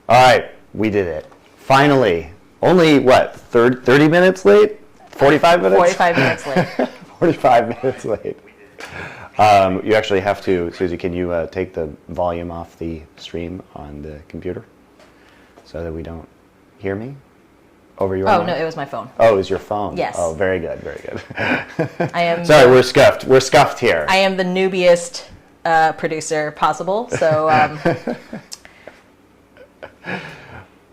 All right, we did it. Finally. Only, what, 30 minutes late? 45 minutes? 45 minutes late. 45 minutes late. You actually have to, Susie, can you take the volume off the stream on the computer so that we don't hear me over your mic? No, it was my phone. Oh, it was your phone? Yes. Oh, very good, very good. I am. Sorry, we're scuffed. We're scuffed here. I am the noobiest producer possible, so...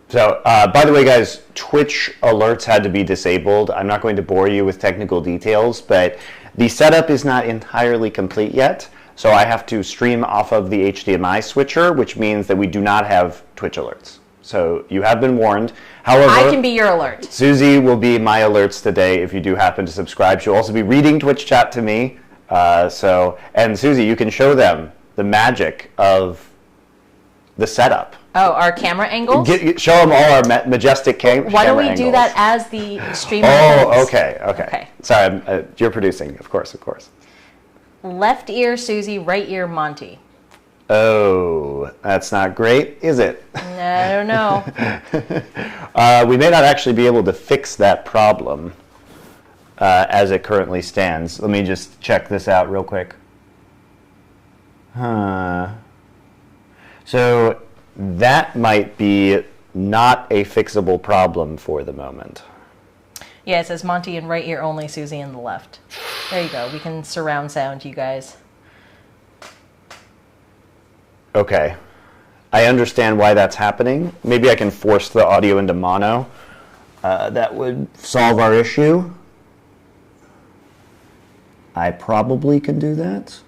So, by the way, guys, Twitch alerts had to be disabled. I'm not going to bore you with technical details, but the setup is not entirely complete yet. So I have to stream off of the HDMI switcher, which means that we do not have Twitch alerts. So you have been warned. However, I can be your alert. Susie will be my alerts today if you do happen to subscribe. She'll also be reading Twitch chat to me. And Susie, you can show them the magic of the setup. Oh, our camera angles? Show them all our majestic camera angles. Why don't we do that as the stream ends? Okay. Sorry, you're producing, of course. Left ear Susie, right ear Monty. Oh, that's not great, is it? I don't know. We may not actually be able to fix that problem as it currently stands. Let me just check this out real quick. So that might be not a fixable problem for the moment. Yeah, it says Monty in right ear only, Susie in the left. There you go. We can surround sound you guys. Okay. I understand why that's happening. Maybe I can force the audio into mono. That would solve our issue. I probably can do that.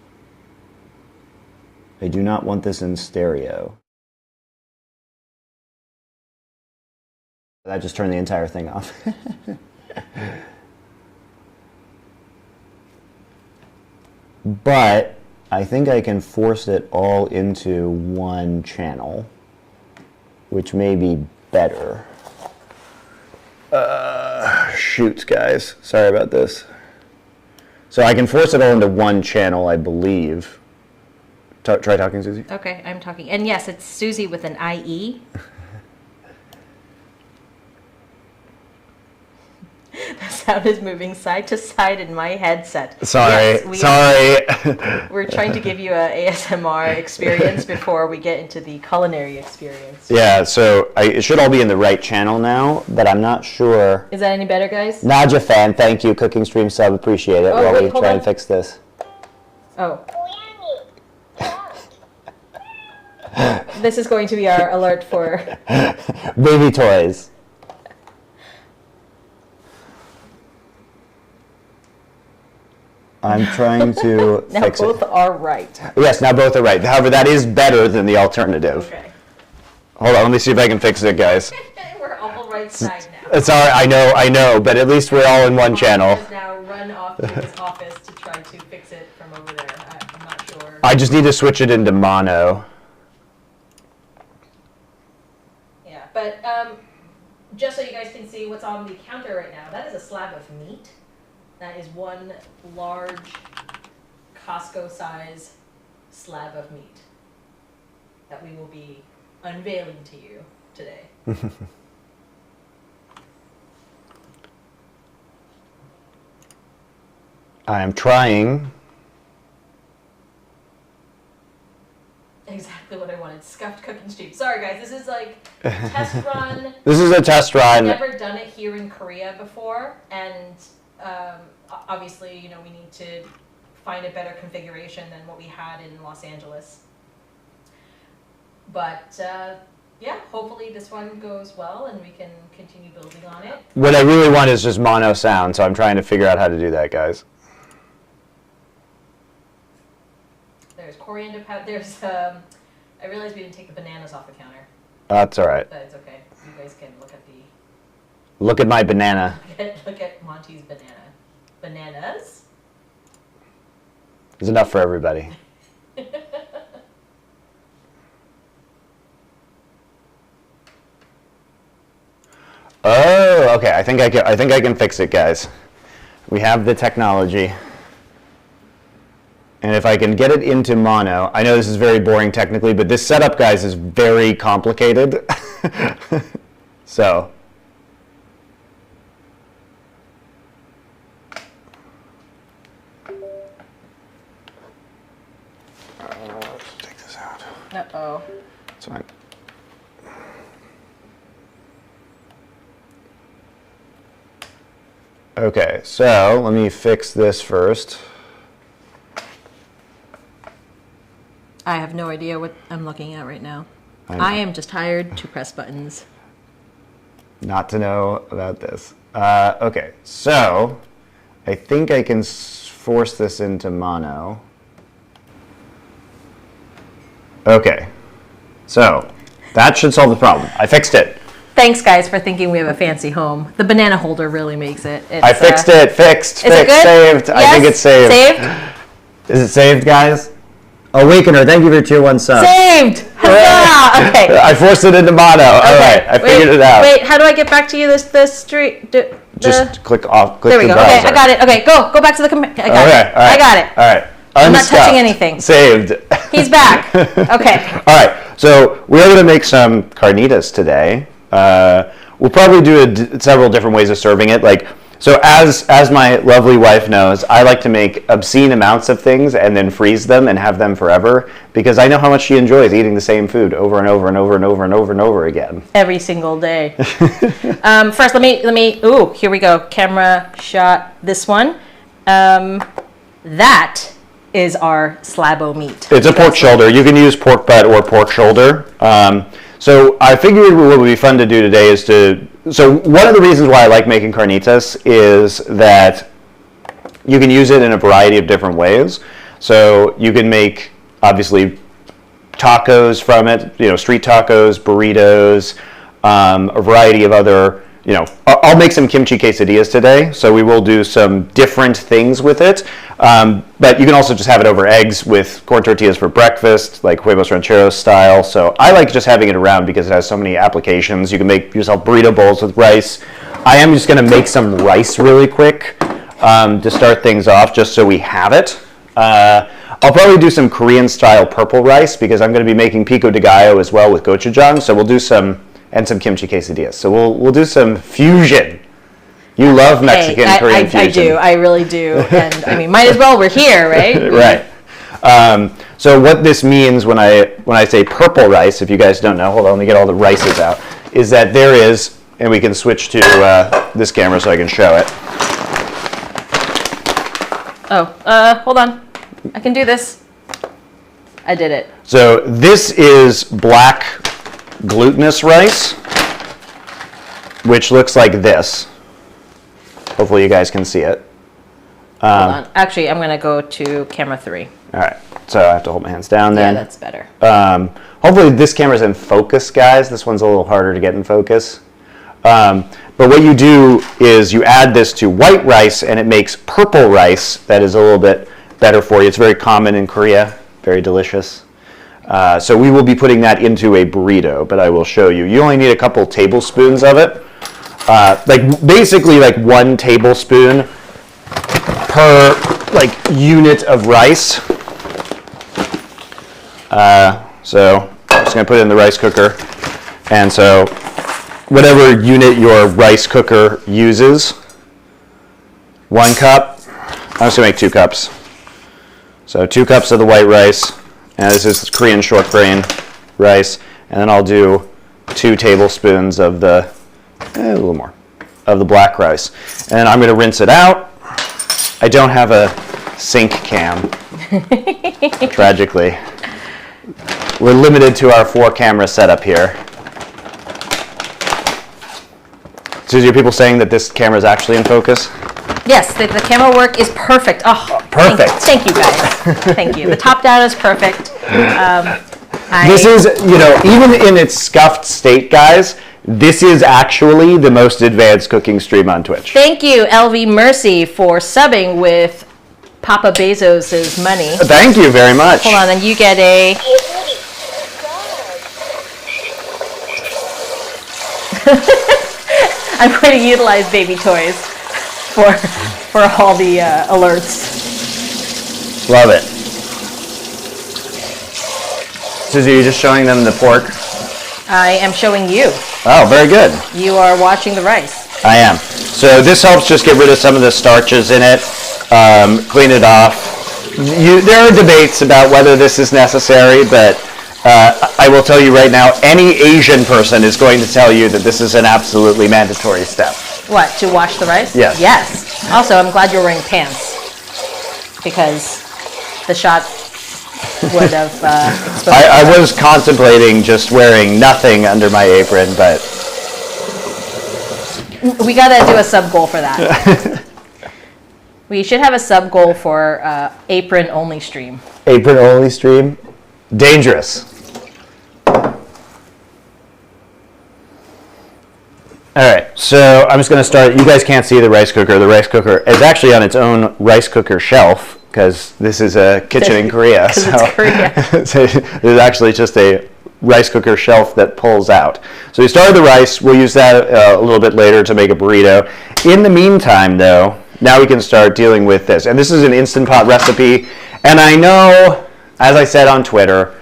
I do not want this in stereo. That just turned the entire thing off. But I think I can force it all into one channel, which may be better. Shoot, guys. Sorry about this. So I can force it all into one channel, I believe. Try talking, Susie. Okay, I'm talking. And yes, it's Susie with an IE. The sound is moving side to side in my headset. Sorry. We're trying to give you an ASMR experience before we get into the culinary experience. Yeah, so it should all be in the right channel now, but I'm not sure. Is that any better, guys? Nadja fan, thank you. Cooking stream sub, appreciate it. While we try and fix this. Oh. This is going to be our alert for baby toys. I'm trying to now fix it. Now both are right. Yes, now both are right. However, that is better than the alternative. Okay. Hold on, let me see if I can fix it, guys. We're all right side now. It's all right, I know, but at least we're all in one channel. Has now run off to his office to try to fix it from over there. I'm not sure. I just need to switch it into mono. Yeah, but just so you guys can see what's on the counter right now, that is a slab of meat. That is one large Costco size slab of meat that we will be unveiling to you today. I am trying. Exactly what I wanted. Scuffed cooking stream. Sorry guys, this is like a test run. This is a test run. I've never done it here in Korea before, and obviously, you know, we need to find a better configuration than what we had in Los Angeles. But yeah, hopefully this one goes well and we can continue building on it. What I really want is just mono sound, so I'm trying to figure out how to do that, guys. There's coriander powder. There's I realized we didn't take the bananas off the counter. That's all right. But it's okay. You guys can look at the. Look at my banana. Look at Monty's banana. Bananas. There's enough for everybody. Oh, okay. I think I can fix it, guys. We have the technology. And if I can get it into mono, I know this is very boring technically, but this setup, guys, is very complicated. So. Take this out. Uh-oh. It's fine. Okay, so let me fix this first. I have no idea what I'm looking at right now. I know. I am just hired to press buttons. Not to know about this. Okay, so I think I can force this into mono. Okay, so that should solve the problem. I fixed it. Thanks, guys, for thinking we have a fancy home. The banana holder really makes it. I fixed it. Fixed. Is it good? Saved. Yes? I think it's saved. Saved? Is it saved, guys? Awakener, thank you for tier 1 sub. Saved! Huzzah! Okay. I forced it into mono. All right, I figured it out. Wait, how do I get back to you? This street. Just click off. Click There we the go. Okay, browser. I got it. Okay, go back to the I got it. All right. I got it. All right. I'm not Unstuffed. touching anything. Saved. He's back. Okay. All right. So we're going to make some carnitas today. We'll probably do several different ways of serving it. So as my lovely wife knows, I like to make obscene amounts of things and then freeze them and have them forever because I know how much she enjoys eating the same food over and over and over and over and over and over again. Every single day. First, let me. Ooh, here we go. Camera shot. This one. That is our slabo meat. It's a pork shoulder. You can use pork butt or pork shoulder. So I figured what would be fun to do today is so one of the reasons why I like making carnitas is that you can use it in a variety of different ways. So you can make, obviously, tacos from it, street tacos, burritos, a variety of other, I'll make some kimchi quesadillas today, so we will do some different things with it. But you can also just have it over eggs with corn tortillas for breakfast, like huevos rancheros style. So I like just having it around because it has so many applications. You can make yourself burrito bowls with rice. I am just going to make some rice really quick to start things off, just so we have it. I'll probably do some Korean style purple rice because I'm going to be making pico de gallo as well with gochujang. So we'll do some kimchi quesadillas. So we'll do some fusion. You love Mexican Korean fusion. I do. I really do. And I mean, might as well. We're here, right? Right. So what this means when I say purple rice, if you guys don't know, hold on, let me get all the rices out, is that there is, and we can switch to this camera so I can show it. Oh, hold on. I can do this. I did it. So this is black glutinous rice, which looks like this. Hopefully you guys can see it. Hold on. Actually, I'm going to go to camera 3. All right. So I have to hold my hands down then. Yeah, that's better. Hopefully this camera's in focus, guys. This one's a little harder to get in focus. But what you do is you add this to white rice, and it makes purple rice that is a little bit better for you. It's very common in Korea. Very delicious. So we will be putting that into a burrito, but I will show you. You only need a couple tablespoons of it. Basically 1 tablespoon per unit of rice. So I'm just gonna put it in the rice cooker, and so whatever unit your rice cooker uses, 1 cup. I'm just gonna make 2 cups. So 2 cups of the white rice, and this is Korean short grain rice, and then I'll do 2 tablespoons of the a little more of the black rice, and I'm going to rinse it out. I don't have a sink cam. Tragically, we're limited to our 4-camera setup here. Susie, are people saying that this camera is actually in focus? Yes, the camera work is perfect. Oh, perfect. Thank you guys. Thank you. The top down is perfect. This is, even in its scuffed state, guys, this is actually the most advanced cooking stream on Twitch. Thank you, LV Mercy, for subbing with Papa Bezos' money. Thank you very much. Hold on, and you get a... I'm going to utilize baby toys for all the alerts. Love it. Susie, are you just showing them the pork? I am showing you. Oh, very good. You are watching the rice. I am. So this helps just get rid of some of the starches in it, clean it off. There are debates about whether this is necessary, but I will tell you right now, any Asian person is going to tell you that this is an absolutely mandatory step. What, to wash the rice? Yes. Yes. Also, I'm glad you're wearing pants because the shot would have exposed. I was contemplating just wearing nothing under my apron, but we gotta do a sub goal for that. We should have a sub goal for apron only stream. Apron only stream? Dangerous. All right, so I'm just going to start. You guys can't see the rice cooker. The rice cooker is actually on its own rice cooker shelf because this is a kitchen in Korea. So it's Korea. so there's actually just a rice cooker shelf that pulls out. So we started the rice. We'll use that a little bit later to make a burrito. In the meantime, though, now we can start dealing with this. And this is an Instant Pot recipe. And I know, as I said on Twitter,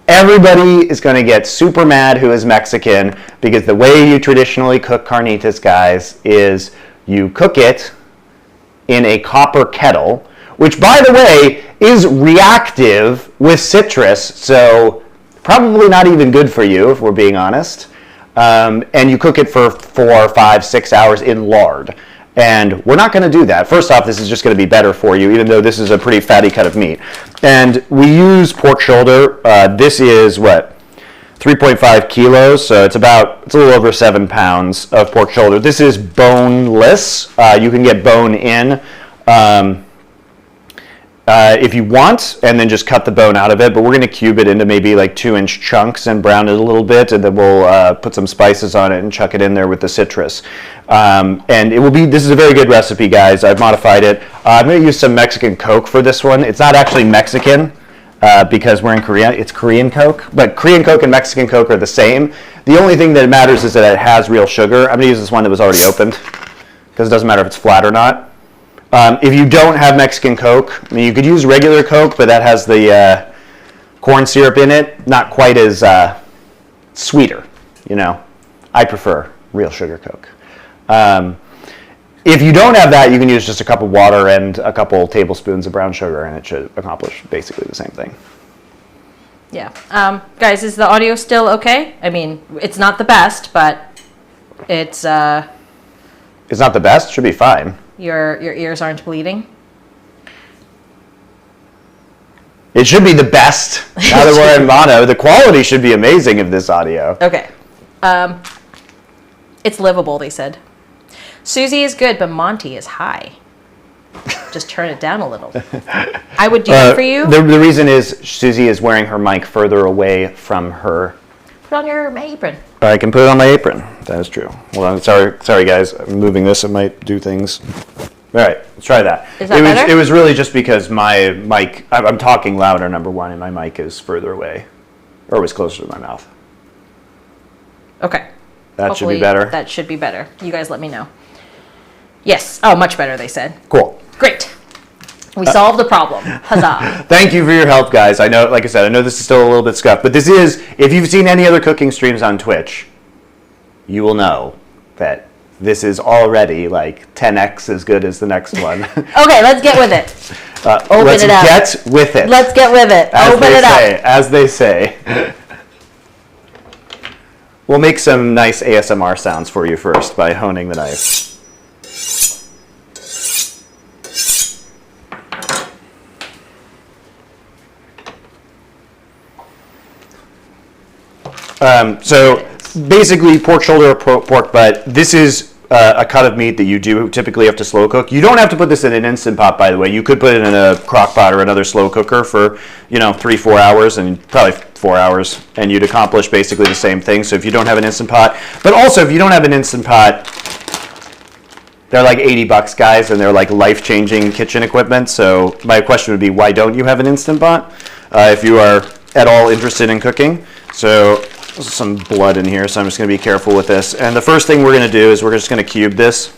everybody is going to get super mad who is Mexican because the way you traditionally cook carnitas, guys, is you cook it in a copper kettle, which, by the way, is reactive with citrus, so probably not even good for you, if we're being honest. And you cook it for 4, 5, 6 hours in lard. And we're not going to do that. First off, this is just going to be better for you, even though this is a pretty fatty cut of meat. And we use pork shoulder. This is, 3.5 kilos, so it's a little over 7 pounds of pork shoulder. This is boneless. You can get bone in if you want, and then just cut the bone out of it. But we're going to cube it into maybe like 2-inch chunks and brown it a little bit, and then we'll put some spices on it and chuck it in there with the citrus. And it will be. This is a very good recipe, guys. I've modified it. I'm going to use some Mexican Coke for this one. It's not actually Mexican because we're in Korea. It's Korean Coke, but Korean Coke and Mexican Coke are the same. The only thing that matters is that it has real sugar. I'm going to use this one that was already opened because it doesn't matter if it's flat or not. If you don't have Mexican Coke, I mean, you could use regular Coke, but that has the corn syrup in it. Not quite as sweeter, you know. I prefer real sugar Coke. If you don't have that, you can use just a cup of water and a couple tablespoons of brown sugar, and it should accomplish basically the same thing. Yeah. Guys, is the audio still okay? I mean, it's not the best, but it's... It's not the best. Should be fine. Your ears aren't bleeding? It should be the best. Now that we're in mono, the quality should be amazing of this audio. Okay. It's livable, they said. Susie is good, but Monty is high. Just turn it down a little. I would do that for you. The reason is Susie is wearing her mic further away from her. Put on your apron. I can put it on my apron. That is true. Hold on. Sorry, guys. I'm moving this. It might do things. All right, let's try that. Is that better? It was really just because my mic. I'm talking louder, number one, and my mic is further away, or was closer to my mouth. Okay. That Hopefully, should be better. That should be better. You guys let me know. Yes. Oh, much better, they said. Cool. Great. We solved the problem. Huzzah. Thank you for your help, guys. I know, like I said, I know this is still a little bit scuffed, but this is, if you've seen any other cooking streams on Twitch, you will know that this is already like 10x as good as the next one. Okay, let's get with it. Let's get with it. Let's get with it. Open it up. As they say. We'll make some nice ASMR sounds for you first by honing the knife. So basically pork shoulder or pork butt. This is a cut of meat that you do typically have to slow cook. You don't have to put this in an Instant Pot, by the way. You could put it in a crock pot or another slow cooker for 3-4 hours, and probably 4 hours, and you'd accomplish basically the same thing. So if you don't have an Instant Pot, but also if you don't have an Instant Pot, they're like $80, guys, and they're like life-changing kitchen equipment. So my question would be, why don't you have an Instant Pot if you are at all interested in cooking? So there's some blood in here, so I'm just going to be careful with this. And the first thing we're going to do is we're just going to cube this.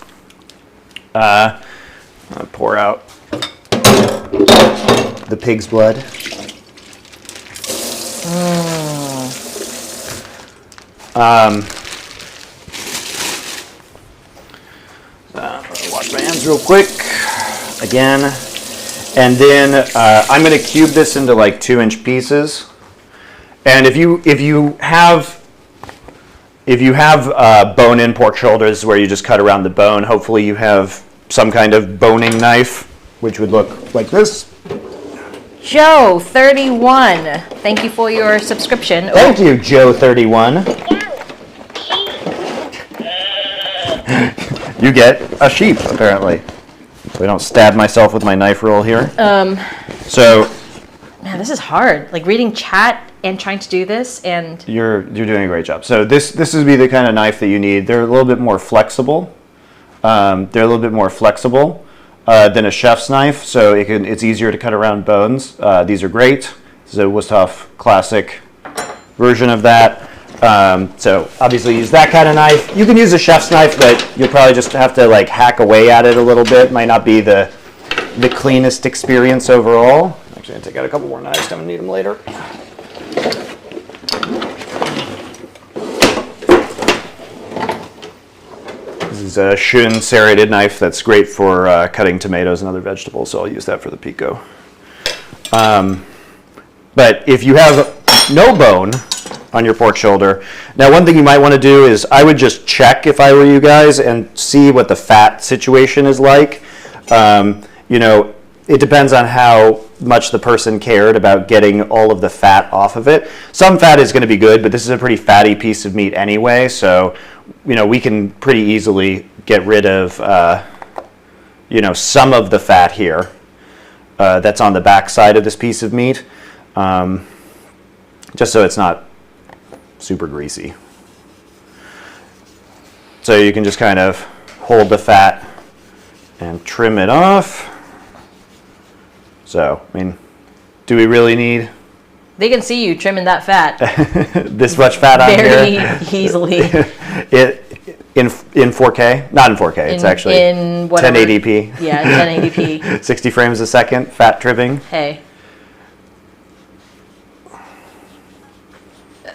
Pour out the pig's blood. Wash my hands real quick again, and then I'm going to cube this into like 2-inch pieces. And if you have bone-in pork shoulders where you just cut around the bone, hopefully you have some kind of boning knife, which would look like this. Joe 31, thank you for your subscription. Thank you, Joe 31. You get a sheep, apparently. So I don't stab myself with my knife roll here. So, man, this is hard. Like reading chat and trying to do this, and you're doing a great job. So this would be the kind of knife that you need. They're a little bit more flexible. Than a chef's knife, so it's easier to cut around bones. These are great. This is a Wusthof classic version of that. So obviously use that kind of knife. You can use a chef's knife, but you'll probably just have to like hack away at it a little bit. Might not be the cleanest experience overall. Actually, I'm gonna take out a couple more knives. I'm gonna need them later. This is a Shun serrated knife that's great for cutting tomatoes and other vegetables, so I'll use that for the pico. But if you have no bone on your pork shoulder, now one thing you might want to do is I would just check, if I were you guys, and see what the fat situation is like. It depends on how much the person cared about getting all of the fat off of it. Some fat is going to be good, but this is a pretty fatty piece of meat anyway, so we can pretty easily get rid of some of the fat here that's on the back side of this piece of meat, just so it's not super greasy. So you can just kind of hold the fat and trim it off. So, do we really need... They can see you trimming that fat. This much fat on here? Very easily. In 4K? Not in 4K, it's actually in whatever. 1080p. Yeah, 1080p. 60 frames a second, fat trimming. Hey.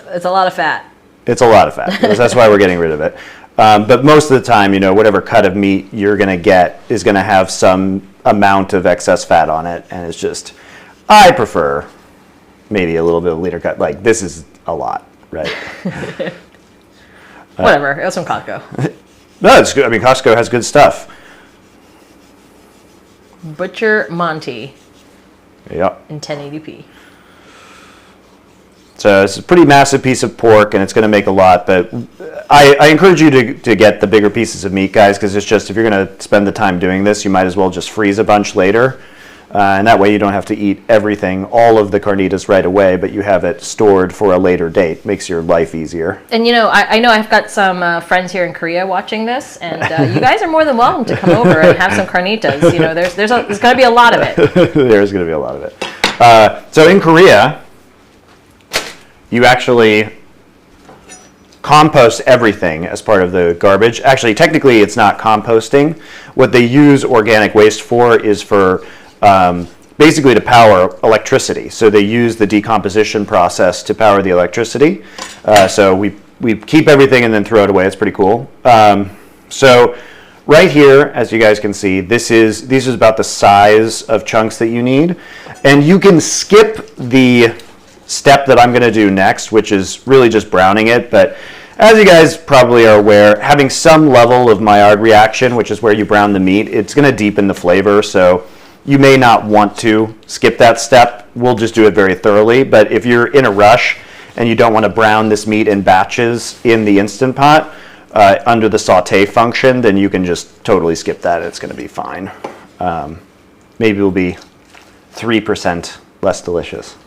It's a lot of fat. It's a lot of fat. That's why we're getting rid of it. But most of the time, whatever cut of meat you're going to get is going to have some amount of excess fat on it. And it's just, I prefer maybe a little bit of leader cut. Like, this is a lot, right? Whatever. It was from Costco. No, it's good. Costco has good stuff. Butcher Monty. Yep. In 1080p. So it's a pretty massive piece of pork, and it's going to make a lot. But I encourage you to get the bigger pieces of meat, guys, because it's just, if you're going to spend the time doing this, you might as well just freeze a bunch later. And that way you don't have to eat everything, all of the carnitas right away, but you have it stored for a later date. Makes your life easier. And I know I've got some friends here in Korea watching this, and you guys are more than welcome to come over and have some carnitas. There's going to be a lot of it. There's going to be a lot of it. So in Korea, you actually compost everything as part of the garbage. Actually, technically, it's not composting. What they use organic waste for is for basically to power electricity. So they use the decomposition process to power the electricity. So we keep everything and then throw it away. It's pretty cool. So right here, as you guys can see, these is about the size of chunks that you need. And you can skip the step that I'm going to do next, which is really just browning it. But as you guys probably are aware, having some level of Maillard reaction, which is where you brown the meat, it's going to deepen the flavor. So you may not want to skip that step. We'll just do it very thoroughly. But if you're in a rush and you don't want to brown this meat in batches in the Instant Pot under the saute function, then you can just totally skip that. It's going to be fine. Maybe it'll be 3% less delicious.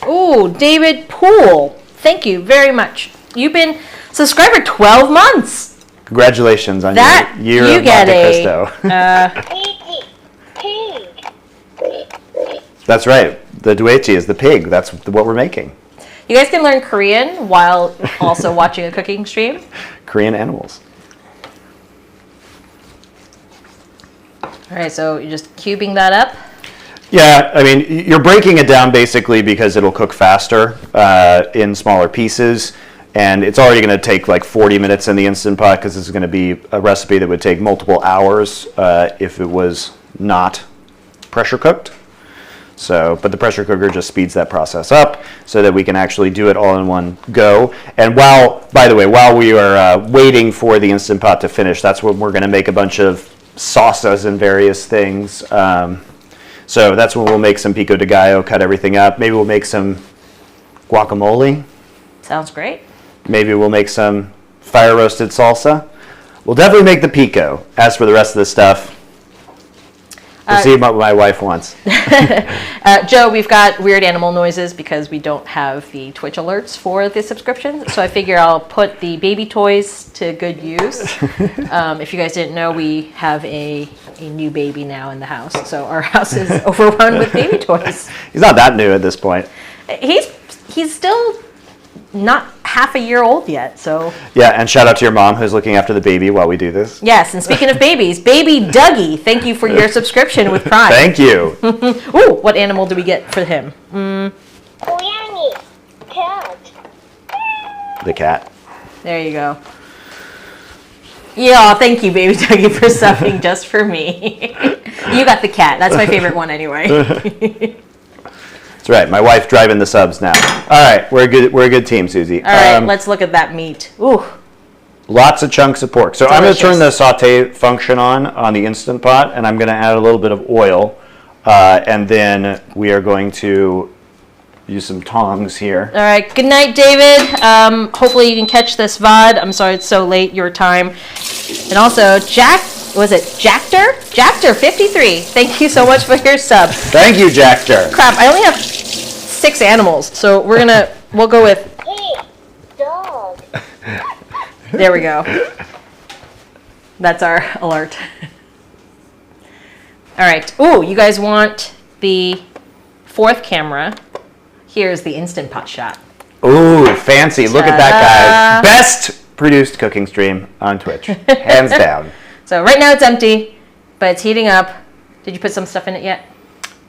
Ooh, David Poole. Thank you very much. You've been subscribed for 12 months. Congratulations on that your year you of get MonteCristo. That's right. The duechi is the pig. That's what we're making. You guys can learn Korean while also watching a cooking stream. Korean animals. All right, so you're just cubing that up. Yeah, you're breaking it down basically because it'll cook faster in smaller pieces. And it's already going to take like 40 minutes in the Instant Pot because this is going to be a recipe that would take multiple hours if it was not pressure cooked. So, but the pressure cooker just speeds that process up so that we can actually do it all in one go. And by the way, while we are waiting for the Instant Pot to finish, that's when we're going to make a bunch of salsas and various things. So that's when we'll make some pico de gallo, cut everything up. Maybe we'll make some guacamole. Sounds great. Maybe we'll make some fire roasted salsa. We'll definitely make the pico. As for the rest of the stuff, we'll see what my wife wants. Joe, we've got weird animal noises because we don't have the Twitch alerts for the subscription. So I figure I'll put the baby toys to good use. If you guys didn't know, we have a new baby now in the house. So our house is overrun with baby toys. He's not that new at this point. He's still not half a year old yet, so. Yeah, and shout out to your mom who's looking after the baby while we do this. Yes, and speaking of babies, baby Dougie, thank you for your subscription with Prime. Thank you. Ooh, what animal do we get for him? 고양이, cat. The cat. There you go. Yeah, thank you, baby Dougie, for subbing just for me. You got the cat. That's my favorite one anyway. That's right. My wife driving the subs now. All right, we're a good team, Susie. All right, let's look at that meat. Ooh. Lots of chunks of pork. So Delicious. I'm going to turn the saute function on the Instant Pot, and I'm going to add a little bit of oil, and then we are going to use some tongs here. All right. Good night, David. Hopefully you can catch this VOD. I'm sorry it's so late your time. And also, was it Jackter? Jackter 53. Thank you so much for your sub. Thank you, Jackter. Crap, I only have 6 animals, so we'll go with. Hey, dog. There we go. That's our alert. All right. Ooh, you guys want the 4th camera? Here's the Instant Pot shot. Ooh, fancy. Look at that, guys. Best produced cooking stream on Twitch. Hands down. So right now it's empty, but it's heating up. Did you put some stuff in it yet?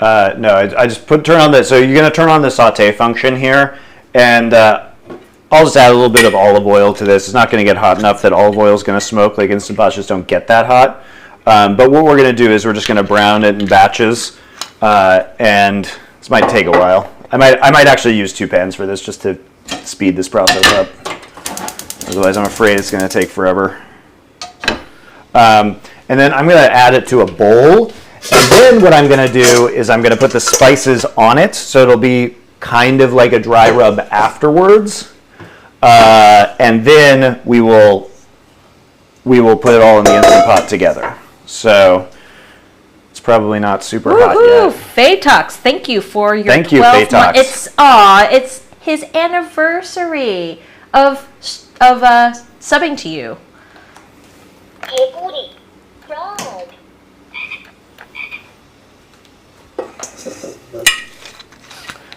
No, I just turn on the, so you're going to turn on the saute function here, and I'll just add a little bit of olive oil to this. It's not going to get hot enough that olive oil is going to smoke, like Instant Pots just don't get that hot. But what we're going to do is we're just going to brown it in batches, and this might take a while. I might actually use 2 pans for this just to speed this process up. Otherwise, I'm afraid it's going to take forever. And then I'm going to add it to a bowl. And then what I'm going to do is I'm going to put the spices on it, so it'll be kind of like a dry rub afterwards. And then we will put it all in the Instant Pot together. So it's probably not super hot yet. Phaetox, thank you for your 12 Phaetox. It's his anniversary of subbing to you. 개구리, frog.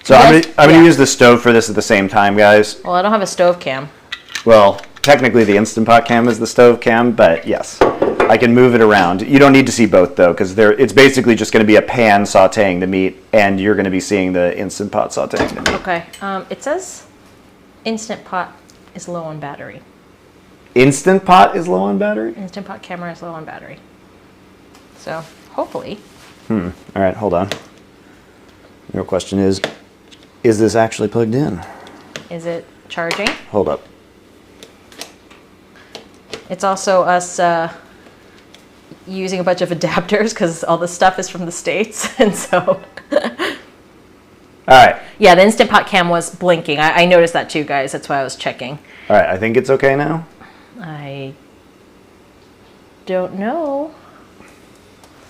So I'm going to use the stove for this at the same time, guys. Well, I don't have a stove cam. Well, technically the Instant Pot cam is the stove cam, but yes, I can move it around. You don't need to see both though, because it's basically just going to be a pan sauteing the meat, and you're going to be seeing the Instant Pot sauteing the meat. Okay. It says Instant Pot is low on battery. Instant Pot is low on battery? Instant Pot camera is low on battery. So hopefully. All right, hold on. The real question is this actually plugged in? Is it charging? Hold up. It's also us using a bunch of adapters because all the stuff is from the States, and so. All right. Yeah, the Instant Pot cam was blinking. I noticed that too, guys. That's why I was checking. All right, I think it's okay now. I don't know.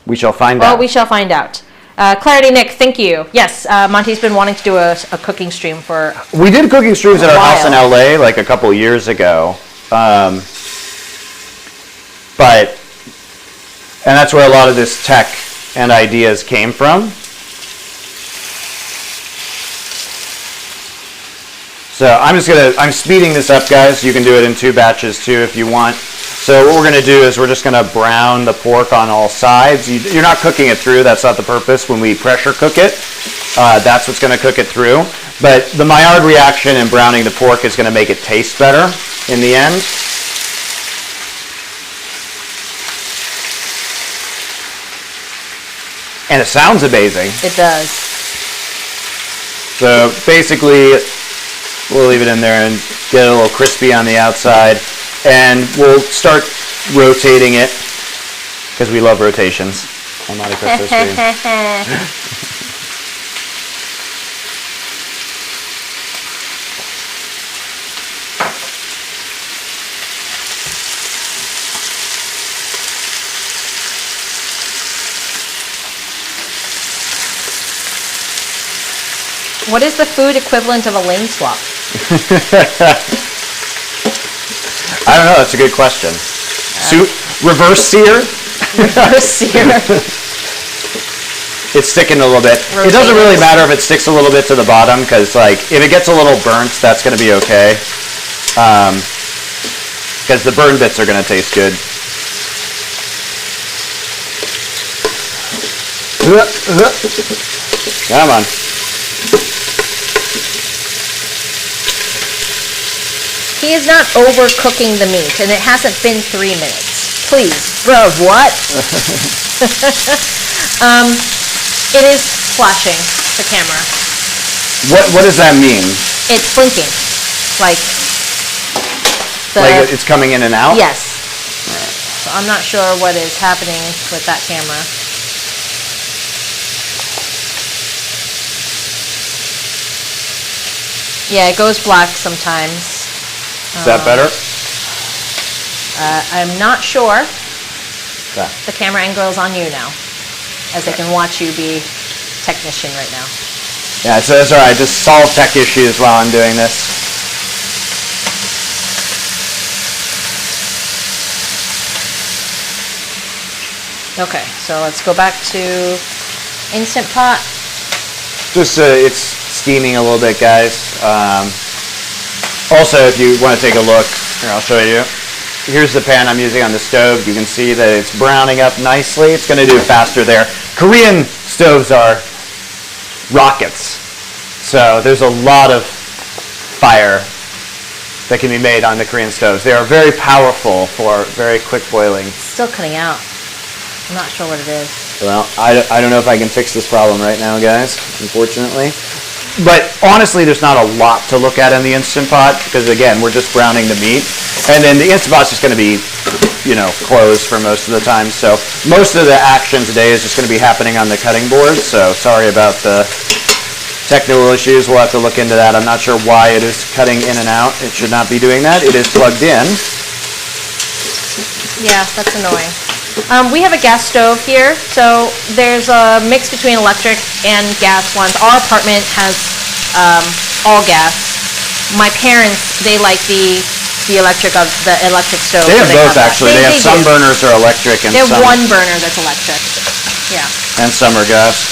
We shall find out. Well, we shall find out. Clarity Nick, thank you. Yes, Monty's been wanting to do a cooking stream for. We did cooking streams at our house in LA like a couple years ago. And that's where a lot of this tech and ideas came from. So I'm speeding this up, guys. You can do it in 2 batches too if you want. So what we're going to do is we're just going to brown the pork on all sides. You're not cooking it through. That's not the purpose. When we pressure cook it, that's what's going to cook it through. But the Maillard reaction in browning the pork is going to make it taste better in the end. And it sounds amazing. It does. So basically, we'll leave it in there and get it a little crispy on the outside. And we'll start rotating it because we love rotations on MonteCristo stream. What is the food equivalent of a lane swap? I don't know. That's a good question. Reverse sear? Reverse sear. It's sticking a little bit. It doesn't really matter if it sticks a little bit to the bottom because, like, if it gets a little burnt, that's going to be okay. Because the burn bits are going to taste good. Come on. He is not overcooking the meat, and it hasn't been 3 minutes. Please, bro, what? It is flashing the camera. What does that mean? It's blinking, like it's coming in and out? Yes. So I'm not sure what is happening with that camera. Yeah, it goes black sometimes. Is that better? I'm not sure. Yeah. The camera angle is on you now, as I can watch you be technician right now. Yeah, so that's all right. Just solve tech issues while I'm doing this. Okay, so let's go back to Instant Pot. Just it's steaming a little bit, guys. Also, if you want to take a look, here, I'll show you. Here's the pan I'm using on the stove. You can see that it's browning up nicely. It's going to do faster there. Korean stoves are rockets. So there's a lot of fire that can be made on the Korean stoves. They are very powerful for very quick boiling. It's still cutting out. I'm not sure what it is. Well, I don't know if I can fix this problem right now, guys, unfortunately. But honestly, there's not a lot to look at in the Instant Pot because, again, we're just browning the meat. And then the Instant Pot's just going to be, closed for most of the time. So most of the action today is just going to be happening on the cutting board. So sorry about the technical issues. We'll have to look into that. I'm not sure why it is cutting in and out. It should not be doing that. It is plugged in. Yeah, that's annoying. We have a gas stove here, so there's a mix between electric and gas ones. Our apartment has all gas. My parents, they like the electric stove. They have both, that. actually. They have some burners are electric and they have some... one burner that's electric. Yeah. And some are gas.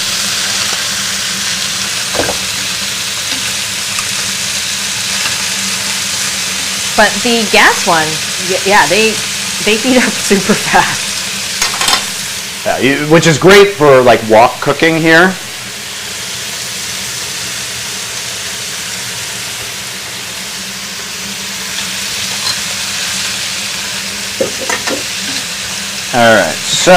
But the gas one, yeah, they heat up super fast. Yeah, which is great for like wok cooking here. All right, so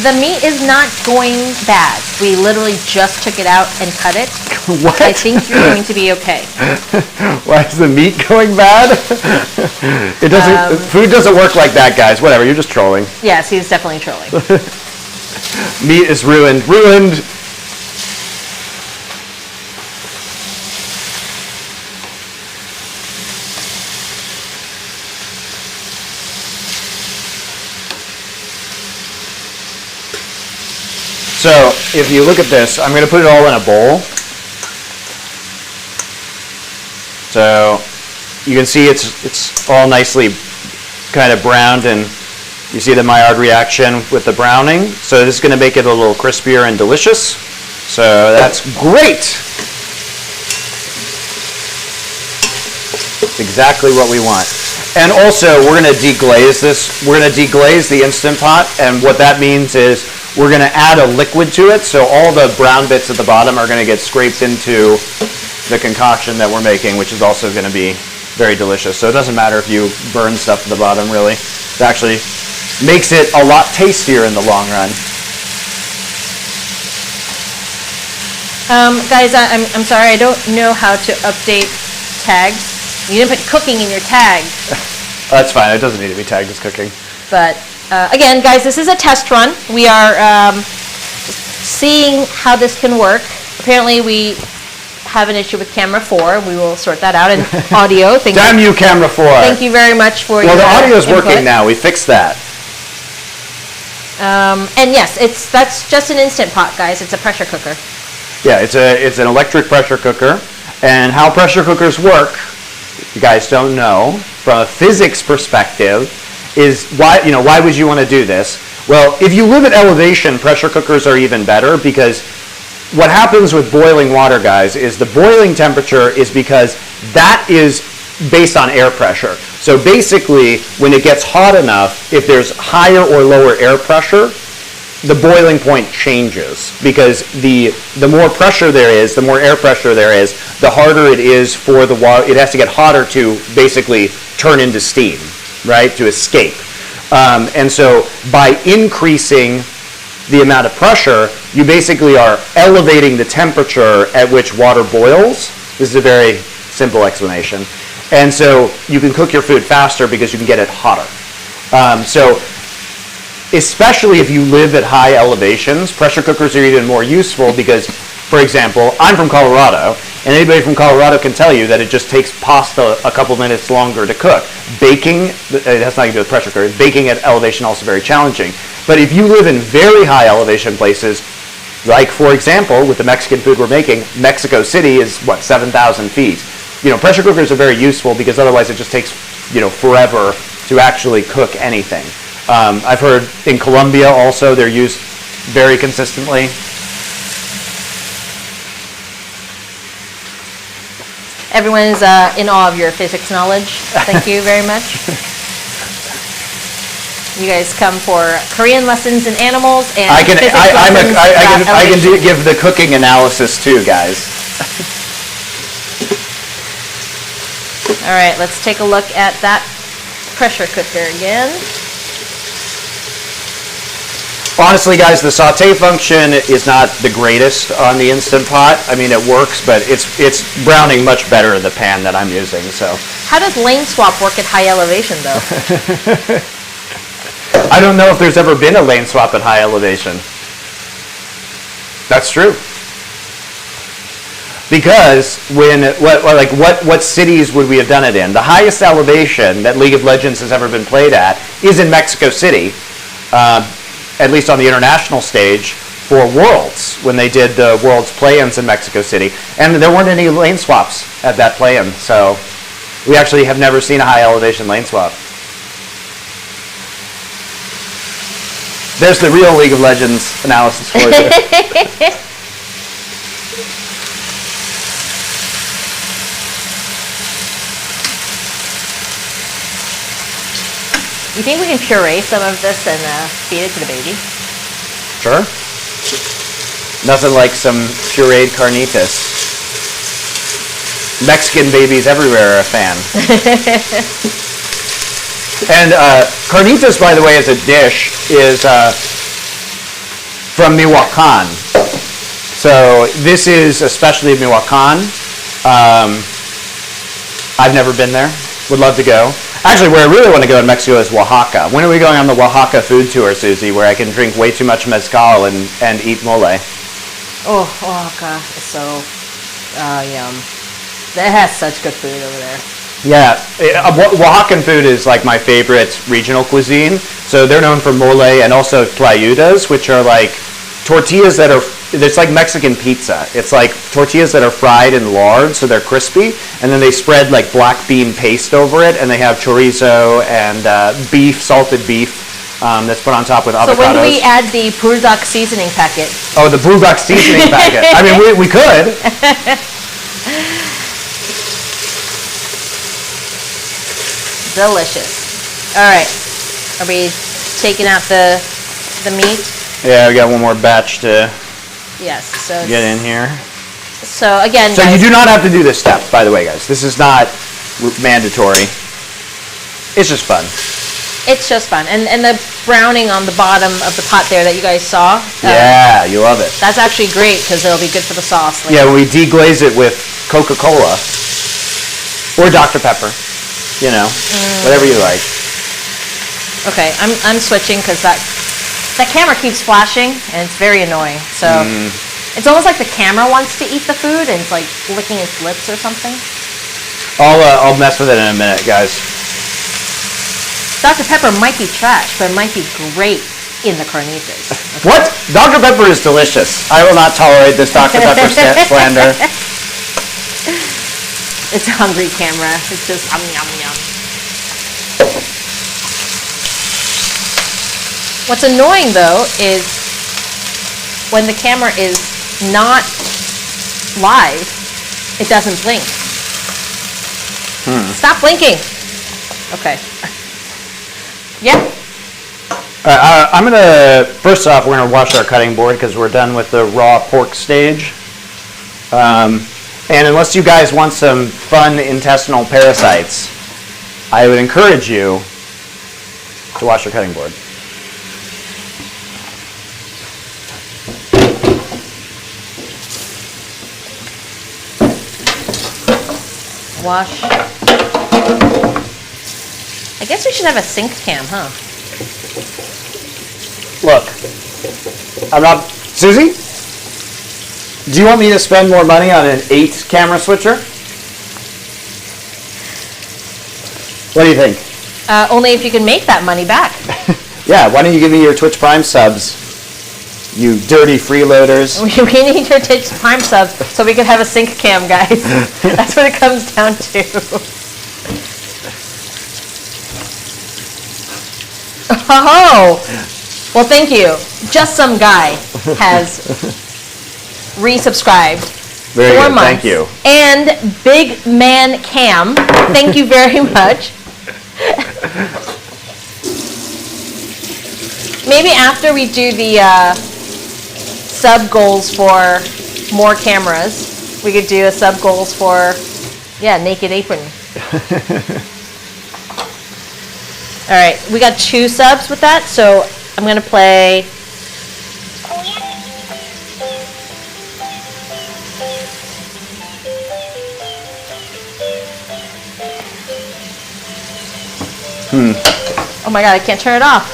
the meat is not going bad. We literally just took it out and cut it. What? I think you're going to be okay. Why is the meat going bad? It doesn't. Food doesn't work like that, guys. Whatever. You're just trolling. Yes, he's definitely trolling. Meat is ruined. Ruined. So if you look at this, I'm going to put it all in a bowl. So you can see it's all nicely kind of browned, and you see the Maillard reaction with the browning. So this is going to make it a little crispier and delicious. So that's great. It's exactly what we want. And also, we're going to deglaze this. We're going to deglaze the Instant Pot, and what that means is we're going to add a liquid to it, so all the brown bits at the bottom are going to get scraped into the concoction that we're making, which is also going to be very delicious. So it doesn't matter if you burn stuff at the bottom, really. It actually makes it a lot tastier in the long run. Guys, I'm sorry, I don't know how to update tags. You didn't put cooking in your tag. That's fine. It doesn't need to be tagged as cooking. But again, guys, this is a test run. We are seeing how this can work. Apparently, we have an issue with camera 4. We will sort that out. And audio. Damn you, camera 4. Thank you very much for your Well, the audio is input. working now. We fixed that. And yes, that's just an Instant Pot, guys. It's a pressure cooker. Yeah, it's an electric pressure cooker. And how pressure cookers work, if you guys don't know, from a physics perspective, is why would you want to do this? Well, if you live at elevation, pressure cookers are even better, because what happens with boiling water, guys, is the boiling temperature is because that is based on air pressure. So basically, when it gets hot enough, if there's higher or lower air pressure, the boiling point changes, because the more pressure there is, the more air pressure there is, the harder it is for the water. It has to get hotter to basically turn into steam, right, to escape. And so by increasing the amount of pressure, you basically are elevating the temperature at which water boils. This is a very simple explanation. And so you can cook your food faster because you can get it hotter. So especially if you live at high elevations, pressure cookers are even more useful because, for example, I'm from Colorado, and anybody from Colorado can tell you that it just takes pasta a couple minutes longer to cook. Baking, it has nothing to do with pressure cookers. Baking at elevation also very challenging. But if you live in very high elevation places, like, for example, with the Mexican food we're making, Mexico City is, 7,000 feet. Pressure cookers are very useful because otherwise it just takes, forever to actually cook anything. I've heard in Colombia also they're used very consistently. Everyone is in awe of your physics knowledge. Thank you very much. You guys come for Korean lessons in animals and physics lessons I can give the cooking analysis too, guys. All right, let's take a look at that pressure cooker again. Honestly, guys, the saute function is not the greatest on the Instant Pot. I mean, it works, but it's browning much better in the pan that I'm using. So how does lane swap work at high elevation, though? I don't know if there's ever been a lane swap at high elevation. That's true. Because what cities would we have done it in? The highest elevation that League of Legends has ever been played at is in Mexico City. At least on the international stage, for Worlds, when they did the Worlds play-ins in Mexico City. And there weren't any lane swaps at that play-in, so we actually have never seen a high elevation lane swap. There's the real League of Legends analysis for you. You think we can puree some of this and feed it to the baby? Sure. Nothing like some pureed carnitas. Mexican babies everywhere are a fan. And carnitas, by the way, as a dish, is from Michoacan. So this is especially Michoacan. I've never been there. Would love to go. Actually, where I really want to go in Mexico is Oaxaca. When are we going on the Oaxaca food tour, Susie, where I can drink way too much mezcal and eat mole? Oh, Oaxaca is so yum. It has such good food over there. Yeah, Oaxacan food is like my favorite regional cuisine. So they're known for mole and also tlayudas, which are like tortillas that are, it's like Mexican pizza. It's like tortillas that are fried in lard, so they're crispy, and then they spread like black bean paste over it, and they have chorizo and beef, salted beef, that's put on top with avocados. So when do we add the burdock seasoning packet? Oh, the burdock seasoning packet. I mean, we could. delicious. All right, are we taking out the meat? Yeah, we got one more batch to Yes. So get in here. So again, So guys, you do not have to do this step, by the way, guys. This is not mandatory. It's just fun. It's just fun, and the browning on the bottom of the pot there that you guys saw. Yeah, you love it. That's actually great because it'll be good for the sauce. Later. Yeah, when we deglaze it with Coca-Cola or Dr. Pepper, you know, whatever you like. Okay, I'm switching because that camera keeps flashing and it's very annoying. So it's almost like the camera wants to eat the food and it's like licking its lips or something. I'll mess with it in a minute, guys. Dr. Pepper might be trash, but it might be great in the carnitas. Okay? What? Dr. Pepper is delicious. I will not tolerate this Dr. Pepper slander. It's a hungry camera. It's just yum, yum, yum. What's annoying, though, is when the camera is not live, it doesn't blink. Stop blinking. Okay. Yeah. I'm gonna, first off, we're gonna wash our cutting board because we're done with the raw pork stage. And unless you guys want some fun intestinal parasites, I would encourage you to wash your cutting board. Wash. I guess we should have a sink cam, huh? Look, I'm not, Susie? Do you want me to spend more money on an 8 camera switcher? What do you think? Only if you can make that money back. Yeah, why don't you give me your Twitch Prime subs, you dirty freeloaders. We need your Twitch Prime subs so we can have a sync cam, guys. That's what it comes down to. Oh, well, thank you. Just some guy has resubscribed. Very 4 good, months. thank you. And Big Man Cam, thank you very much. Maybe after we do the sub goals for more cameras, we could do a sub goals for, Naked Apron. All right, we got 2 subs with that, so I'm gonna play. Oh my god, I can't turn it off.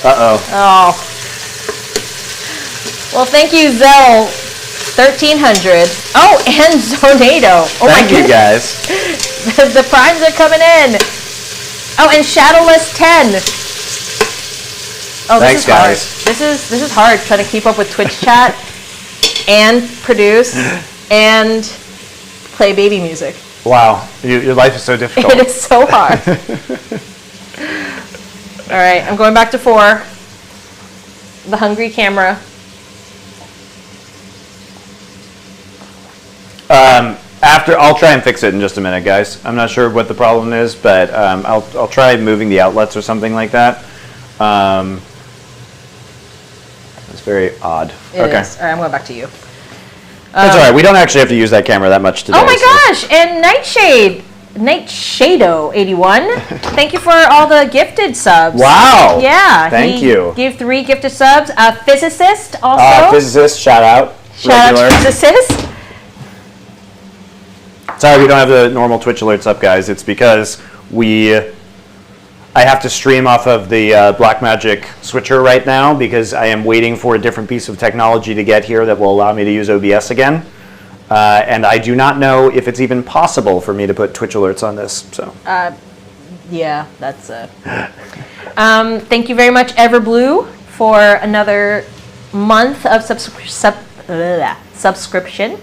Uh-oh. Oh. Well, thank you, Zell 1300. Oh, and Zonado. Oh Thank you, guys. The primes are coming in. Oh, and Shadowless 10. Oh, Thanks, this is hard. guys. This is hard trying to keep up with Twitch chat and produce and play baby music. Wow, your life is so difficult. It is so hard. All right, I'm going back to 4. The hungry camera. I'll try and fix it in just a minute, guys. I'm not sure what the problem is, but I'll try moving the outlets or something like that. It's very odd. It is. All right, I'm going back to you. That's all right. We don't actually have to use that camera that much today. Oh my gosh! And Nightshado 81. Thank you for all the gifted subs. Wow. Yeah. Thank you. Gave 3 gifted subs. Physicist also. Physicist, shout out. Shout out to Physicist. Sorry, we don't have the normal Twitch alerts up, guys. It's because I have to stream off of the Blackmagic switcher right now because I am waiting for a different piece of technology to get here that will allow me to use OBS again. And I do not know if it's even possible for me to put Twitch alerts on this. So. Yeah, that's thank you very much, Everblue, for another month of subscription.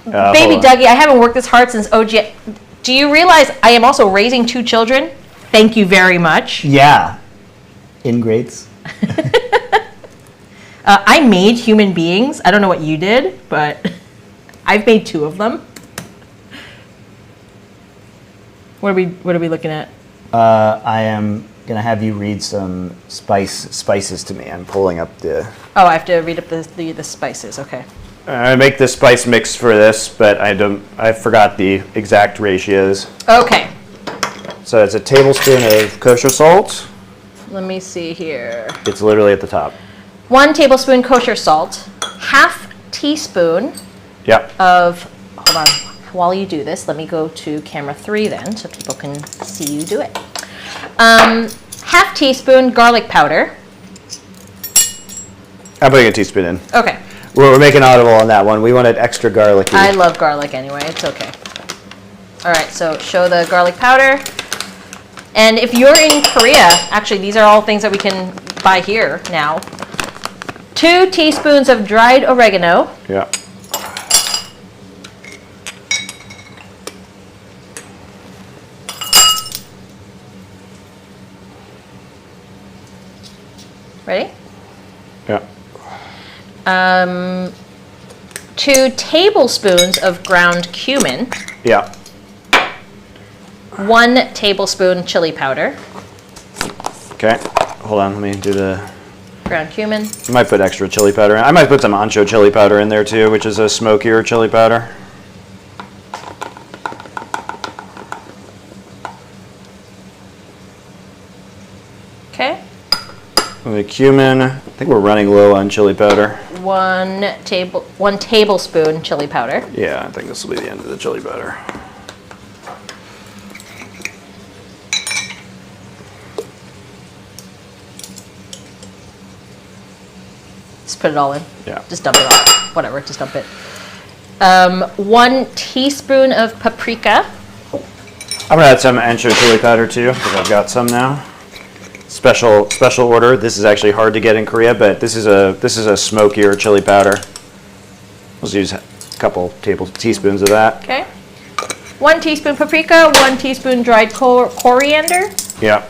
Baby Dougie, I haven't worked this hard since OG. Do you realize I am also raising 2 children? Thank you very much. Yeah. Ingrates. I made human beings. I don't know what you did, but I've made 2 of them. What are we looking at? I am gonna have you read some spices to me. I'm pulling up the. Oh, I have to read up the spices. Okay. I make the spice mix for this, but I forgot the exact ratios. Okay. So it's a tablespoon of kosher salt. Let me see here. It's literally at the top. 1 tablespoon kosher salt, ½ teaspoon Yep. of, hold on, while you do this, let me go to camera 3 then, so people can see you do it. ½ teaspoon garlic powder. I'm putting a teaspoon in. Okay. We're making audible on that one. We want it extra garlicky. I love garlic anyway, it's okay. All right, so show the garlic powder. And if you're in Korea, actually these are all things that we can buy here now. 2 teaspoons of dried oregano. Yeah. Ready? Yeah. 2 tablespoons of ground cumin. Yeah. 1 tablespoon chili powder. Okay. Hold on. Let me do the. Ground cumin. I might put extra chili powder in. I might put some ancho chili powder in there too, which is a smokier chili powder. Okay. The cumin. I think we're running low on chili powder. 1 tablespoon chili powder. Yeah, I think this will be the end of the chili powder. Just put it all in. Yeah. Just dump it all. Whatever, just dump it. 1 teaspoon of paprika. I'm gonna add some ancho chili powder too, because I've got some now. Special order. This is actually hard to get in Korea, but this is a smokier chili powder. Let's use a couple teaspoons of that. Okay. 1 teaspoon paprika, 1 teaspoon dried coriander. Yeah.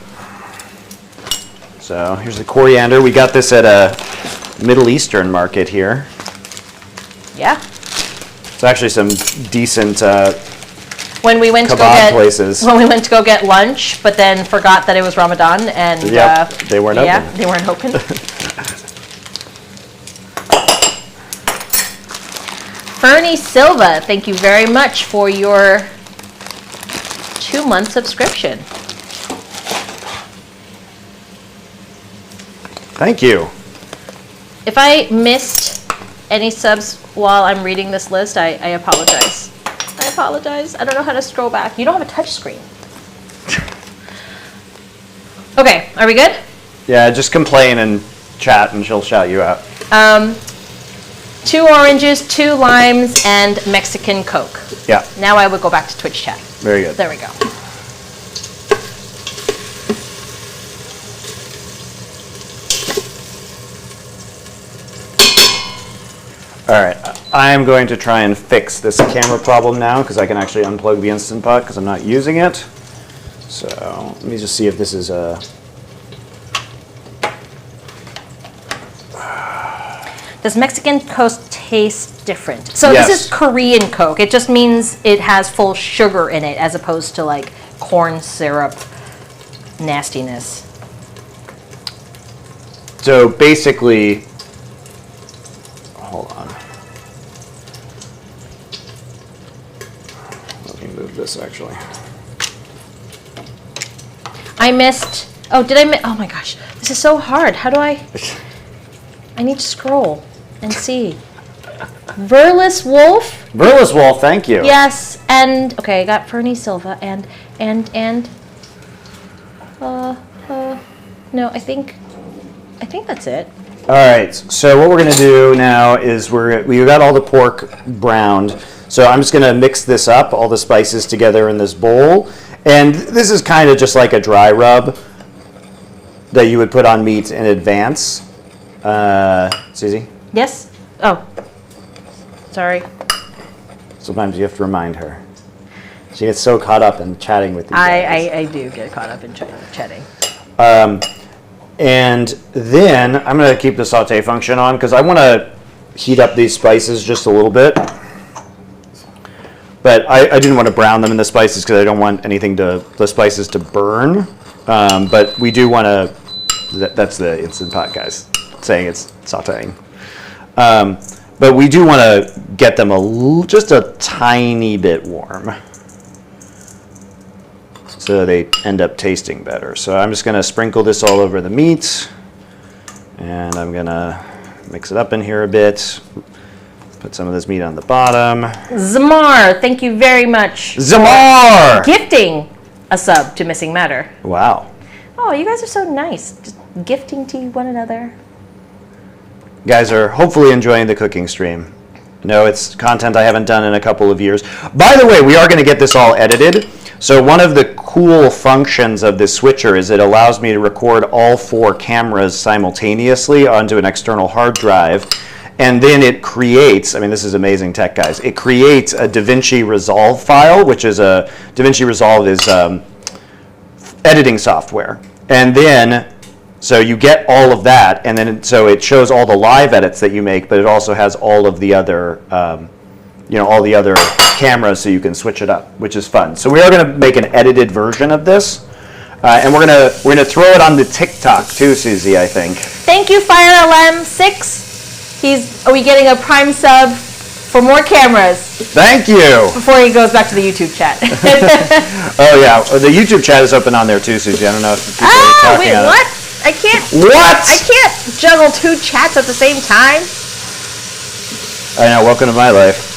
So here's the coriander. We got this at a Middle Eastern market here. Yeah. It's actually some decent When we went to go kebab get places. when we went to go get lunch, but then forgot that it was Ramadan and Yep, they weren't yeah, open. they weren't open. Fernie Silva, thank you very much for your 2-month subscription. Thank you. If I missed any subs while I'm reading this list, I apologize. I apologize. I don't know how to scroll back. You don't have a touch screen. Okay, are we good? Yeah, just complain and chat and she'll shout you out. 2 oranges, 2 limes, and Mexican Coke. Yeah, Now I would go back to Twitch chat. very good. There we go. All right, I'm going to try and fix this camera problem now because I can actually unplug the Instant Pot because I'm not using it. So let me just see if this is a... Does Mexican Coke taste different? So Yes. this is Korean Coke. It just means it has full sugar in it as opposed to like corn syrup nastiness. So basically, hold on. Let me move this actually. I missed, oh, did I miss, oh my gosh, this is so hard. How do I need to scroll and see. Verlis Wolf? Verlis Wolf, thank you. Yes, and, okay, I got Fernie Silva and, no, I think that's it. All right, so what we're gonna do now is we got all the pork browned. So I'm just gonna mix this up, all the spices together in this bowl. And this is kind of just like a dry rub that you would put on meat in advance. Susie? Yes? Oh, sorry. Sometimes you have to remind her. She gets so caught up in chatting with you guys. I do get caught up in chatting. And then I'm going to keep the saute function on because I want to heat up these spices just a little bit. but I didn't want to brown them in the spices because I don't want the spices to burn. But we do want to. That's the Instant Pot guys saying it's sautéing. But we do want to get them just a tiny bit warm, so they end up tasting better. So I'm just going to sprinkle this all over the meat, and I'm going to mix it up in here a bit. Put some of this meat on the bottom. Zamar, thank you very much. Zamar! Gifting a sub to Missing Matter. Wow. Oh, you guys are so nice. Just gifting to one another. Guys are hopefully enjoying the cooking stream. No, it's content I haven't done in a couple of years. By the way, we are going to get this all edited. So one of the cool functions of this switcher is it allows me to record all 4 cameras simultaneously onto an external hard drive. And then it creates, I mean, this is amazing tech, guys. It creates a DaVinci Resolve file, which is DaVinci Resolve is editing software. And then, so you get all of that, and then so it shows all the live edits that you make, but it also has all of the other, all the other cameras, so you can switch it up, which is fun. So we are going to make an edited version of this, and we're gonna throw it on the TikTok too, Susie. I think. Thank you, FireLM6. Are we getting a Prime sub for more cameras? Thank you. Before he goes back to the YouTube chat. Oh yeah, the YouTube chat is open on there too, Susie. I don't know if people are talking. Wait, what? I can't. What? I can't juggle 2 chats at the same time. I know. Welcome to my life.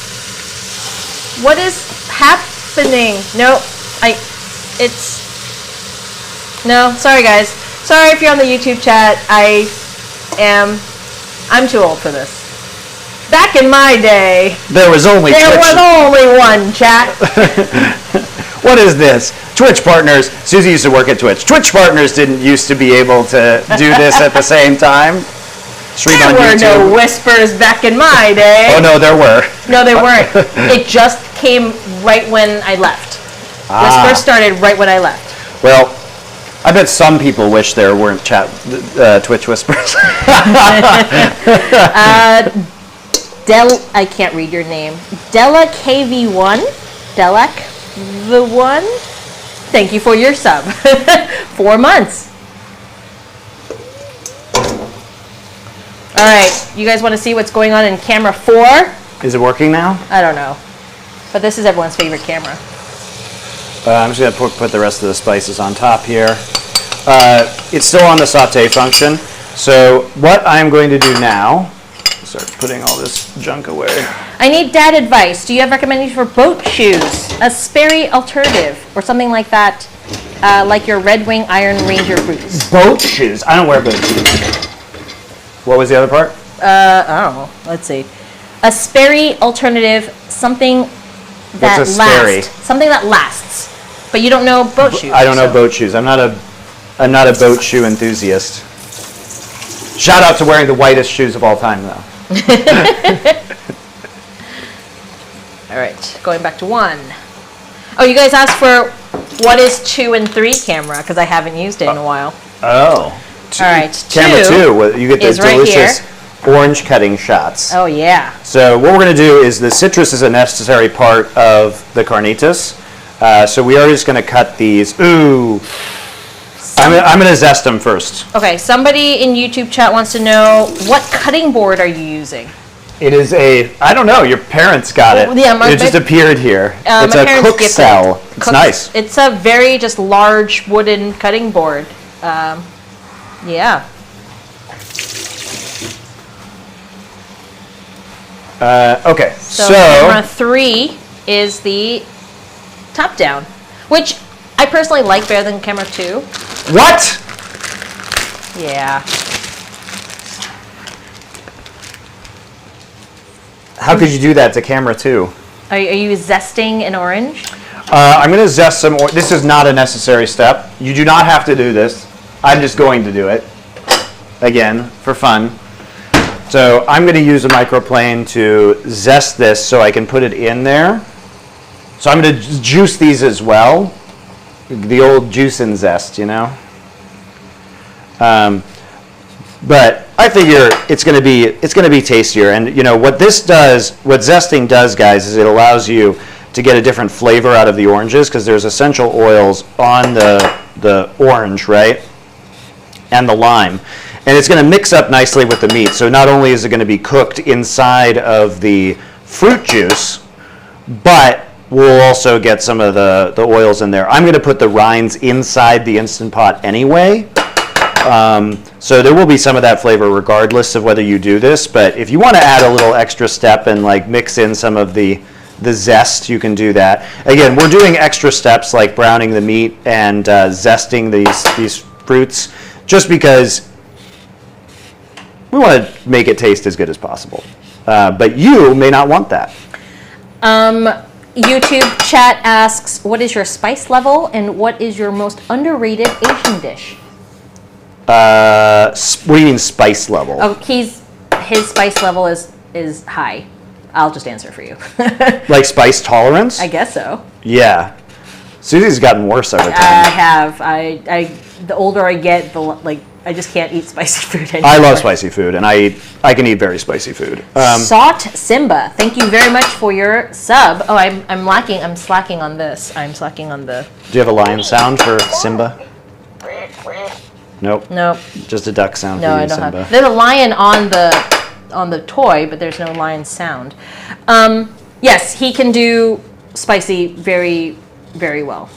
What is happening? No, No, sorry guys. Sorry if you're on the YouTube chat. I'm too old for this. Back in my day, there was only one chat. What is this? Twitch partners. Susie used to work at Twitch. Twitch partners didn't used to be able to do this at the same time. Stream there on were YouTube. No whispers back in my day. Oh no, there were. No, they weren't. It just came right when I left. Whispers started right when I left. Well, I bet some people wish there weren't Twitch whispers. I can't read your name. Della KV1. Delak the one. Thank you for your sub. 4 months. All right, you guys want to see what's going on in camera 4? Is it working now? I don't know, but this is everyone's favorite camera. I'm just going to put the rest of the spices on top here. It's still on the saute function. So what I'm going to do now, start putting all this junk away. I need dad advice. Do you have recommendations for boat shoes? A Sperry alternative or something like that, like your Red Wing Iron Ranger boots. Boat shoes? I don't wear boat shoes. What was the other part? I don't know. Let's see. A Sperry alternative, something that What's a Sperry? lasts. Something that lasts. But you don't know boat shoes. I don't know boat shoes. I'm not a boat shoe enthusiast. Shout out to wearing the whitest shoes of all time, though. All right, going back to 1. Oh, you guys asked for what is 2 and 3 camera because I haven't used it in a while. Oh. All right, Camera 2, you get the is right delicious orange cutting shots. Oh yeah. So what we're going to do is the citrus is a necessary part of the carnitas. So we are just going to cut these. Ooh. I'm going to zest them first. Okay, somebody in YouTube chat wants to know what cutting board are you using? It is I don't know, your parents got it. Yeah, it just appeared here. It's my a parents cook gifted cell. It's nice. It's a very just large wooden cutting board. Yeah. Okay, So camera 3 is the top down, which I personally like better than camera 2. What? Yeah. How could you do that to camera 2? Are you zesting an orange? I'm going to zest some. This is not a necessary step. You do not have to do this. I'm just going to do it. Again, for fun. So I'm going to use a microplane to zest this so I can put it in there. So I'm going to juice these as well. The old juice and zest, you know. But I figure it's going to be tastier. And you know what this does, what zesting does, guys, is it allows you to get a different flavor out of the oranges, because there's essential oils on the orange, right? And the lime. And it's going to mix up nicely with the meat. So not only is it going to be cooked inside of the fruit juice, but we'll also get some of the oils in there. I'm going to put the rinds inside the Instant Pot anyway. So there will be some of that flavor regardless of whether you do this. But if you want to add a little extra step and like mix in some of the zest, you can do that. Again, we're doing extra steps like browning the meat and zesting these fruits just because we want to make it taste as good as possible. But you may not want that. YouTube chat asks, what is your spice level and what is your most underrated Asian dish? What do you mean spice level? Oh, his spice level is high. I'll just answer for you. Like spice tolerance? I guess so. Yeah. Susie's gotten worse over time. I have. The older I get, I just can't eat spicy food anymore. I love spicy food, and I can eat very spicy food. Sought Simba, thank you very much for your sub. Oh, I'm slacking on this. I'm slacking on the. Do you have a lion sound for Simba? Nope. Nope. Just a duck sound No, for you, I don't Simba. have. There's a lion on the toy, but there's no lion sound. Yes, he can do spicy very, very well.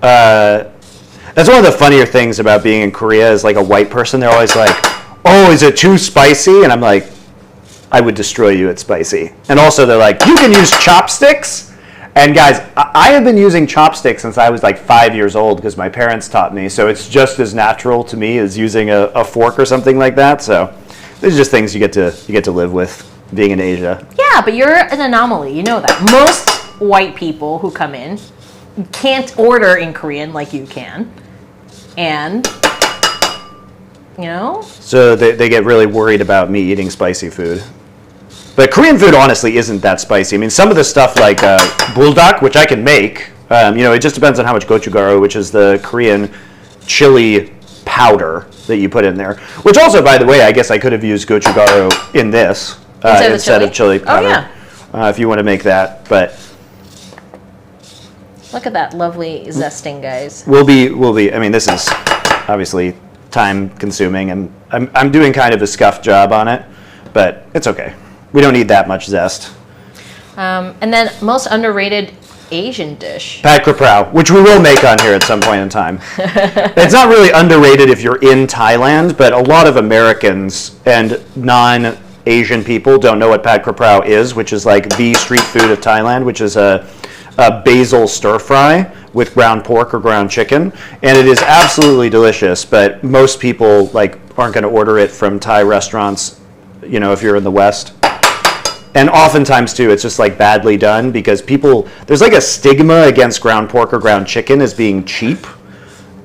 That's one of the funnier things about being in Korea is like a white person. They're always like, "Oh, is it too spicy?" And I'm like, "I would destroy you at spicy." And also they're like, "You can use chopsticks." And guys, I have been using chopsticks since I was like 5 years old because my parents taught me. So it's just as natural to me as using a fork or something like that. So these are just things you get to live with being in Asia. Yeah, but you're an anomaly. You know that. Most white people who come in can't order in Korean like you can. And, you know? So they get really worried about me eating spicy food. But Korean food, honestly, isn't that spicy. I mean, some of the stuff like buldak, which I can make, it just depends on how much gochugaru, which is the Korean chili powder that you put in there. Which also, by the way, I guess I could have used gochugaru in this instead of chili powder. Oh, yeah. If you want to make that. But look at that lovely zesting, guys. We'll be. I mean, this is obviously time consuming, and I'm doing kind of a scuff job on it, but it's okay. We don't need that much zest. And then most underrated Asian dish. Pad Krapao, which we will make on here at some point in time. It's not really underrated if you're in Thailand, but a lot of Americans and non-Asian people don't know what Pad Krapao is, which is like the street food of Thailand, which is a basil stir fry with ground pork or ground chicken, and it is absolutely delicious. But most people aren't going to order it from Thai restaurants, if you're in the West. And oftentimes too, it's just badly done because there's a stigma against ground pork or ground chicken as being cheap.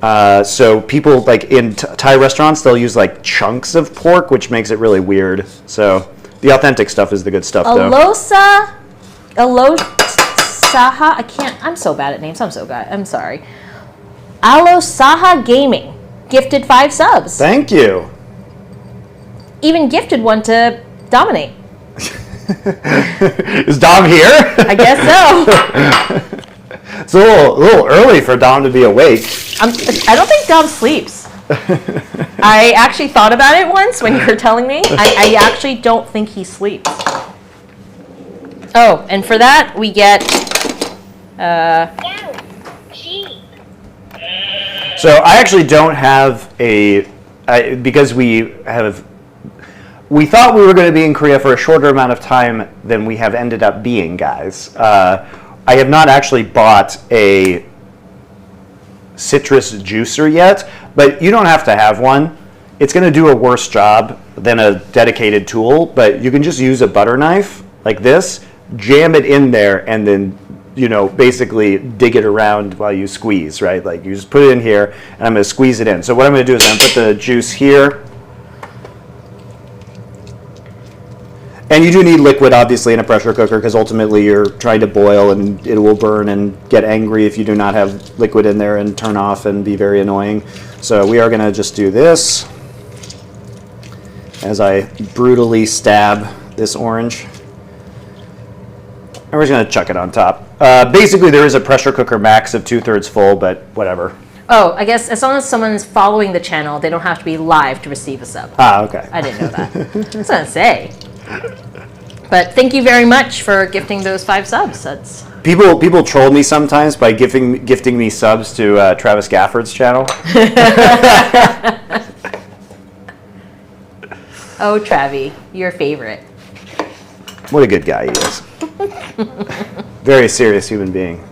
So people in Thai restaurants, they'll use chunks of pork, which makes it really weird. So the authentic stuff is the good stuff, though. Saha, I'm so bad at names. I'm sorry. Alosaha Gaming gifted 5 subs. Thank you. Even gifted one to Dominate. Is Dom here? I guess so. It's a little early for Dom to be awake. I don't think Dom sleeps. I actually thought about it once when you were telling me. I actually don't think he sleeps. Oh, and for that we get So I actually don't have because we thought we were going to be in Korea for a shorter amount of time than we have ended up being, guys. I have not actually bought a citrus juicer yet, but you don't have to have one. It's going to do a worse job than a dedicated tool, but you can just use a butter knife like this, jam it in there, and then basically dig it around while you squeeze, right? You just put it in here, and I'm going to squeeze it in. So what I'm going to do is I'm going to put the juice here. And you do need liquid, obviously, in a pressure cooker because ultimately you're trying to boil and it will burn and get angry if you do not have liquid in there and turn off and be very annoying. So we are going to just do this as I brutally stab this orange. And we're just going to chuck it on top. Basically, there is a pressure cooker max of 2/3 full, but whatever. Oh, I guess as long as someone's following the channel, they don't have to be live to receive a sub. Ah, okay. I didn't know that. I was going to say. But thank you very much for gifting those 5 subs. That's People troll me sometimes by gifting me subs to Travis Gafford's channel. Oh, Travi, your favorite. What a good guy he is. Very serious human being.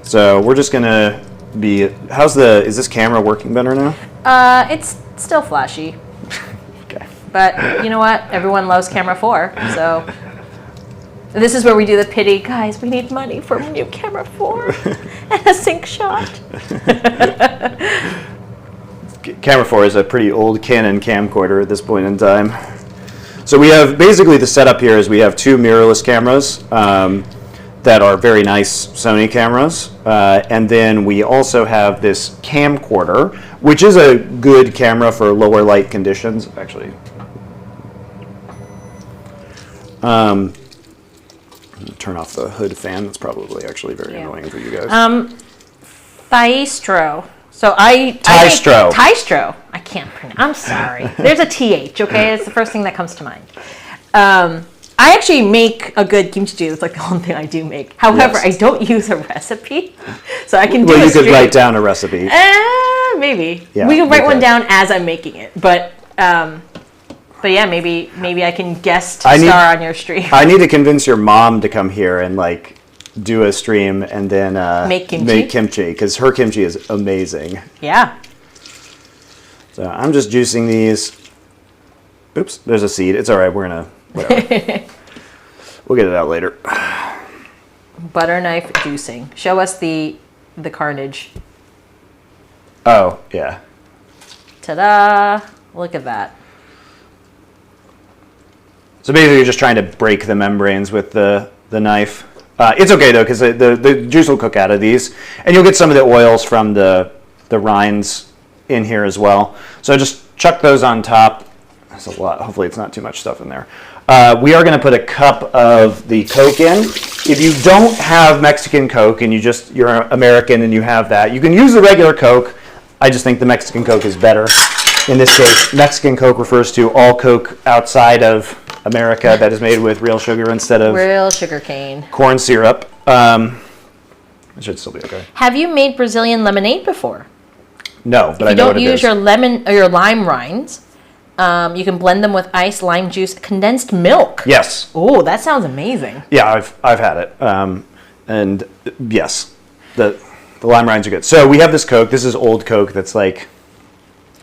So we're just gonna be. Is this camera working better now? It's still flashy. Okay. But you know what? Everyone loves camera 4, so this is where we do the pity. Guys, we need money for a new camera 4 and a sync shot. Camera 4 is a pretty old Canon camcorder at this point in time. So we have, basically the setup here is we have 2 mirrorless cameras that are very nice Sony cameras. And then we also have this camcorder, which is a good camera for lower light conditions. Actually, turn off the hood fan. That's probably actually very annoying for you guys. Thaistro. Thaistro. I can't pronounce. I'm sorry. There's a TH, okay? It's the first thing that comes to mind. I actually make a good kimchi. That's like the only thing I do make. However, I don't use a recipe, so I can do. Well, you could write down a recipe. Maybe. Yeah, we can write one down as I'm making it, but yeah, maybe I can guest star on your stream. I need to convince your mom to come here and like do a stream and then make kimchi because her kimchi is amazing. Yeah. So I'm just juicing these. Oops, there's a seed. It's all right. We're gonna whatever. We'll get it out later. Butter knife juicing. Show us the carnage. Oh yeah. Ta-da! Look at that. So basically, you're just trying to break the membranes with the knife. It's okay though, because the juice will cook out of these, and you'll get some of the oils from the rinds in here as well. So just chuck those on top. That's a lot. Hopefully, it's not too much stuff in there. We are going to put a cup of the Coke in. If you don't have Mexican Coke and you're American and you have that, you can use the regular Coke. I just think the Mexican Coke is better. In this case, Mexican Coke refers to all Coke outside of America that is made with real sugar instead of real sugar cane. Corn syrup. It should still be okay. Have you made Brazilian lemonade before? No, but if I know what it is. If you don't use your lemon or your lime rinds, you can blend them with ice, lime juice, condensed milk. Yes. Oh, that sounds amazing. Yeah, I've had it. And yes, the lime rinds are good. So we have this Coke. This is old Coke that's like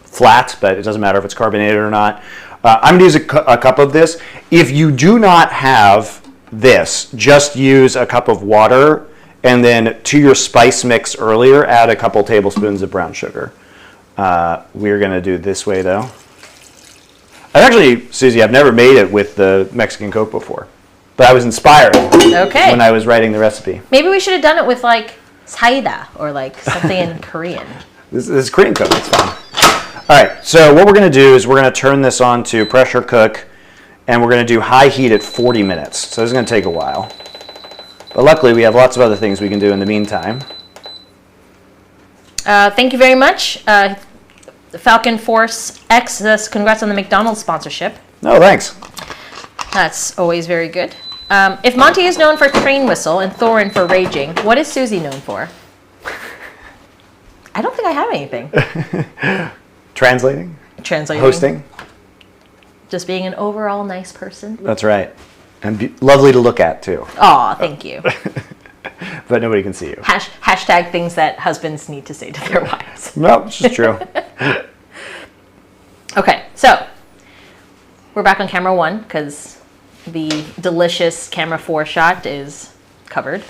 flat, but it doesn't matter if it's carbonated or not. I'm going to use a cup of this. If you do not have this, just use a cup of water, and then to your spice mix earlier, add a couple tablespoons of brown sugar. We're going to do it this way, though. Actually, Susie, I've never made it with the Mexican Coke before, but I was inspired when I was writing the recipe. Maybe we should have done it with like saida or like something in Korean. This is Korean Coke. It's fine. All right, so what we're going to do is we're going to turn this on to pressure cook, and we're going to do high heat at 40 minutes. So this is going to take a while. But luckily, we have lots of other things we can do in the meantime. Thank you very much. Falcon Force X, congrats on the McDonald's sponsorship. No, thanks. That's always very good. If Monty is known for train whistle and Thorin for raging, what is Susie known for? I don't think I have anything. Translating? Hosting? Just being an overall nice person. That's right. And lovely to look at, too. Aw, thank you. But nobody can see you. Hashtag things that husbands need to say to their wives. No, it's just true. Okay, so we're back on camera 1 because the delicious camera 4 shot is covered.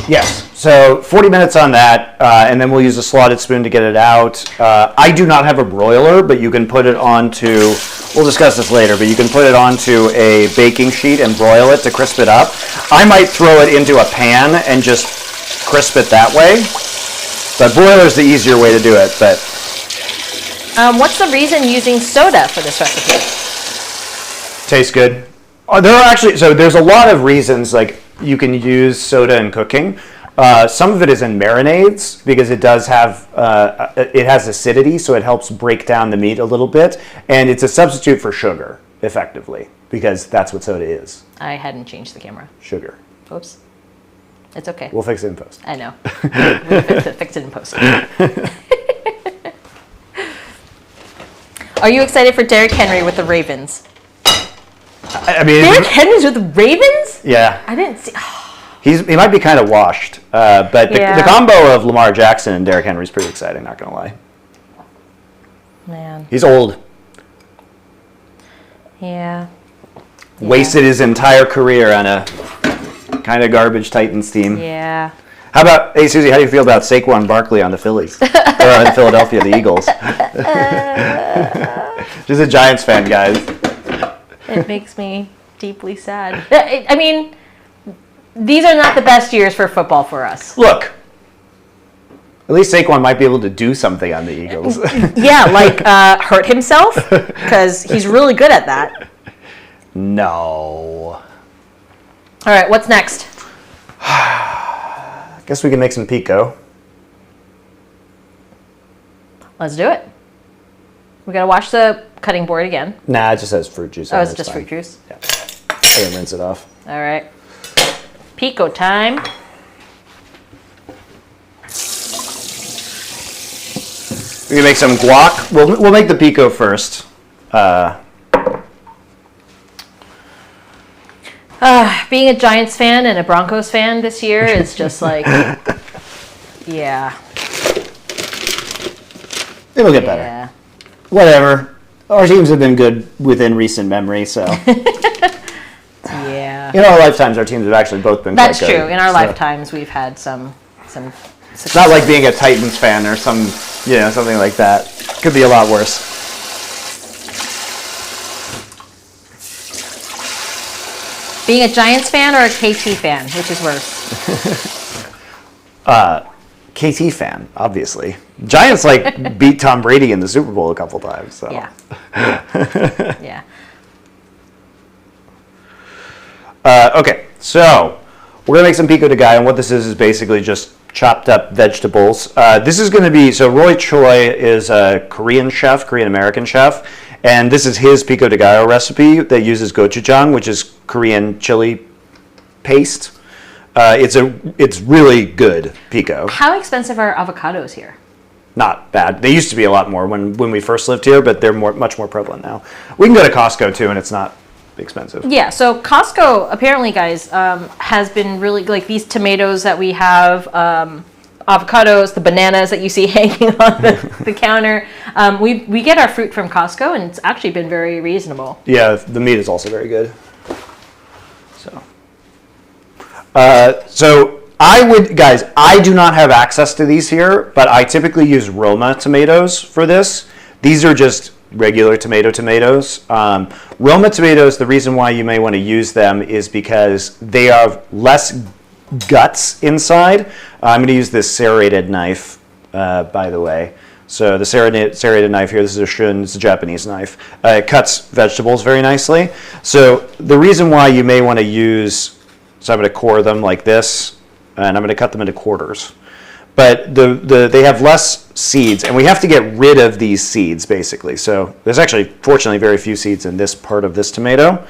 Yes, so 40 minutes on that, and then we'll use a slotted spoon to get it out. I do not have a broiler, but you can put it onto, we'll discuss this later, but you can put it onto a baking sheet and broil it to crisp it up. I might throw it into a pan and just crisp it that way, but broiler is the easier way to do it. But What's the reason using soda for this recipe? Tastes good. There are actually, so there's a lot of reasons like you can use soda in cooking. Some of it is in marinades because it does have, it has acidity, so it helps break down the meat a little bit. And it's a substitute for sugar, effectively, because that's what soda is. I hadn't changed the camera. Sugar. Oops. It's okay. We'll fix it in post. I know. We'll fix it in post. Are you excited for Derrick Henry with the Ravens? I mean, Derrick Henry's with the Ravens? Yeah. I didn't see. He might be kind of washed, but Yeah. the combo of Lamar Jackson and Derrick Henry is pretty exciting, not going to lie. Man. He's old. Yeah. Wasted his entire career on a kind of garbage Titans team. Yeah. How about, hey Susie, how do you feel about Saquon Barkley on the Phillies? Or in Philadelphia, the Eagles? Just a Giants fan, guys. It makes me deeply sad. I mean, these are not the best years for football for us. Look, at least Saquon might be able to do something on the Eagles. Yeah, like hurt himself, because he's really good at that. No. All right, what's next? Guess we can make some pico. Let's do it. We gotta wash the cutting board again. Nah, it just has fruit juice. Oh, on it's it, just fine. fruit juice. Yeah. I can rinse it off. All right. Pico time. We can make some guac. We'll make the pico first. Being a Giants fan and a Broncos fan this year is just like, yeah. It'll get better. Yeah. Whatever. Our teams have been good within recent memory, so. Yeah. In our lifetimes, our teams have actually both been That's quite good. true. In our so. lifetimes, we've had some It's not like being a Titans fan or something like that. Could be a lot worse. Being a Giants fan or a KT fan, which is worse? KT fan, obviously. Giants beat Tom Brady in the Super Bowl a couple times. So. Yeah. Yeah. Okay, so we're gonna make some pico de gallo, and what this is basically just chopped up vegetables. This is gonna be, so Roy Choi is a Korean chef, Korean American chef, and this is his pico de gallo recipe that uses gochujang, which is Korean chili paste. It's really good pico. How expensive are avocados here? Not bad. They used to be a lot more when we first lived here, but they're much more prevalent now. We can go to Costco too, and it's not expensive. Yeah, so Costco, apparently, guys, has been really, like these tomatoes that we have, avocados, the bananas that you see hanging on the counter. We get our fruit from Costco, and it's actually been very reasonable. Yeah, the meat is also very good. So I do not have access to these here, but I typically use Roma tomatoes for this. These are just regular tomatoes. Roma tomatoes, the reason why you may want to use them is because they have less guts inside. I'm going to use this serrated knife, by the way. So the serrated knife here, this is a shun, it's a Japanese knife. It cuts vegetables very nicely. So the reason why you may want to use, so I'm going to core them like this, and I'm going to cut them into quarters. But they have less seeds, and we have to get rid of these seeds, basically. So there's actually, fortunately, very few seeds in this part of this tomato.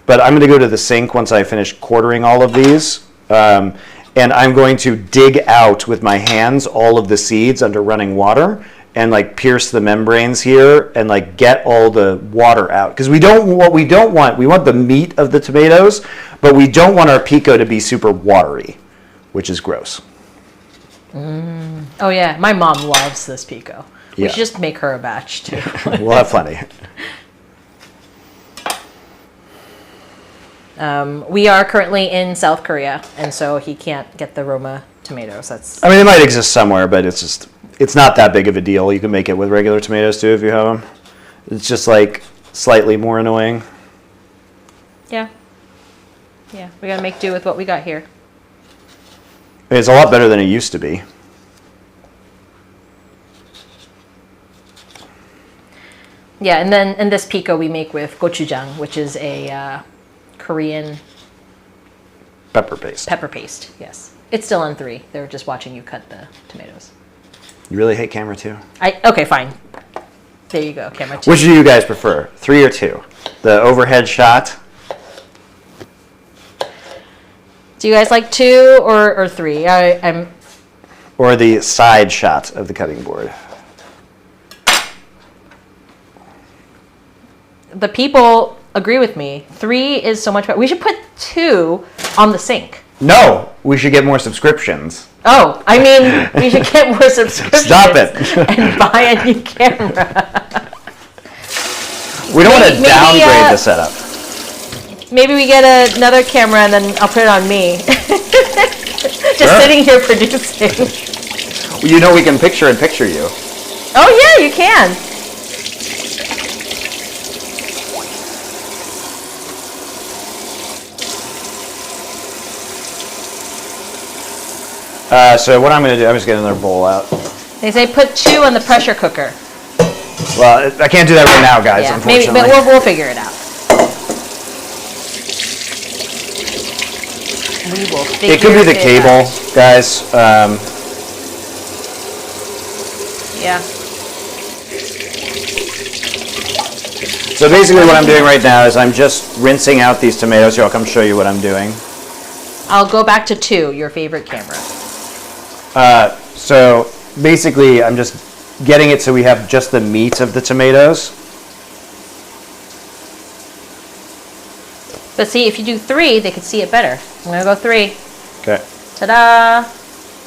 But I'm going to go to the sink once I finish quartering all of these. And I'm going to dig out with my hands all of the seeds under running water and pierce the membranes here and get all the water out. Because we want the meat of the tomatoes, but we don't want our pico to be super watery, which is gross. Oh yeah, my mom loves this pico. We Yeah. should just make her a batch too. We'll have plenty. We are currently in South Korea, and so he can't get the Roma tomatoes. That's I mean, it might exist somewhere, but it's not that big of a deal. You can make it with regular tomatoes too if you have them. It's just slightly more annoying. yeah. We gotta make do with what we got here. I mean, it's a lot better than it used to be. Yeah, and then in this pico we make with gochujang, which is a Korean Pepper paste. pepper paste. Yes, it's still on 3. They're just watching you cut the tomatoes. You really hate camera 2? Okay, fine. There you go, camera 2. Which do you guys prefer, 3 or 2? The overhead shot? Do you guys like 2 or 3? I'm. Or the side shot of the cutting board? The people agree with me. 3 is so much better. We should put 2 on the sink. No, we should get more subscriptions. Oh, I mean, we should get more subscriptions. Stop it. And buy a new camera. We don't want to Maybe, downgrade the setup. Maybe we get another camera and then I'll put it on me. Just sitting here producing. You know we can picture you. Oh yeah, you can. So what I'm going to do, I'm just getting another bowl out. They say put 2 on the pressure cooker. Well, I can't do that right now, guys, Yeah, unfortunately. maybe, but we'll figure it out. We will figure It could be the cable, out. guys. Yeah. So basically what I'm doing right now is I'm just rinsing out these tomatoes. Here, I'll come show you what I'm doing. I'll go back to 2, your favorite camera. So basically I'm just getting it so we have just the meat of the tomatoes. But see, if you do 3, they could see it better. I'm gonna go 3. Okay. Ta-da!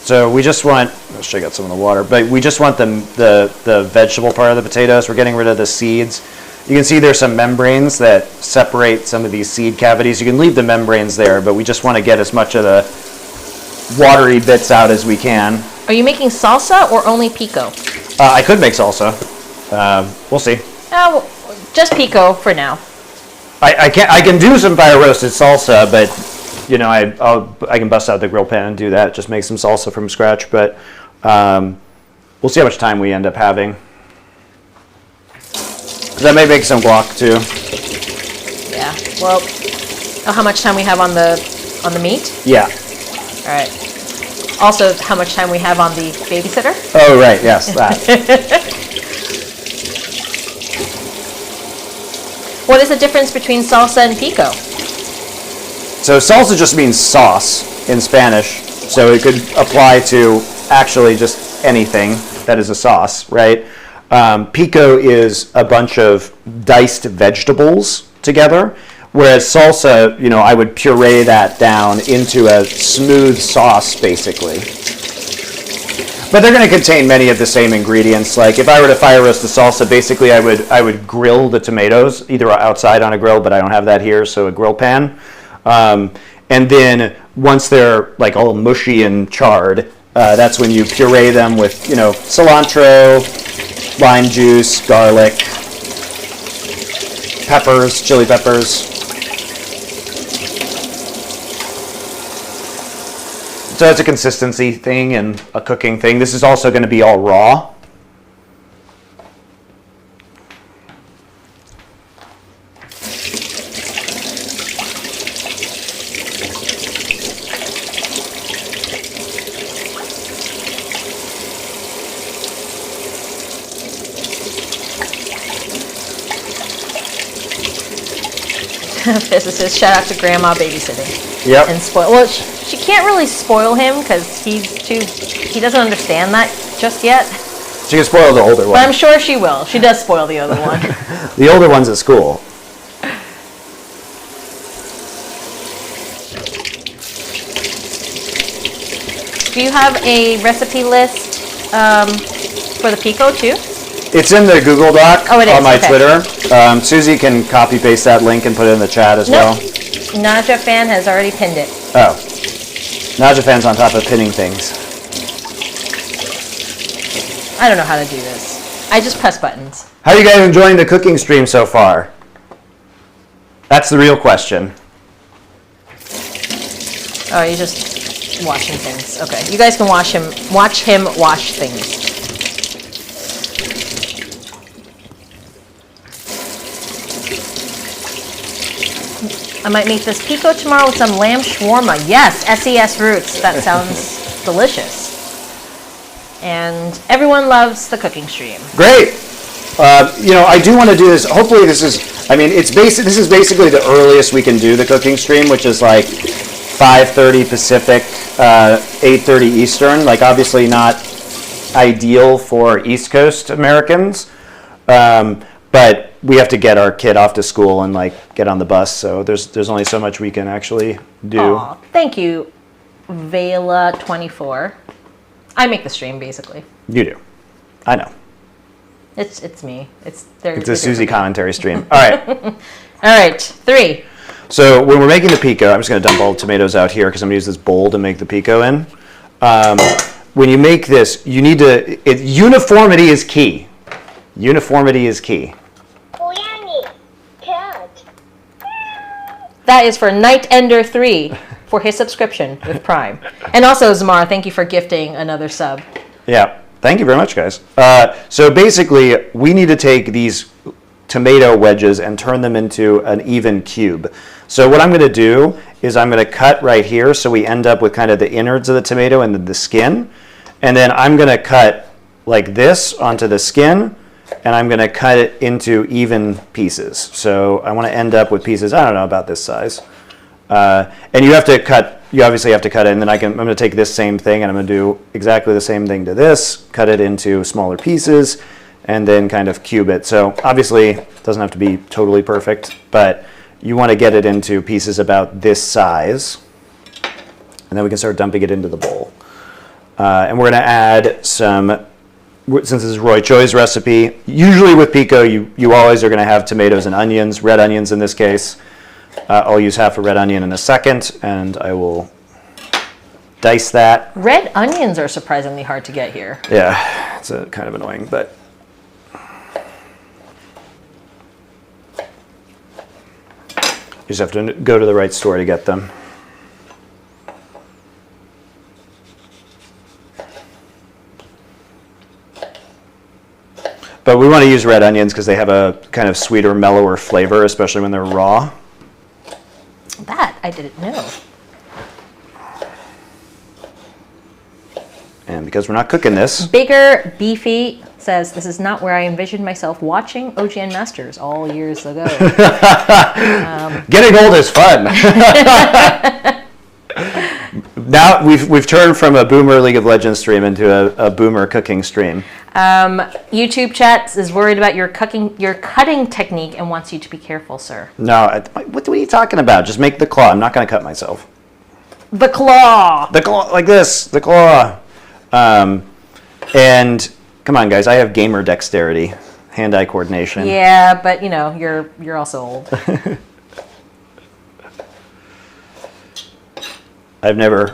So we just want, I'll shake out some of the water, but we just want the vegetable part of the potatoes. We're getting rid of the seeds. You can see there's some membranes that separate some of these seed cavities. You can leave the membranes there, but we just want to get as much of the watery bits out as we can. Are you making salsa or only pico? I could make salsa. We'll see. Oh, just pico for now. I can do some fire roasted salsa, but you know I can bust out the grill pan and do that. Just make some salsa from scratch, but we'll see how much time we end up having. I may make some guac too. Yeah. Well, how much time we have on the meat? Yeah. All right. Also, how much time we have on the babysitter? Oh right, yes, that. What is the difference between salsa and pico? So salsa just means sauce in Spanish, so it could apply to actually just anything that is a sauce, right? Pico is a bunch of diced vegetables together, whereas salsa, you know, I would puree that down into a smooth sauce, basically. But they're going to contain many of the same ingredients. Like if I were to fire roast the salsa, basically I would grill the tomatoes, either outside on a grill, but I don't have that here, so a grill pan. And then once they're like all mushy and charred, that's when you puree them with, you know, cilantro, lime juice, garlic, peppers, chili peppers. So it's a consistency thing and a cooking thing. This is also going to be all raw. Physicist, shout out to Grandma babysitting. Yep. And spoil. Well, she can't really spoil him because he doesn't understand that just yet. She can spoil the older one. But I'm sure she will. She does spoil the other one. The older one's at school. Do you have a recipe list for the pico too? It's in the Google Doc Oh, it is, on my okay. Twitter. Susie can copy paste that link and put it in the chat as well. Naja fan has already pinned it. Oh. Naja fan's on top of pinning things. I don't know how to do this. I just press buttons. How are you guys enjoying the cooking stream so far? That's the real question. Oh, you're just washing things. Okay, you guys can watch him wash things. I might make this pico tomorrow with some lamb shawarma. Yes, SES roots. That sounds delicious. And everyone loves the cooking stream. Great. I do want to do this. Hopefully this is, this is basically the earliest we can do the cooking stream, which is like 5:30 Pacific, 8:30 Eastern. Like obviously not ideal for East Coast Americans, but we have to get our kid off to school and like get on the bus. So there's only so much we can actually do. Aw, thank you, Vela24. I make the stream basically. You do. I know. It's me. It's a Susie commentary stream. All right. All right, 3. So when we're making the pico, I'm just going to dump all the tomatoes out here because I'm going to use this bowl to make the pico in. When you make this, you need to. Uniformity is key. Uniformity is key. 고양이, cat. That is for Night Ender 3 for his subscription with Prime. And also, Zamar, thank you for gifting another sub. Yeah. Thank you very much, guys. So basically, we need to take these tomato wedges and turn them into an even cube. So what I'm going to do is I'm going to cut right here so we end up with kind of the innards of the tomato and the skin. And then I'm going to cut like this onto the skin, and I'm going to cut it into even pieces. So I want to end up with pieces, I don't know, about this size. And you obviously have to cut it, and then I'm going to take this same thing and I'm going to do exactly the same thing to this, cut it into smaller pieces, and then kind of cube it. So obviously it doesn't have to be totally perfect, but you want to get it into pieces about this size, and then we can start dumping it into the bowl. And we're going to add some, since this is Roy Choi's recipe, usually with pico you always are going to have tomatoes and onions, red onions in this case. I'll use half a red onion in a second, and I will dice that. Red onions are surprisingly hard to get here. Yeah, it's kind of annoying, but you just have to go to the right store to get them. But we want to use red onions because they have a kind of sweeter, mellower flavor, especially when they're raw. That I didn't know. And because we're not cooking this. Bigger Beefy says, this is not where I envisioned myself watching OGN Masters all years ago. Getting old is fun. Now we've turned from a boomer League of Legends stream into a boomer cooking stream. YouTube chat is worried about your cutting technique and wants you to be careful, sir. No, what are you talking about? Just make the claw. I'm not going to cut myself. The claw. The claw, like this. The claw. And come on, guys. I have gamer dexterity, hand-eye coordination. Yeah, but you're also old. I've never,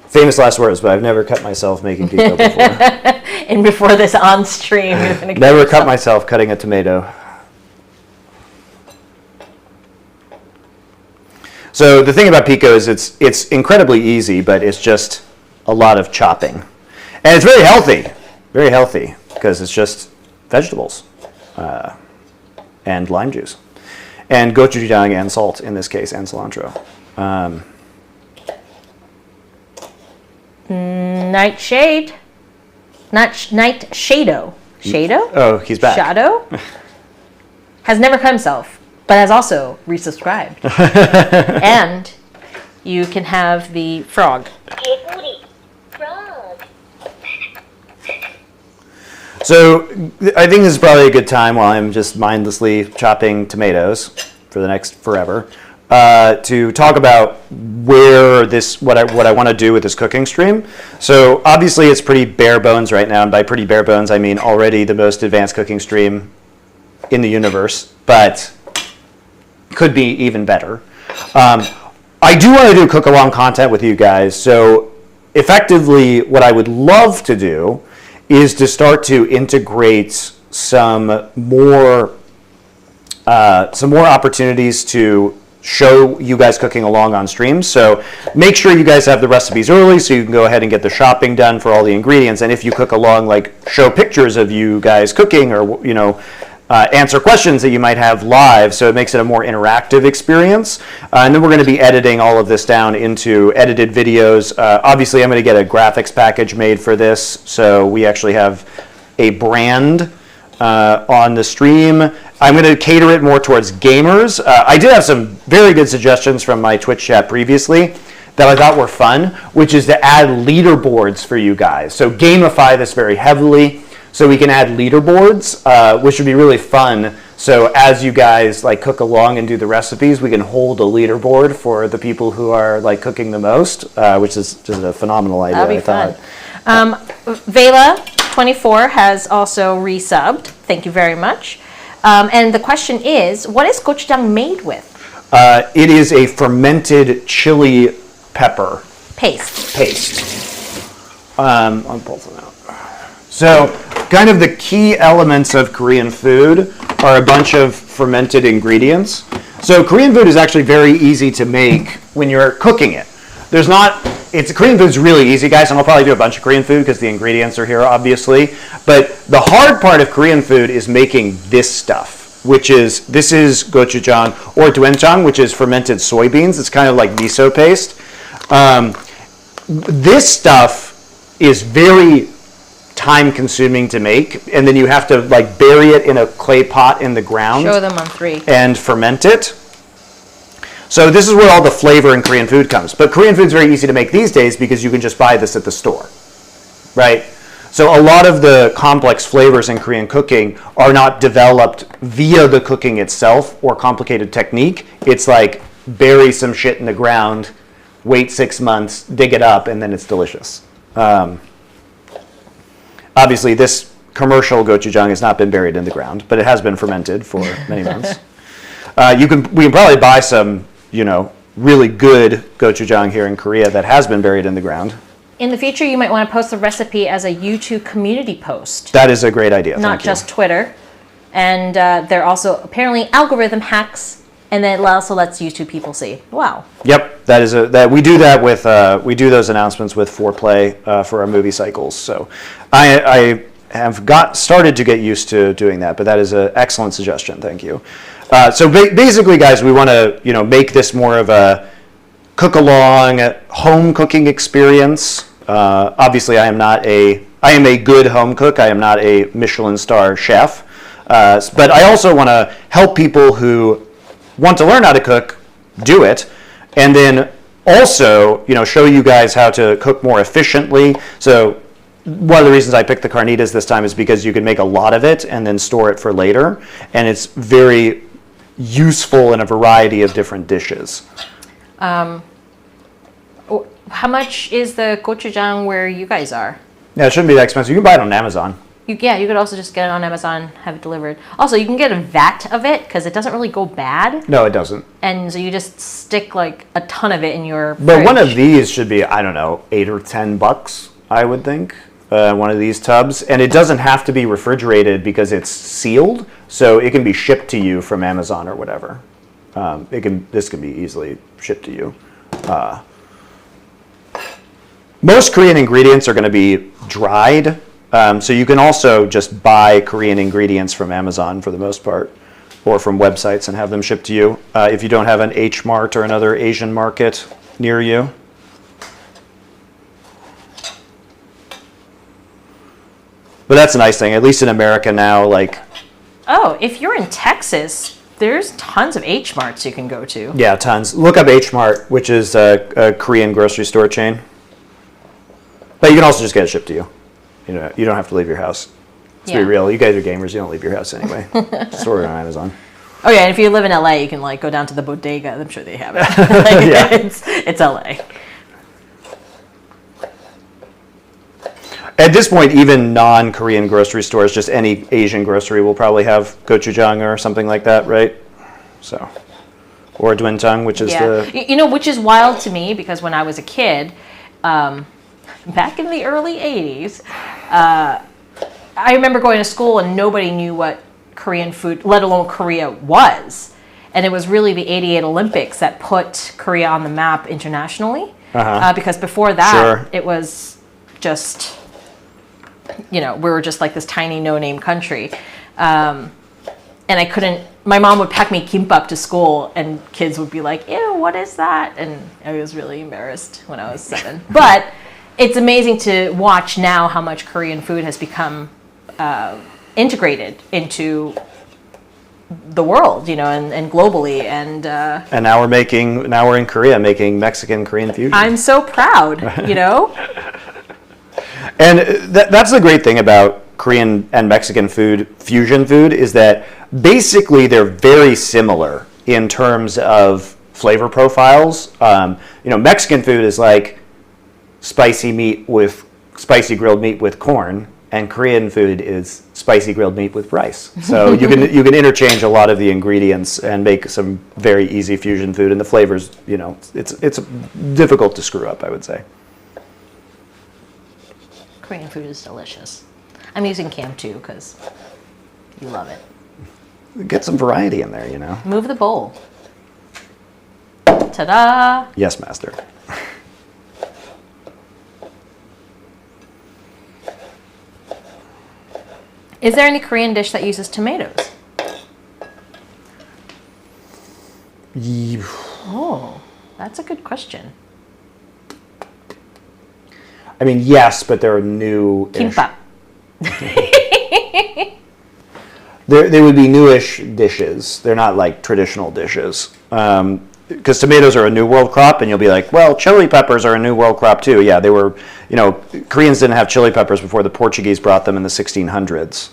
famous last words, but I've never cut myself making pico before. And before this on stream, you're gonna never cut myself cutting a tomato. So the thing about pico is it's incredibly easy, but it's just a lot of chopping. And it's very healthy, because it's just vegetables and lime juice. And gochujang and salt in this case, and cilantro. Nightshade. Night Shado. Shado? Oh, he's back. Shadow? Has never cut himself, but has also resubscribed. And you can have the frog. 개구리, frog. So I think this is probably a good time while I'm just mindlessly chopping tomatoes for the next forever to talk about what I want to do with this cooking stream. So obviously it's pretty bare bones right now, and by pretty bare bones I mean already the most advanced cooking stream in the universe, but could be even better. I do want to do cook-along content with you guys, so effectively what I would love to do is to start to integrate some more opportunities to show you guys cooking along on streams. So make sure you guys have the recipes early so you can go ahead and get the shopping done for all the ingredients. And if you cook along, like show pictures of you guys cooking, or answer questions that you might have live, so it makes it a more interactive experience. And then we're going to be editing all of this down into edited videos. Obviously, I'm going to get a graphics package made for this, so we actually have a brand on the stream. I'm going to cater it more towards gamers. I did have some very good suggestions from my Twitch chat previously that I thought were fun, which is to add leaderboards for you guys. So gamify this very heavily so we can add leaderboards, which would be really fun. So as you guys like cook along and do the recipes, we can hold a leaderboard for the people who are like cooking the most, which is just a phenomenal idea. That'd be fun. Vela24 has also resubbed. Thank you very much. And the question is, what is gochujang made with? It is a fermented chili pepper Paste. I'll pull some out. So, kind of the key elements of Korean food are a bunch of fermented ingredients. So, Korean food is actually very easy to make when you're cooking it. Korean food's really easy, guys, and I'll probably do a bunch of Korean food because the ingredients are here, obviously. But the hard part of Korean food is making this stuff, this is gochujang, or doenjang, which is fermented soybeans. It's kind of like miso paste. This stuff is very time-consuming to make, and then you have to like bury it in a clay pot in the ground. Show them on 3. And ferment it. So this is where all the flavor in Korean food comes. But Korean food's very easy to make these days because you can just buy this at the store, right? So a lot of the complex flavors in Korean cooking are not developed via the cooking itself or complicated technique. It's like bury some shit in the ground, wait 6 months, dig it up, and then it's delicious. Obviously, this commercial gochujang has not been buried in the ground, but it has been fermented for many months. We can probably buy some, really good gochujang here in Korea that has been buried in the ground. In the future, you might want to post the recipe as a YouTube community post. That is a great idea. Not just Twitter. And there are also apparently algorithm hacks, and then it also lets YouTube people see. Wow. Yep, we do that with we do those announcements with Foreplay for our movie cycles. So I have started to get used to doing that, but that is an excellent suggestion. Thank you. So basically, guys, we want to make this more of a cook-along home cooking experience. Obviously, I am a good home cook. I am not a Michelin star chef, but I also want to help people who want to learn how to cook, do it, and then also show you guys how to cook more efficiently. So one of the reasons I picked the carnitas this time is because you can make a lot of it and then store it for later, and it's very useful in a variety of different dishes. How much is the gochujang where you guys are? Yeah, it shouldn't be that expensive. You can buy it on Amazon. You could also just get it on Amazon, have it delivered. Also, you can get a vat of it because it doesn't really go bad. No, it doesn't. And so you just stick like a ton of it in your But fridge. one of these should be, I don't know, $8 or $10, I would think. One of these tubs, and it doesn't have to be refrigerated because it's sealed, so it can be shipped to you from Amazon or whatever. This can be easily shipped to you. Most Korean ingredients are going to be dried, so you can also just buy Korean ingredients from Amazon for the most part, or from websites and have them shipped to you if you don't have an H Mart or another Asian market near you. But that's a nice thing, at least in America now, Oh, if you're in Texas, there's tons of H Marts you can go to. Yeah, tons. Look up H Mart, which is a Korean grocery store chain. But you can also just get it shipped to you. You don't have to leave your house. Let's be real, you guys are gamers, you don't leave your house anyway. Just order it on Amazon. Oh yeah, and if you live in LA, you can go down to the bodega. I'm sure they have it. Yeah. It's LA. At this point, even non-Korean grocery stores, just any Asian grocery will probably have gochujang or something like that, right? So, or doenjang, which is which is wild to me because when I was a kid, back in the early 80s, I remember going to school and nobody knew what Korean food, let alone Korea, was. And it was really the '88 Olympics that put Korea on the map internationally. Because before that, it was just, we were just like this tiny no-name country. and I couldn't. My mom would pack me kimbap to school, and kids would be like, "Ew, what is that?" And I was really embarrassed when I was 7. But it's amazing to watch now how much Korean food has become integrated into the world, and globally. And now we're in Korea making Mexican Korean fusion. I'm so proud, And that's the great thing about Korean and Mexican fusion food, is that basically they're very similar in terms of flavor profiles. Mexican food is like spicy grilled meat with corn, and Korean food is spicy grilled meat with rice. So you can interchange a lot of the ingredients and make some very easy fusion food, and the flavors, it's difficult to screw up, I would say. Korean food is delicious. I'm using cam too because you love it. Get some variety in there, Move the bowl. Ta-da! Yes, master. Is there any Korean dish that uses tomatoes? Oh, that's a good question. I mean, yes, but they're new. Kimbap. They would be newish dishes. They're not like traditional dishes. Because tomatoes are a new world crop, and you'll be like, well, chili peppers are a new world crop too. Yeah, they were, Koreans didn't have chili peppers before the Portuguese brought them in the 1600s.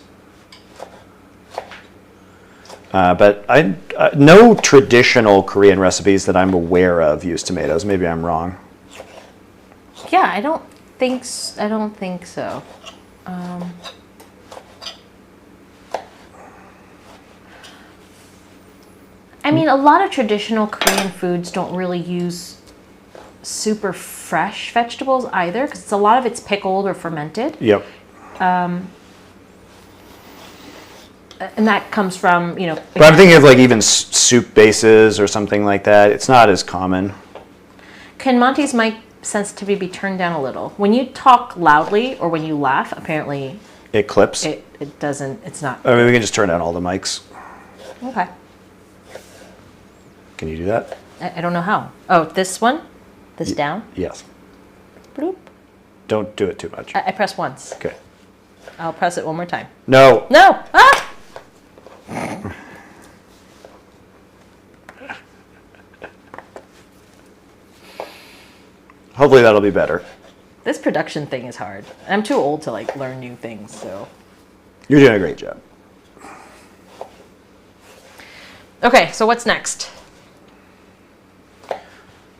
But no traditional Korean recipes that I'm aware of use tomatoes. Maybe I'm wrong. Yeah, I don't think so. I mean, a lot of traditional Korean foods don't really use super fresh vegetables either, because a lot of it's pickled or fermented. Yep. And that comes from, But I'm thinking of like even soup bases or something like that. It's not as common. Can Monty's mic sensitivity be turned down a little? When you talk loudly or when you laugh, apparently It clips. it doesn't, it's not. I mean, we can just turn down all the mics. Okay. Can you do that? I don't know how. Oh, this one? This down? Yes. Bloop. Don't do it too much. I press once. Okay. I'll press it one more time. No. No! Ah! Hopefully that'll be better. This production thing is hard. I'm too old to learn new things, so. You're doing a great job. Okay, so what's next?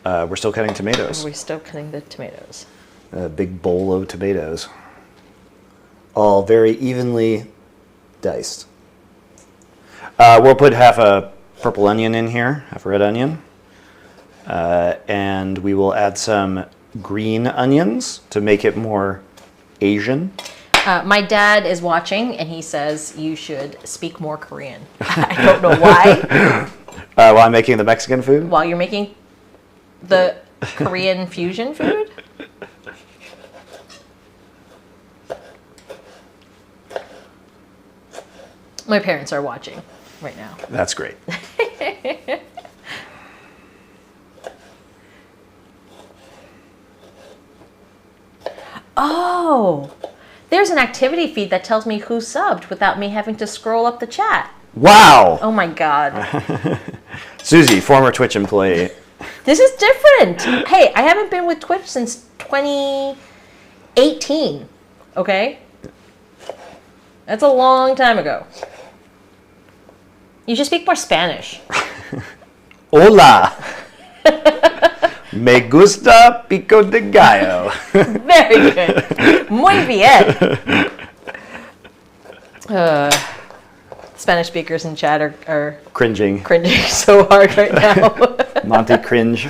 We're still cutting tomatoes. We're still cutting the tomatoes. A big bowl of tomatoes. All very evenly diced. We'll put half a purple onion in here, half a red onion. And we will add some green onions to make it more Asian. My dad is watching, and he says you should speak more Korean. I don't know why. While I'm making the Mexican food? While you're making the Korean fusion food? My parents are watching right now. That's great. Oh, there's an activity feed that tells me who subbed without me having to scroll up the chat. Wow! Oh my God. Susie, former Twitch employee. This is different. Hey, I haven't been with Twitch since 2018, okay? That's a long time ago. You should speak more Spanish. Hola! Me gusta pico de gallo. Very good. Muy bien. Spanish speakers in chat are Cringing. so hard right now. Monty cringe.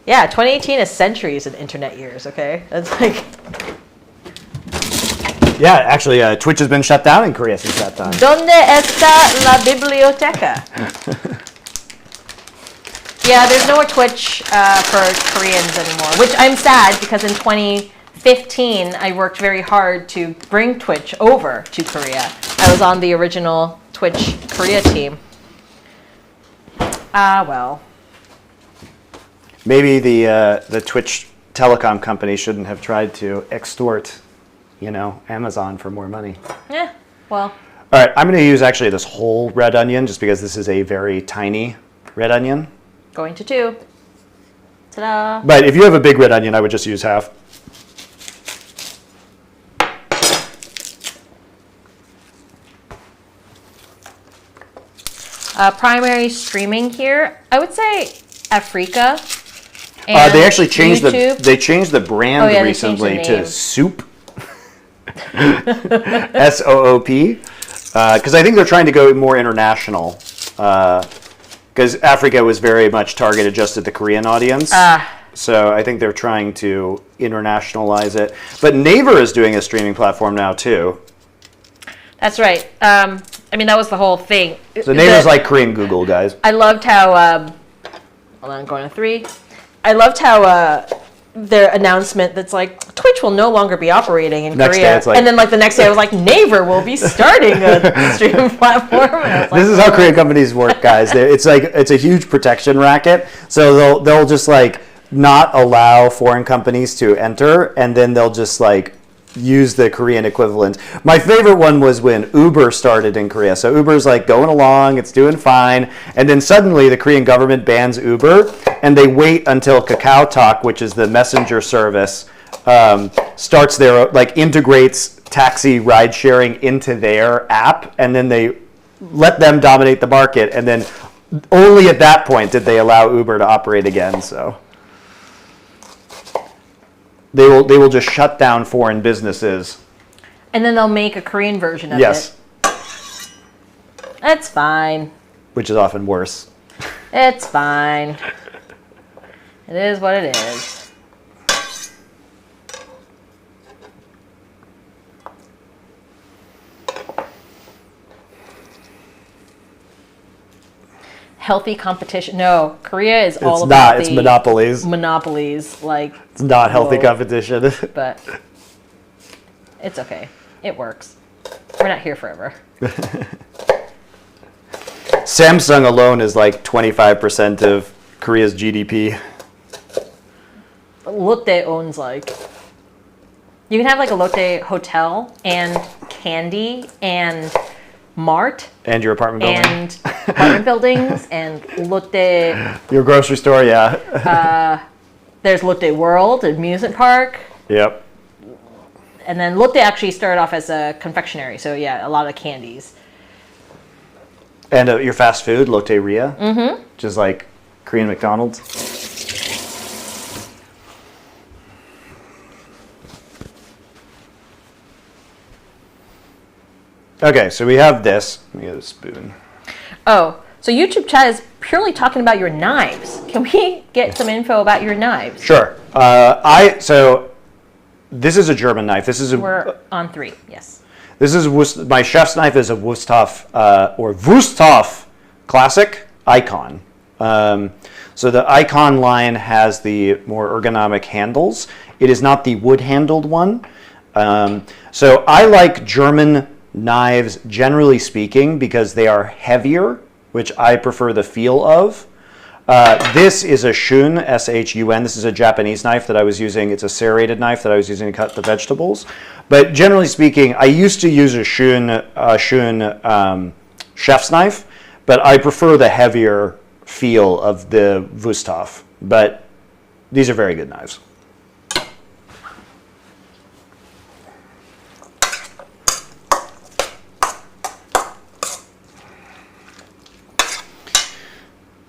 Yeah, 2018 is centuries in internet years, okay? That's like... Yeah, actually, Twitch has been shut down in Korea since that time. ¿Dónde está la biblioteca? Yeah, there's no more Twitch for Koreans anymore, which I'm sad because in 2013 15, I worked very hard to bring Twitch over to Korea. I was on the original Twitch Korea team. Well. Maybe the Twitch telecom company shouldn't have tried to extort, Amazon for more money. Yeah, well. All right, I'm going to use actually this whole red onion just because this is a very tiny red onion. Going to 2. Ta-da. But if you have a big red onion, I would just use half. Primary streaming here, I would say Africa. And they actually changed YouTube. the brand they recently changed the to name. Soup. SOOP. Because I think they're trying to go more international. Because Africa was very much targeted just at the Korean audience. So I think they're trying to internationalize it. But Naver is doing a streaming platform now too. That's right. I mean, that was the whole thing. So Naver's like Korean Google, guys. I loved how, hold on, I'm going to 3. I loved how their announcement that's like, Twitch will no longer be operating in Next Korea. day it's like- and then like the next day I was like, Naver will be starting a streaming platform. And I was like, This is how Korean companies work, guys. It's a huge protection racket. So they'll just like not allow foreign companies to enter, and then they'll just like use the Korean equivalent. My favorite one was when Uber started in Korea. So Uber's like going along, it's doing fine, and then suddenly the Korean government bans Uber, and they wait until KakaoTalk, which is the messenger service, starts their integrates taxi ride sharing into their app, and then they let them dominate the market, and then only at that point did they allow Uber to operate again. So they will just shut down foreign businesses. and then they'll make a Korean version of Yes, it. That's fine. which is often worse. It's fine. It is what it is. Healthy competition. No, Korea is all It's about not. It's the monopolies. monopolies. Like, It's not healthy whoa. competition. But it's okay. It works. We're not here forever. Samsung alone is like 25% of Korea's GDP. Lotte owns like, you can have like a Lotte hotel and candy and mart And your apartment building. and apartment buildings and Lotte. Your grocery store, yeah. There's Lotte World, amusement park, Yep. and then Lotte actually started off as a confectionery. So yeah, a lot of candies. And your fast food, Lotteria, which is like Korean McDonald's. Okay, so we have this. Let me get a spoon. Oh, so YouTube chat is purely talking about your knives. Can we get some info about your knives? Sure. So this is a German knife. This is We're on 3. Yes. This is my chef's knife is a Wusthof or Wusthof Classic Icon. So the Icon line has the more ergonomic handles. It is not the wood-handled one. So I like German knives, generally speaking, because they are heavier, which I prefer the feel of. This is a Shun, S-H-U-N. This is a Japanese knife that I was using. It's a serrated knife that I was using to cut the vegetables. But generally speaking, I used to use a Shun chef's knife, but I prefer the heavier feel of the Wusthof. But these are very good knives.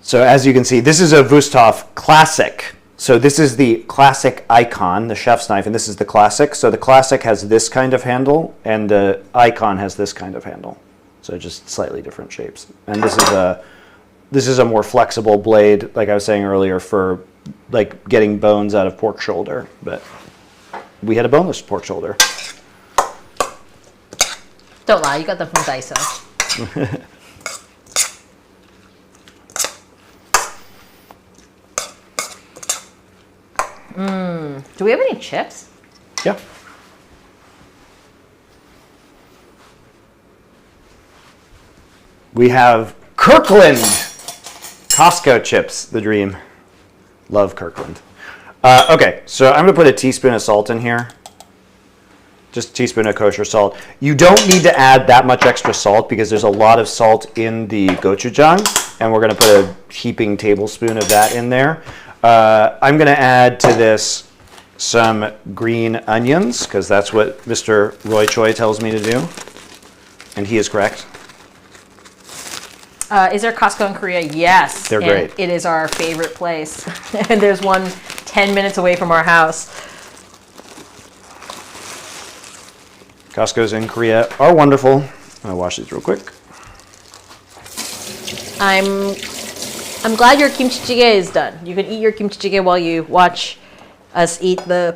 So as you can see, this is a Wusthof Classic. So this is the Classic Icon, the chef's knife, and this is the Classic. So the Classic has this kind of handle, and the Icon has this kind of handle. So just slightly different shapes. And this is a more flexible blade, like I was saying earlier, for like getting bones out of pork shoulder. But we had a boneless pork shoulder. Don't lie, you got them from Daiso. Do we have any chips? Yeah. We have Kirkland Costco chips, the dream. Love Kirkland. Okay, so I'm gonna put a teaspoon of salt in here. Just a teaspoon of kosher salt. You don't need to add that much extra salt because there's a lot of salt in the gochujang, and we're gonna put a heaping tablespoon of that in there. I'm gonna add to this some green onions because that's what Mr. Roy Choi tells me to do, and he is correct. Is there Costco in Korea? Yes. They're great. It is our favorite place. And there's one 10 minutes away from our house. Costco's in Korea are wonderful. I'll wash these real quick. I'm glad your kimchi jjigae is done. You can eat your kimchi jjigae while you watch us eat the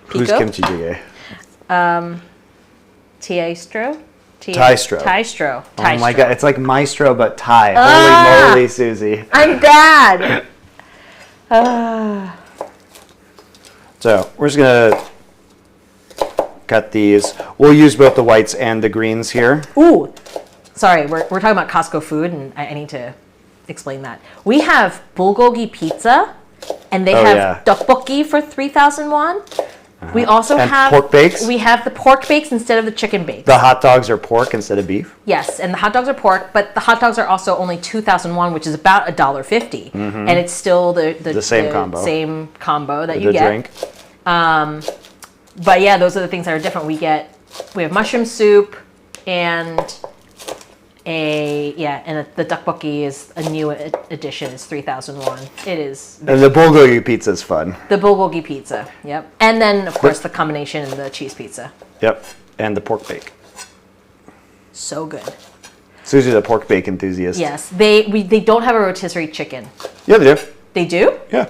pico. Who's kimchi jjigae? Taistro? Taistro. Taistro. Oh my god, it's like maestro but Thai. Ah! Holy moly, Susie. I'm bad. So we're just gonna cut these. We'll use both the whites and the greens here. Ooh, sorry, we're talking about Costco food, and I need to explain that. We have bulgogi pizza, and they have tteokbokki for 3,000 won. We also And have pork bakes? We have the pork bakes instead of the chicken bakes. The hot dogs are pork instead of beef. Yes, and the hot dogs are pork, but the hot dogs are also only 2,000 won, which is about $1.50, and it's still the same combo. Same combo that The you get. drink. But yeah, those are the things that are different. We have mushroom soup and the tteokbokki is a new addition. It's 3,000 won. It is. And the bulgogi pizza is fun. The bulgogi pizza, yep. And then, of course, the combination and the cheese pizza. Yep. And the pork bake. So good. Susie, the pork bake enthusiast. Yes, they don't have a rotisserie chicken. Yeah, they do. They do? Yeah.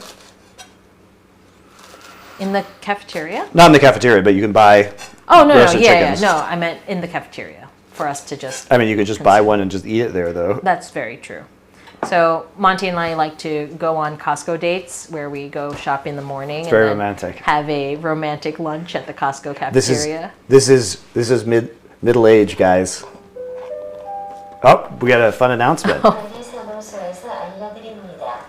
In the cafeteria? Not in the cafeteria, but you can buy. Oh, no, roasted yeah, chickens. no, I meant in the cafeteria for us to just. I mean, you could just buy one and just eat it there, though. That's very true. So Monty and I like to go on Costco dates where we go shop in the morning. It's very and then romantic. Have a romantic lunch at the Costco This cafeteria. is middle age, guys. Oh, we got a fun announcement. 관리사무소에서 알려드립니다.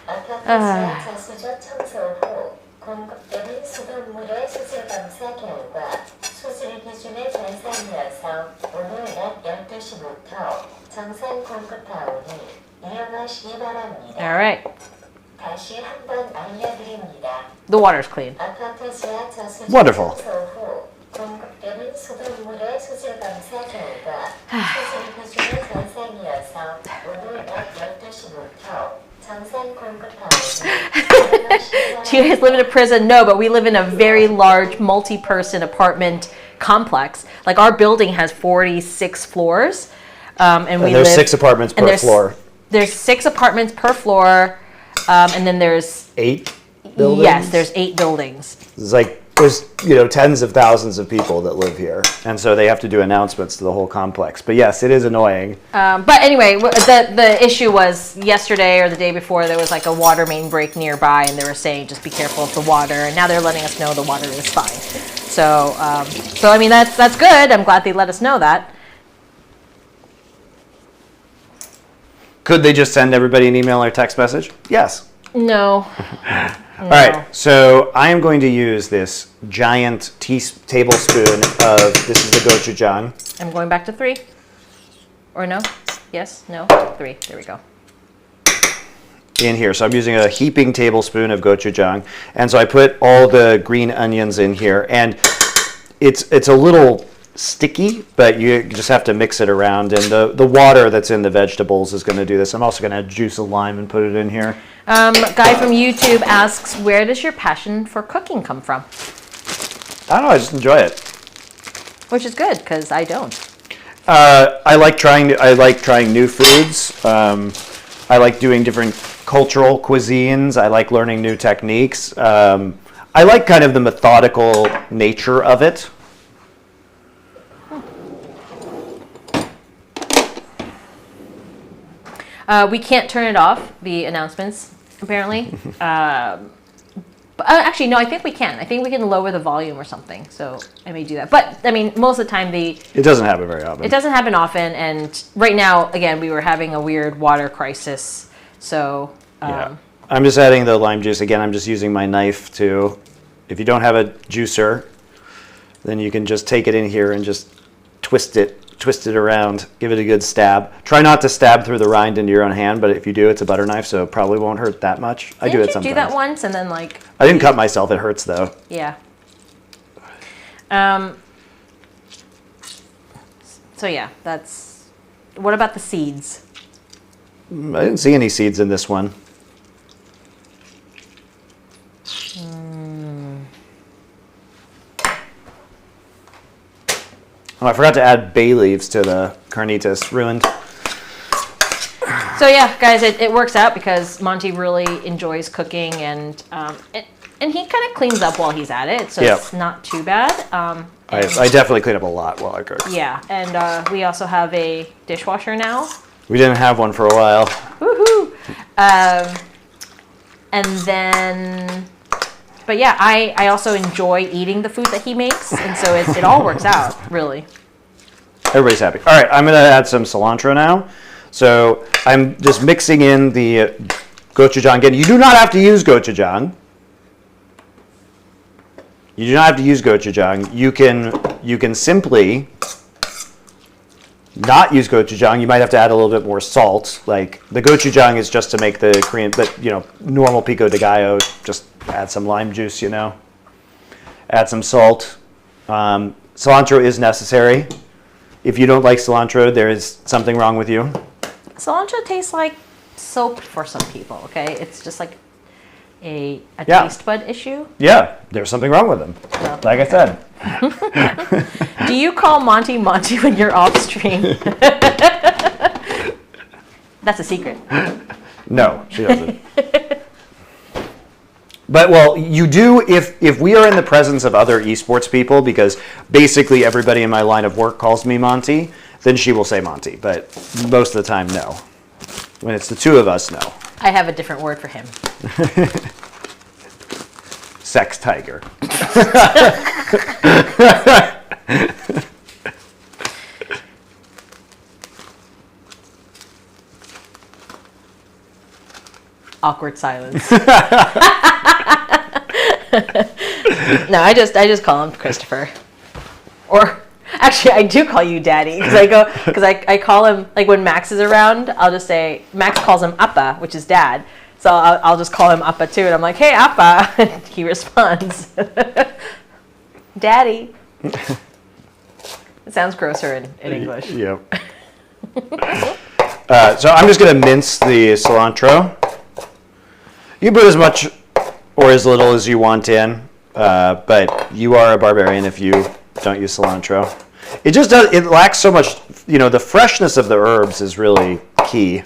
아파트 지하철 수조 청소 후 공급되는 수돗물의 수질 검사 결과 수질 기준에 전산이어서 오늘 낮 12시부터 정상 공급하오니 이용하시기 바랍니다. All right. 다시 한번 알려드립니다. The water's clean. 아파트 지하철 수조 Wonderful. 청소 후 공급되는 수돗물의 수질 검사 결과 수질 기준의 전상이어서 오늘 낮 12시부터 정상 공급하오니 Do you guys live in a prison? No, but we live in a very large multi-person apartment complex. Like our building has 46 floors. And there's 6 apartments and per floor. There's 6 apartments per floor. And then there's 8 buildings? Yes, there's 8 buildings. It's like there's tens of thousands of people that live here, and so they have to do announcements to the whole complex. But yes, it is annoying. But anyway, the issue was yesterday or the day before there was like a water main break nearby, and they were saying just be careful of the water. And now they're letting us know the water is fine. So I mean that's good. I'm glad they let us know that. Could they just send everybody an email or text message? Yes. No. All right, so I am going to use this giant tablespoon of, this is the gochujang. I'm going back to 3. Or no? Yes? No? 3. There we go. In here. So I'm using a heaping tablespoon of gochujang. And so I put all the green onions in here. And it's a little sticky, but you just have to mix it around. And the water that's in the vegetables is going to do this. I'm also going to juice a lime and put it in here. Guy from YouTube asks, where does your passion for cooking come from? I don't know, I just enjoy it. Which is good, because I don't. I like trying new foods. I like doing different cultural cuisines. I like learning new techniques. I like kind of the methodical nature of it. We can't turn it off, the announcements, apparently. But actually, no, I think we can. I think we can lower the volume or something. So I may do that. But I mean, most of the time it doesn't happen very often. It doesn't happen often. And right now, again, we were having a weird water crisis. So yeah. I'm just adding the lime juice. Again, I'm just using my knife to, if you don't have a juicer, then you can just take it in here and just twist it around, give it a good stab. Try not to stab through the rind into your own hand, but if you do, it's a butter knife, so it probably won't hurt that much. I do it sometimes. Did you do that once and then like... I didn't cut myself. It hurts though. Yeah. So yeah, that's... What about the seeds? I didn't see any seeds in this one. Oh, I forgot to add bay leaves to the carnitas. Ruined. So yeah, guys, it works out because Monty really enjoys cooking, and he kind of cleans up while he's at it, so it's not too bad. I definitely clean up a lot while I cook. Yeah, and we also have a dishwasher now. We didn't have one for a while. Woohoo! And then... But yeah, I also enjoy eating the food that he makes, and so it all works out, really. Everybody's happy. All right, I'm going to add some cilantro now. So I'm just mixing in the gochujang. Again, you do not have to use gochujang. You do not have to use gochujang. You can simply not use gochujang. You might have to add a little bit more salt. Like the gochujang is just to make the Korean, but normal pico de gallo, just add some lime juice, add some salt. Cilantro is necessary. If you don't like cilantro, there is something wrong with you. Cilantro tastes like soap for some people, okay? It's just like a taste bud issue. Yeah, there's something wrong with them. Well, like I said. Do you call Monty when you're off stream? That's a secret. No, she doesn't. But, well, you do if we are in the presence of other esports people, because basically everybody in my line of work calls me Monty, then she will say Monty. But most of the time, no. When it's the two of us, no. I have a different word for him. Sex tiger. Awkward silence. No, I just call him Christopher. Or actually, I do call you Daddy because I call him, like when Max is around, I'll just say Max calls him Appa, which is Dad. So I'll just call him Appa too, and I'm like, hey Appa, and he responds, Daddy. It sounds grosser in English. Yep. So I'm just gonna mince the cilantro. You can put as much or as little as you want in, but you are a barbarian if you don't use cilantro. It just does. It lacks so much. The freshness of the herbs is really key,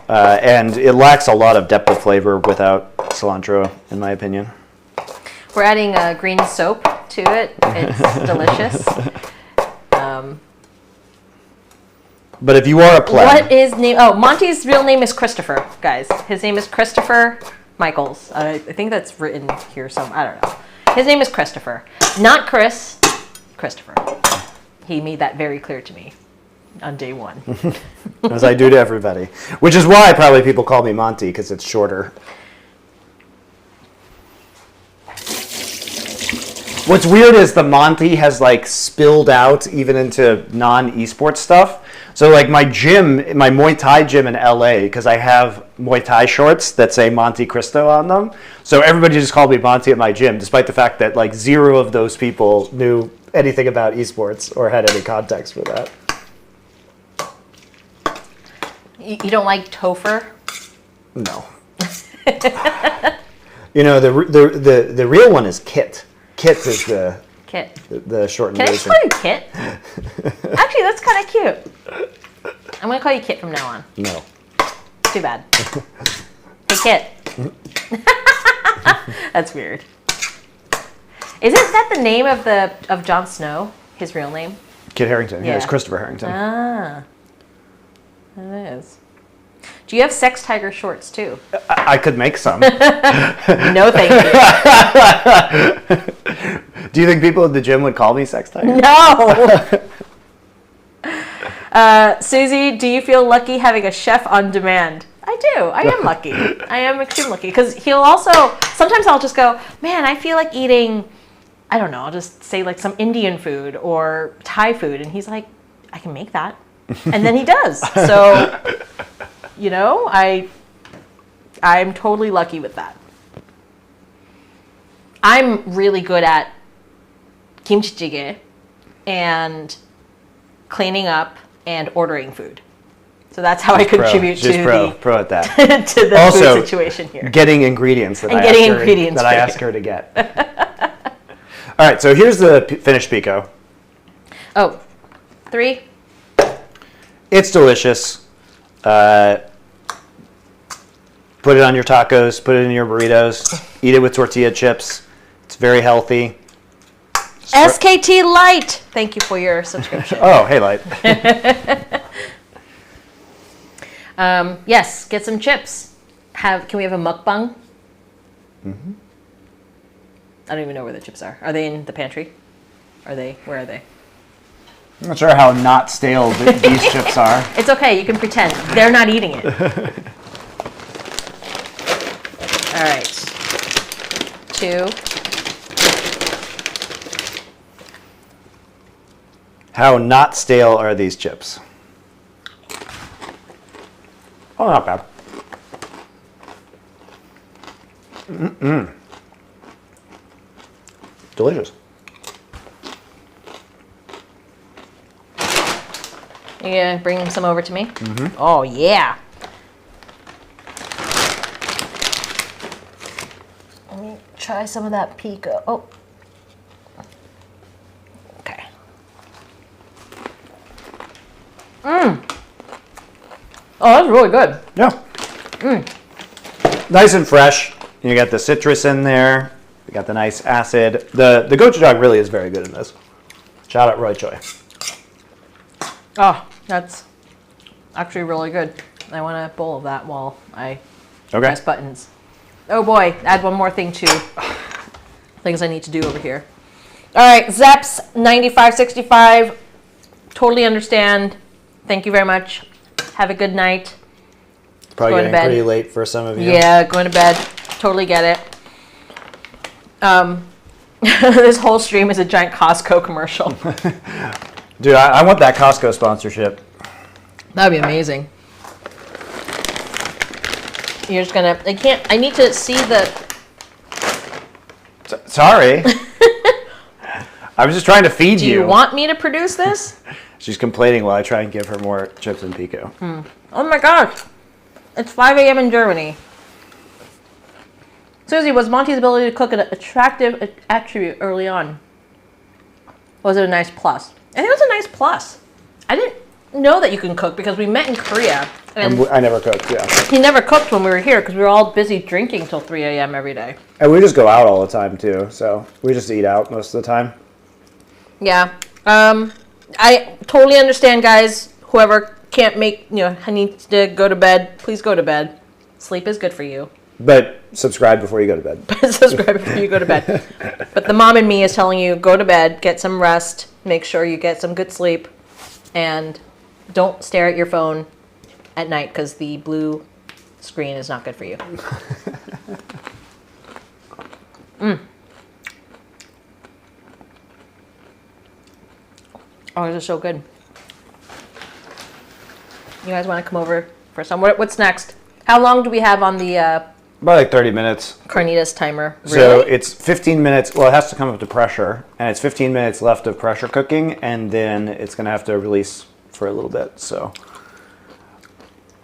and it lacks a lot of depth of flavor without cilantro, in my opinion. We're adding green soap to it. It's delicious. But if you are a pleb... What is name? Oh, Monty's real name is Christopher, guys. His name is Christopher Michaels. I think that's written here somewhere. I don't know. His name is Christopher. Not Chris. Christopher. He made that very clear to me on day one. As I do to everybody. Which is why probably people call me Monty, because it's shorter. What's weird is the Monty has spilled out even into non-esports stuff. So my gym, my Muay Thai gym in LA, because I have Muay Thai shorts that say MonteCristo on them. So everybody just called me Monty at my gym, despite the fact that zero of those people knew anything about esports or had any context for that. You don't like Topher? No. The real one is Kit. Kit is the shortened version. Can I call you Kit? Actually, that's kind of cute. I'm going to call you Kit from now on. No. Too bad. Hey, Kit. That's weird. Isn't that the name of Jon Snow? His real name? Kit Harington. Yeah, it's Christopher Harington. Ah. It is. Do you have sex tiger shorts too? I could make some. No, thank you. Do you think people at the gym would call me sex tiger? No. Susie, do you feel lucky having a chef on demand? I do. I am lucky. I am extremely lucky because he'll also, sometimes I'll just go, man, I feel like eating, I don't know, I'll just say like some Indian food or Thai food. And he's like, I can make that. And then he does. So, you know, I'm totally lucky with that. I'm really good at kimchi jjigae and cleaning up and ordering food. So that's how I contribute to pro at that. to the Also, food situation here. Getting ingredients that I ask her to get. All right, so here's the finished pico. Oh, 3. It's delicious. Put it on your tacos. Put it in your burritos. Eat it with tortilla chips. It's very healthy. SKT Light. Thank you for your subscription. Oh, hey, Light. Yes, get some chips. Can we have a mukbang? Mm-hmm. I don't even know where the chips are. Are they in the pantry? Where are they? I'm not sure how not stale these chips are. It's okay, you can pretend. They're not eating it. All right. 2. How not stale are these chips? Oh, not bad. Delicious. You gonna bring some over to me? Mm-hmm. Oh, yeah. Let me try some of that pico. Oh. Okay. Oh, that's really good. Yeah. Nice and fresh. You got the citrus in there. You got the nice acid. The gochujang really is very good in this. Shout out Roy Choi. Oh, that's actually really good. I want a bowl of that while I press buttons. Oh boy, add one more thing to things I need to do over here. All right, Zeps 9565. Totally understand. Thank you very much. Have a good night. Probably getting pretty late for some of you. Yeah, going to bed. Totally get it. This whole stream is a giant Costco commercial. Dude, I want that Costco sponsorship. That'd be amazing. You're just gonna, I need to see the... Sorry. I was just trying to feed you. Do you want me to produce this? She's complaining while I try and give her more chips and pico. Oh my gosh. It's 5 a.m. in Germany. Susie, was Monty's ability to cook an attractive attribute early on? Was it a nice plus? I think it was a nice plus. I didn't know that you can cook because we met in Korea. And I never cooked, yeah. he never cooked when we were here because we were all busy drinking till 3 a.m. every day. And we just go out all the time, too. So we just eat out most of the time. Yeah. I totally understand, guys. Whoever can't make, I need to go to bed, please go to bed. Sleep is good for you. But subscribe before you go to bed. Subscribe before you go to bed. But the mom in me is telling you, go to bed, get some rest, make sure you get some good sleep, and don't stare at your phone at night because the blue screen is not good for you. Oh, this is so good. You guys want to come over for some? What's next? How long do we have on the About like 30 minutes. Carnitas timer? Really? So it's 15 minutes. Well, it has to come up to pressure. And it's 15 minutes left of pressure cooking. And then it's going to have to release for a little bit. So,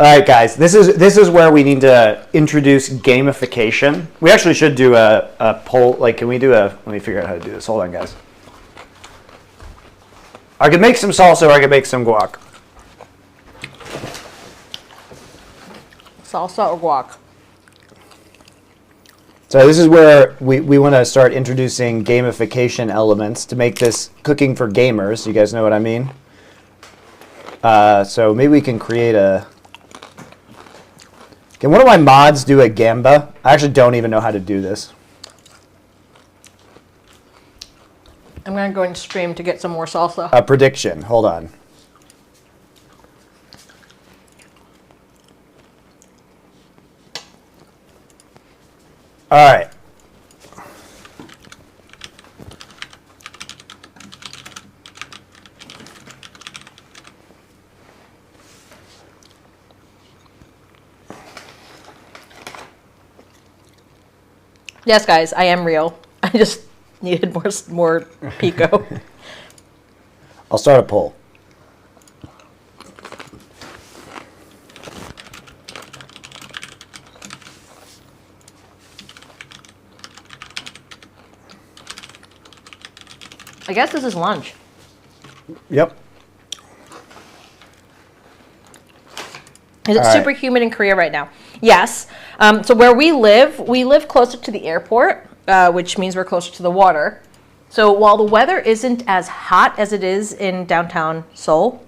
all right, guys. This is where we need to introduce gamification. We actually should do a poll. Like, can we do let me figure out how to do this. Hold on, guys. I could make some salsa or I could make some guac. Salsa or guac? So this is where we want to start introducing gamification elements to make this cooking for gamers. You guys know what I mean? So maybe we can create a Can one of my mods do a gamba? I actually don't even know how to do this. I'm going to go and stream to get some more salsa. A prediction. Hold on. All right. Yes, guys, I am real. I just needed more pico. I'll start a poll. I guess this is lunch. Yep. Is it super humid in Korea right now? Yes. So where we live closer to the airport, which means we're closer to the water. So while the weather isn't as hot as it is in downtown Seoul,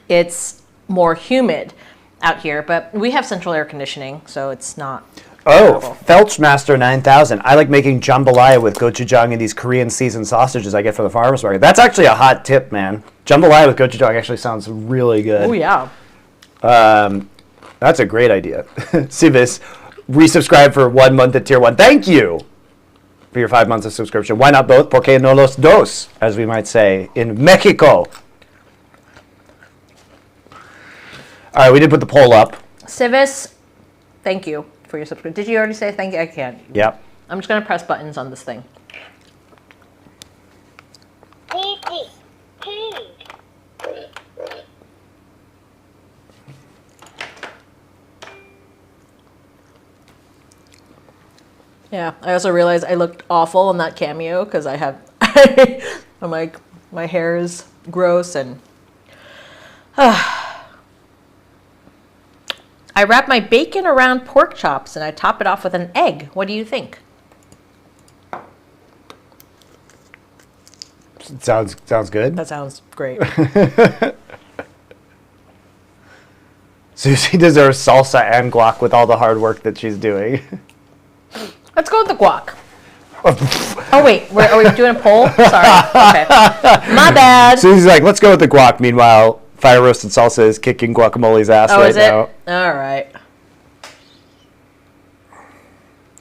it's more humid out here. But we have central air conditioning, so it's not terrible. Felchmaster 9000. I like making jambalaya with gochujang and these Korean seasoned sausages I get from the farmer's market. That's actually a hot tip, man. Jambalaya with gochujang actually sounds really good. Oh, yeah. That's a great idea. Civis, resubscribe for 1 month at tier 1. Thank you for your 5 months of subscription. Why not both? ¿Por qué no los dos? As we might say in Mexico. All right, we did put the poll up. Civis, thank you for your subscription. Did you already say thank you? I can't. Yep. I'm just going to press buttons on this thing. Yeah, I also realized I looked awful in that cameo because I have, I'm like, my hair is gross and I wrap my bacon around pork chops and I top it off with an egg. What do you think? Sounds good. That sounds great. Susie deserves salsa and guac with all the hard work that she's doing. Let's go with the guac. Oh, wait. Are we doing a poll? Sorry. Okay. My bad. Susie's like, let's go with the guac. Meanwhile, fire roasted salsa is kicking guacamole's ass right now. All right.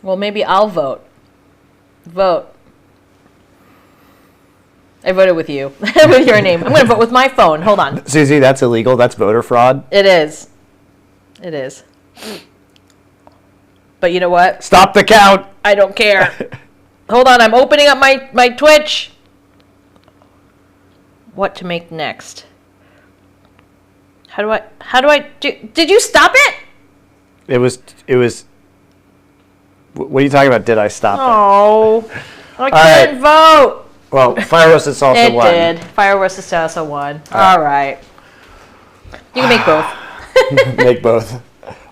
Well, maybe I'll vote. Vote. I voted with you. With your name. I'm going to vote with my phone. Hold on. Susie, that's illegal. That's voter fraud. It is. It is. But you know what? Stop the count. I don't care. Hold on, I'm opening up my Twitch. What to make next? How do I do? Did you stop it? It was. What are you talking about? Did I stop it? Oh, I couldn't vote. Well, fire roasted salsa won. It did. Fire roasted salsa won. All right. You can make both. Make both.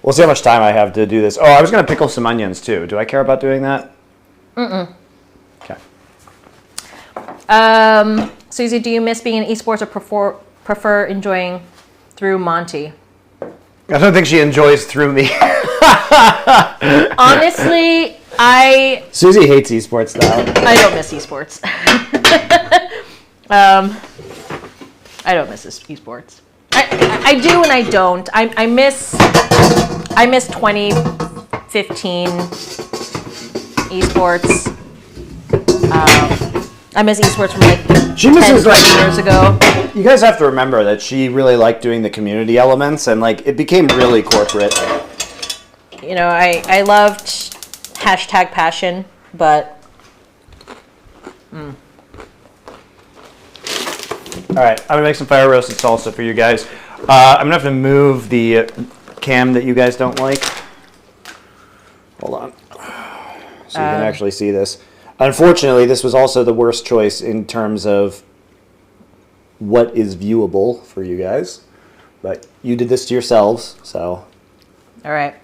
We'll see how much time I have to do this. Oh, I was going to pickle some onions, too. Do I care about doing that? Mm-mm. Okay. Susie, do you miss being in esports or prefer enjoying through Monty? I don't think she enjoys through me. Honestly, Susie hates esports, though. I don't miss esports. I don't miss esports. I do and I don't. I miss 2015 esports. I miss esports from like 10, 20 years ago. You guys have to remember that she really liked doing the community elements, and like it became really corporate. You know, I loved #passion, but. All right, I'm gonna make some fire roasted salsa for you guys. I'm gonna have to move the cam that you guys don't like. Hold on, so you can actually see this. Unfortunately, this was also the worst choice in terms of what is viewable for you guys. But you did this to yourselves, so. All right,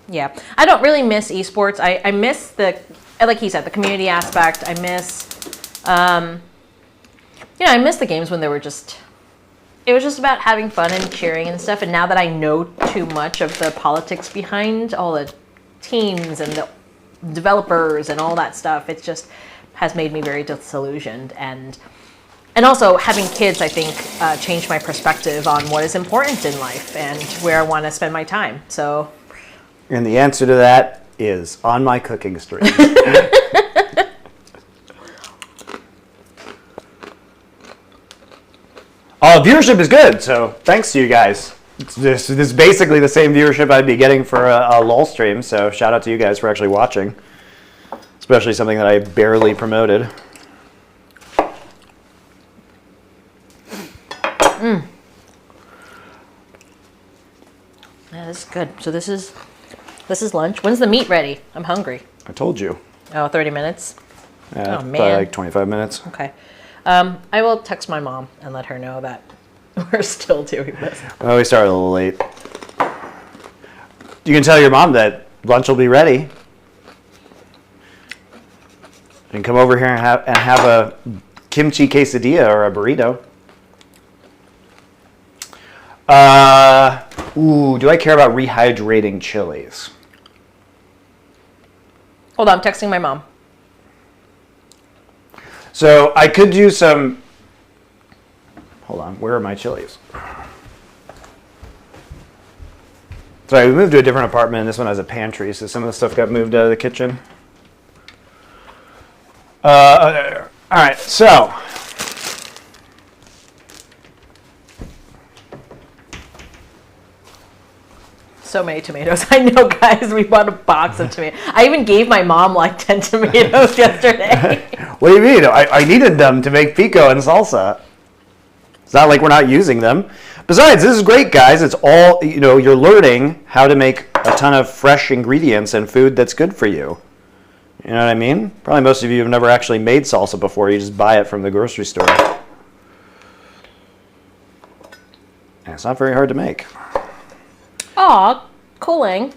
yeah. I don't really miss esports. I miss like he said, the community aspect. I miss, I miss the games when they were just, it was just about having fun and cheering and stuff. And now that I know too much of the politics behind all the teams and the developers and all that stuff, it just has made me very disillusioned. And also having kids, I think, changed my perspective on what is important in life and where I want to spend my time. So, and the answer to that is on my cooking stream. Viewership is good, so thanks to you guys. This is basically the same viewership I'd be getting for a LOL stream, so shout out to you guys for actually watching. Especially something that I barely promoted. Yeah, this is good. So this is lunch. When's the meat ready? I'm hungry. I told you. Oh, 30 minutes? Oh, man. Probably like 25 minutes. Okay. I will text my mom and let her know that we're still doing this. Well, we started a little late. You can tell your mom that lunch will be ready. And come over here and have a kimchi quesadilla or a burrito. Do I care about rehydrating chilies? Hold on, I'm texting my mom. So I could do some. Hold on, where are my chilies? Sorry, we moved to a different apartment, and this one has a pantry, so some of the stuff got moved out of the kitchen. All right, so. So many tomatoes. I know, guys, we bought a box of tomatoes. I even gave my mom like 10 tomatoes yesterday. What do you mean? I needed them to make pico and salsa. It's not like we're not using them. Besides, this is great, guys. It's all, you're learning how to make a ton of fresh ingredients and food that's good for you. You know what I mean? Probably most of you have never actually made salsa before. You just buy it from the grocery store. And it's not very hard to make. Aw, cooling.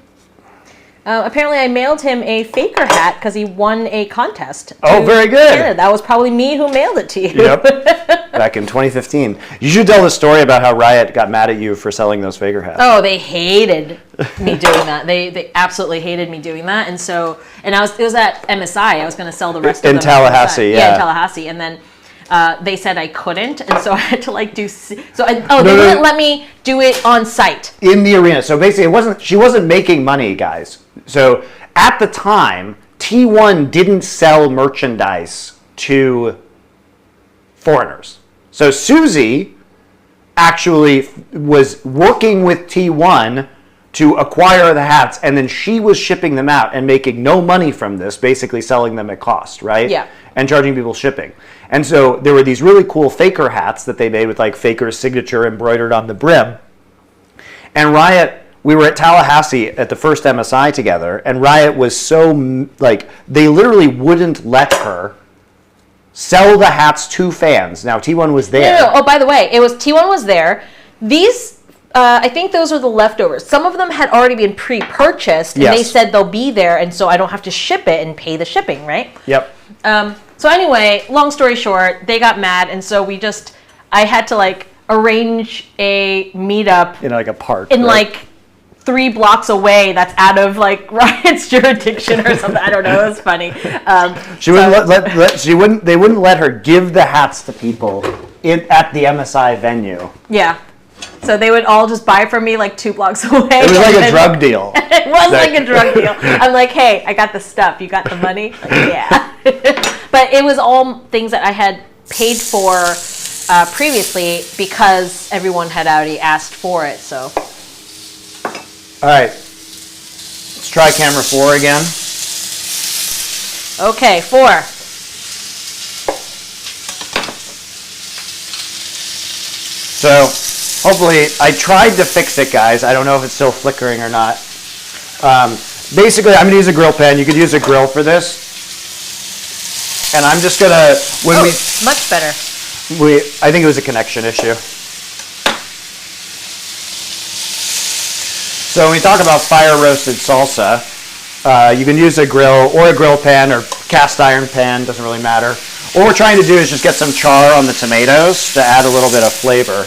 Apparently I mailed him a faker hat because he won a contest. Oh, very good. Canada. That was probably me who mailed it to you. Yep. Back in 2015. You should tell the story about how Riot got mad at you for selling those faker hats. Oh, they hated me doing that. They absolutely hated me doing that. And it was at MSI. I was going to sell the rest of them. In Tallahassee, yeah. In Tallahassee. And then they said I couldn't, and so I had to they wouldn't let me do it on site in the arena. So basically, she wasn't making money, guys. So at the time, T1 didn't sell merchandise to foreigners. So Susie actually was working with T1 to acquire the hats, and then she was shipping them out and making no money from this, basically selling them at cost, right? Yeah. And charging people shipping. And so there were these really cool Faker hats that they made with like Faker's signature embroidered on the brim. And Riot, we were at Tallahassee at the first MSI together, and Riot was so, they literally wouldn't let her sell the hats to fans. Now, T1 was there. No. Oh, by the way, T1 was there. These, I think those are the leftovers. Some of them had already been pre-purchased, and they said they'll be there, and so I don't have to ship it and pay the shipping, right? Yep. So anyway, long story short, they got mad, and so I had to arrange a meetup in a park. In 3 blocks away that's out of Riot's jurisdiction or something. I don't know. It was funny. They wouldn't let her give the hats to people at the MSI venue. Yeah. So they would all just buy from me 2 blocks away. It was like a drug deal. It was like a drug deal. I'm like, hey, I got the stuff. You got the money? Yeah. But it was all things that I had paid for previously because everyone had already asked for it. So. All right. Let's try camera 4 again. Okay, 4. So, hopefully, I tried to fix it, guys. I don't know if it's still flickering or not. Basically, I'm going to use a grill pan. You could use a grill for this. And I'm just going to... much better. I think it was a connection issue. So when we talk about fire-roasted salsa, you can use a grill or a grill pan or cast iron pan, doesn't really matter. What we're trying to do is just get some char on the tomatoes to add a little bit of flavor.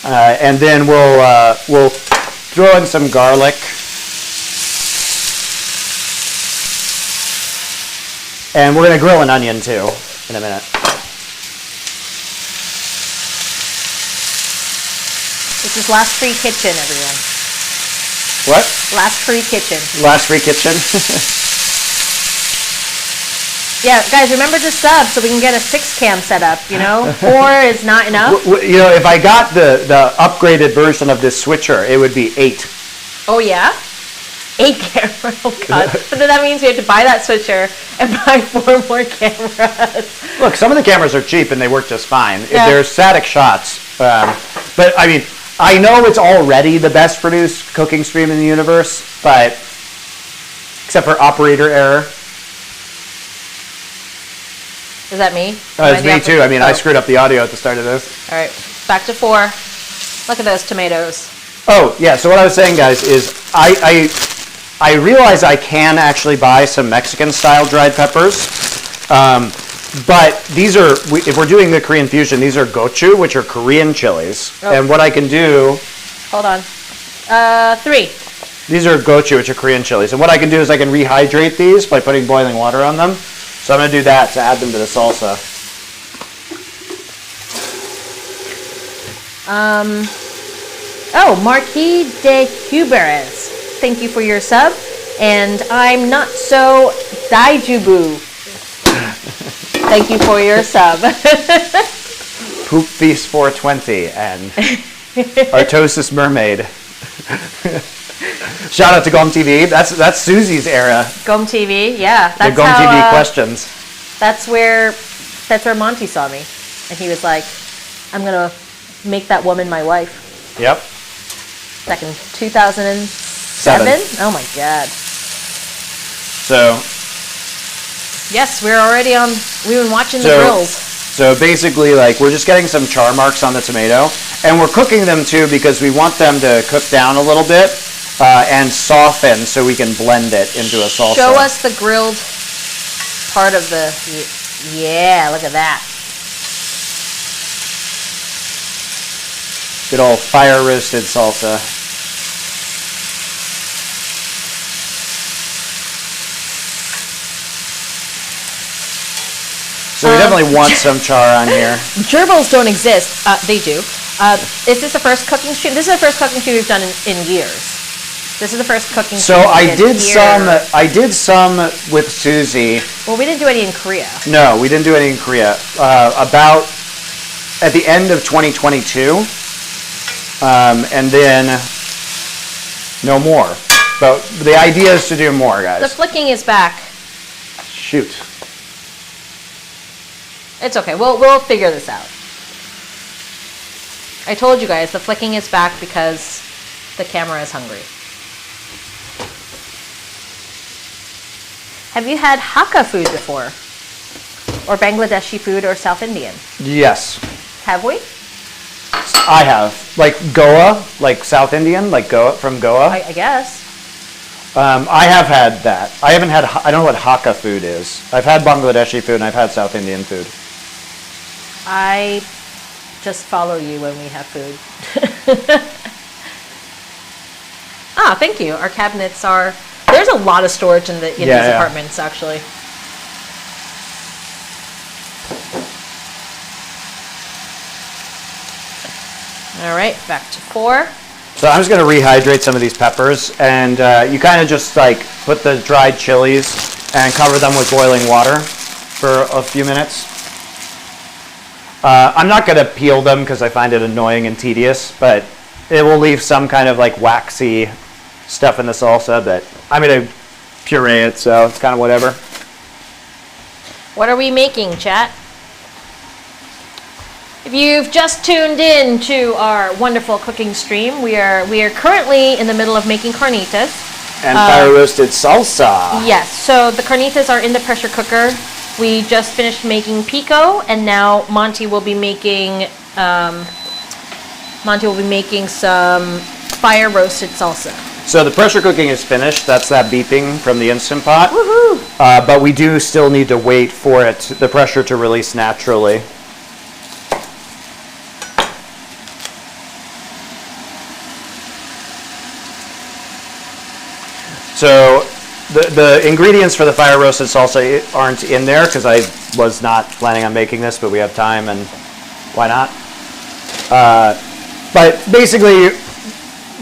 And then we'll throw in some garlic. And we're going to grill an onion too in a minute. This is last free kitchen, everyone. What? Last free kitchen. Last free kitchen? Yeah, guys, remember to sub so we can get a 6-cam set up, you know? 4 is not enough. You know, if I got the upgraded version of this switcher, it would be 8. Oh, yeah? 8 camera, oh God. But then that means we have to buy that switcher and buy 4 more cameras. Look, some of the cameras are cheap and they work just fine. Yeah. They're static shots. But, I mean, I know it's already the best produced cooking stream in the universe, but except for operator error. Is that me? It's me too. I mean, I screwed up the audio at the start of this. All right, back to 4. Look at those tomatoes. Oh, yeah. So what I was saying, guys, is I realize I can actually buy some Mexican-style dried peppers. But these are, if we're doing the Korean fusion, these are gochu, which are Korean chilies. Oh. And what I can do... Hold on. 3. These are gochu, which are Korean chilies. And what I can do is I can rehydrate these by putting boiling water on them. So I'm going to do that to add them to the salsa. Oh, Marquis de Huberes. Thank you for your sub. And I'm not so Daijubu. Thank you for your sub. Poop Feast 420 and Artosis Mermaid. Shout out to Gom TV. That's Susie's era. Gom TV, yeah. The Gom TV questions. That's where Monty saw me, and he was like, "I'm gonna make that woman my wife." Yep. Back in 2007. Oh my God. So. Yes, we're already on. We've been watching the grills. So basically, like, we're just getting some char marks on the tomato, and we're cooking them too because we want them to cook down a little bit and soften so we can blend it into a salsa. Show us the grilled part of the. Yeah, look at that. Good old fire roasted salsa. So we definitely want some char on here. Gerbils don't exist. They do. Is this the first cooking stream? This is the first cooking stream we've done in years. This is the first cooking stream. So I did some with Susie. Well, we didn't do any in Korea. No, we didn't do any in Korea. About at the end of 2022, and then no more. But the idea is to do more, guys. The flicking is back. Shoot. It's okay. We'll figure this out. I told you guys the flicking is back because the camera is hungry. Have you had Hakka food before? Or Bangladeshi food or South Indian? Yes. Have we? I have. Like Goa, like South Indian, like Goa, from Goa. I guess. I have had that. I haven't had, I don't know what Hakka food is. I've had Bangladeshi food and I've had South Indian food. I just follow you when we have food. Ah, thank you. Our cabinets are... There's a lot of storage in these apartments, actually. All right, back to 4. So I'm just going to rehydrate some of these peppers, and you kind of just like put the dried chilies and cover them with boiling water for a few minutes. I'm not going to peel them because I find it annoying and tedious, but it will leave some kind of like waxy stuff in the salsa, but I'm going to puree it, so it's kind of whatever. What are we making, chat? If you've just tuned in to our wonderful cooking stream, we are currently in the middle of making carnitas. And fire roasted salsa. Yes, so the carnitas are in the pressure cooker. We just finished making pico, and now Monty will be making some fire roasted salsa. So the pressure cooking is finished. That's that beeping from the Instant Pot. Woohoo! But we do still need to wait for it, the pressure to release naturally. So the ingredients for the fire roasted salsa aren't in there because I was not planning on making this, but we have time and why not? But basically,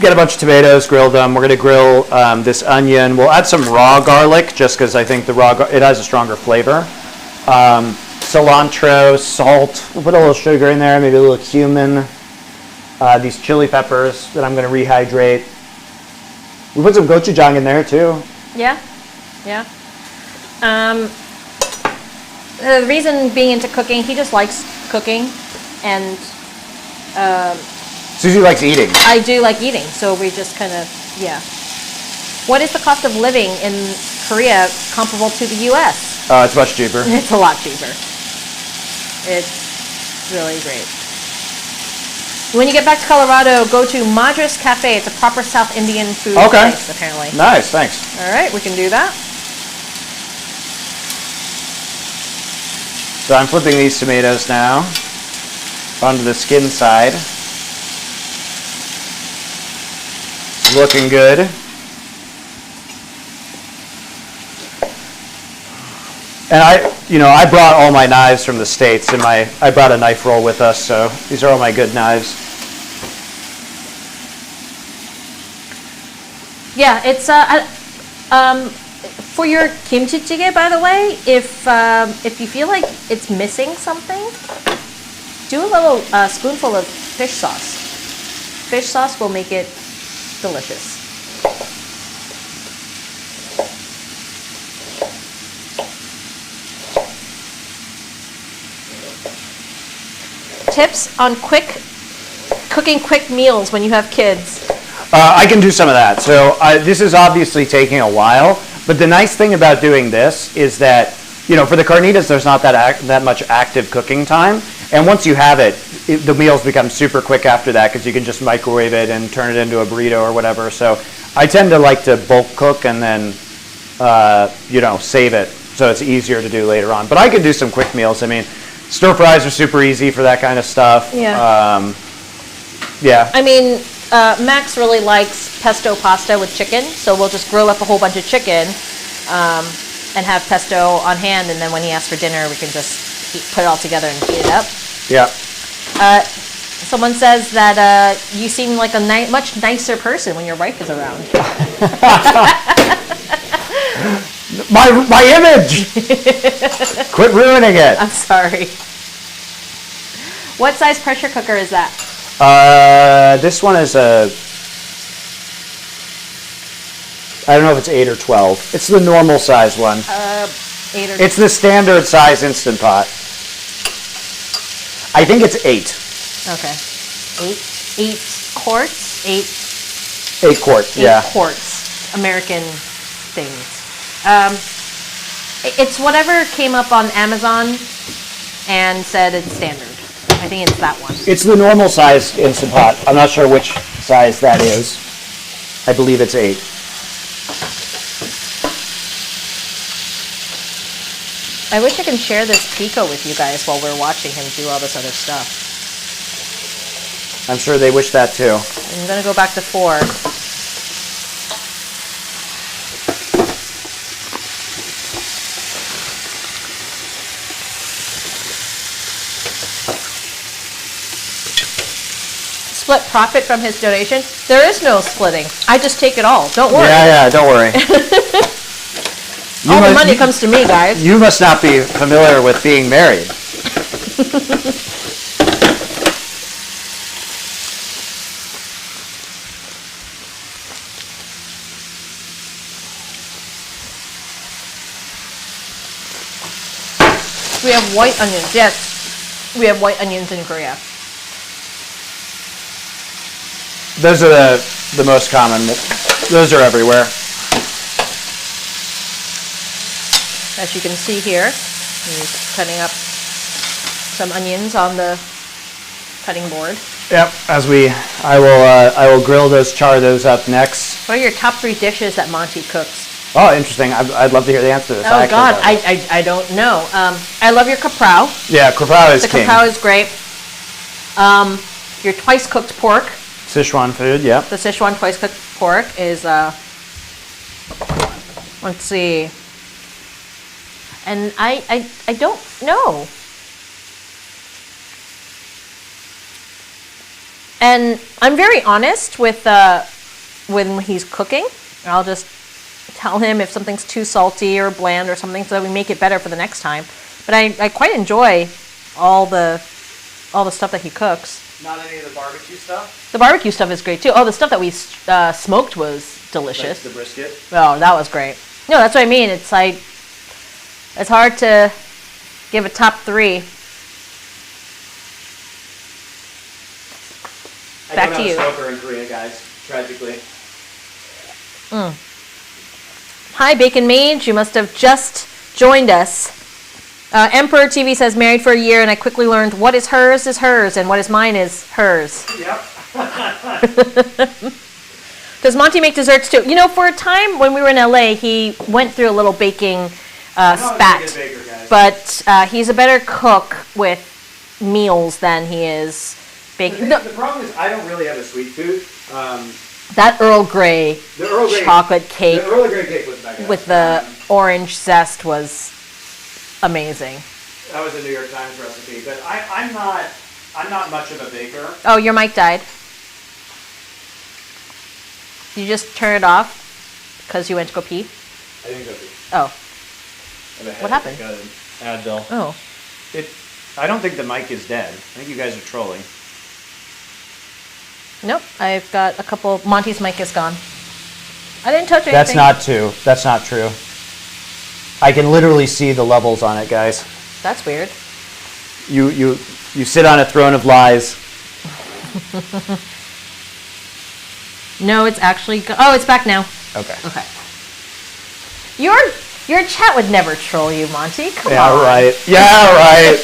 get a bunch of tomatoes, grill them. We're going to grill this onion. We'll add some raw garlic just because I think it has a stronger flavor. Cilantro, salt. We'll put a little sugar in there, maybe a little cumin. These chili peppers that I'm going to rehydrate. We put some gochujang in there too. Yeah. The reason being into cooking, he just likes cooking, and Susie likes eating. I do like eating, so we just kind of, yeah. What is the cost of living in Korea comparable to the U.S.? It's much cheaper. It's a lot cheaper. It's really great. When you get back to Colorado, go to Madras Cafe. It's a proper South Indian food place, apparently. Nice, thanks. All right, we can do that. So I'm flipping these tomatoes now onto the skin side. Looking good. And I brought all my knives from the States, and I brought a knife roll with us, so these are all my good knives. Yeah, it's for your kimchi jjigae, by the way, if you feel like it's missing something, do a little spoonful of fish sauce. Fish sauce will make it delicious. Tips on cooking quick meals when you have kids. I can do some of that. So this is obviously taking a while, but the nice thing about doing this is that, for the carnitas, there's not that much active cooking time. And once you have it, the meals become super quick after that because you can just microwave it and turn it into a burrito or whatever. So I tend to like to bulk cook and then, save it so it's easier to do later on. But I could do some quick meals. I mean, stir fries are super easy for that kind of stuff. Yeah. Yeah. I mean, Max really likes pesto pasta with chicken, so we'll just grill up a whole bunch of chicken and have pesto on hand, and then when he asks for dinner, we can just put it all together and heat it up. Yeah. Someone says that you seem like a much nicer person when your wife is around. My image! Quit ruining it. I'm sorry. What size pressure cooker is that? This one is I don't know if it's 8 or 12. It's the normal size one. 8 or 12. It's the standard size Instant Pot. I think it's 8. Okay. 8 quarts? 8 quart, yeah. 8 quarts. American things. It's whatever came up on Amazon and said it's standard. I think it's that one. It's the normal size Instant Pot. I'm not sure which size that is. I believe it's 8. I wish I can share this pico with you guys while we're watching him do all this other stuff. I'm sure they wish that too. I'm going to go back to 4. Split profit from his donation. There is no splitting. I just take it all. Don't worry. Yeah, don't worry. All the money comes to me, guys. You must not be familiar with being married. We have white onions. Yes, we have white onions in Korea. Those are the most common. Those are everywhere. As you can see here, he's cutting up some onions on the cutting board. Yep. I will char those up next. What are your top 3 dishes that Monty cooks? Oh, interesting. I'd love to hear the answer to this. Oh God, I don't know. I love your kaprao. Yeah, kaprao is king. The kaprao is great. Your twice cooked pork. Sichuan food, yeah. The Sichuan twice cooked pork is Let's see. And I don't know. And I'm very honest with when he's cooking. I'll just tell him if something's too salty or bland or something so that we make it better for the next time. But I quite enjoy all the stuff that he cooks. Not any of the barbecue stuff? The barbecue stuff is great too. Oh, the stuff that we smoked was delicious. Like the brisket? Oh, that was great. No, that's what I mean. It's like, it's hard to give a top 3. Back to you. I don't have a smoker in Korea, guys, tragically. Hi, Bacon Mage. You must have just joined us. Emperor TV says, married for a year, and I quickly learned what is hers, and what is mine is hers. Yep. Does Monty make desserts too? You know, for a time when we were in LA, he went through a little baking spat. Baker, guys. But he's a better cook with meals than he is baking. The problem is I don't really have a sweet tooth. That Earl Grey chocolate cake The Earl Grey cake was back with the orange zest was amazing. That was a New York Times recipe, but I'm not much of a baker. Oh, your mic died. Did you just turn it off because you went to go pee? I didn't go pee. Oh. What happened? Got an Advil. Oh. I don't think the mic is dead. I think you guys are trolling. Nope. I've got a couple. Monty's mic is gone. I didn't touch anything. That's not true. I can literally see the levels on it, guys. That's weird. You sit on a throne of lies. No, it's actually. Oh, it's back now. Okay. Okay. Your chat would never troll you, Monty. Come on. Yeah, right. Yeah, right.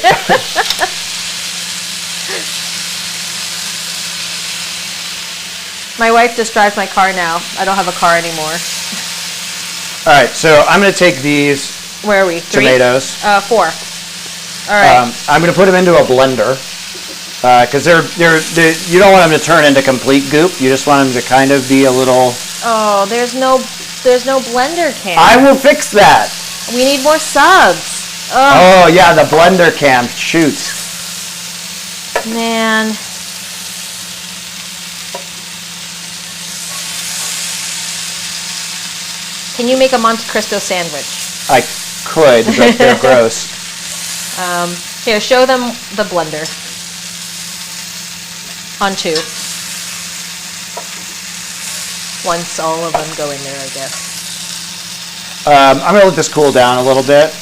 My wife just drives my car now. I don't have a car anymore. All right, so I'm going to take these Where are we? 3? tomatoes. 4. All right. I'm going to put them into a blender because you don't want them to turn into complete goop. You just want them to kind of be a little. Oh, there's no blender cam. I will fix that. We need more subs. Oh yeah, the blender cam. Shoot. Man. Can you make a MonteCristo sandwich? I could, but they're gross. Here, show them the blender. On 2. Once all of them go in there, I guess. I'm going to let this cool down a little bit.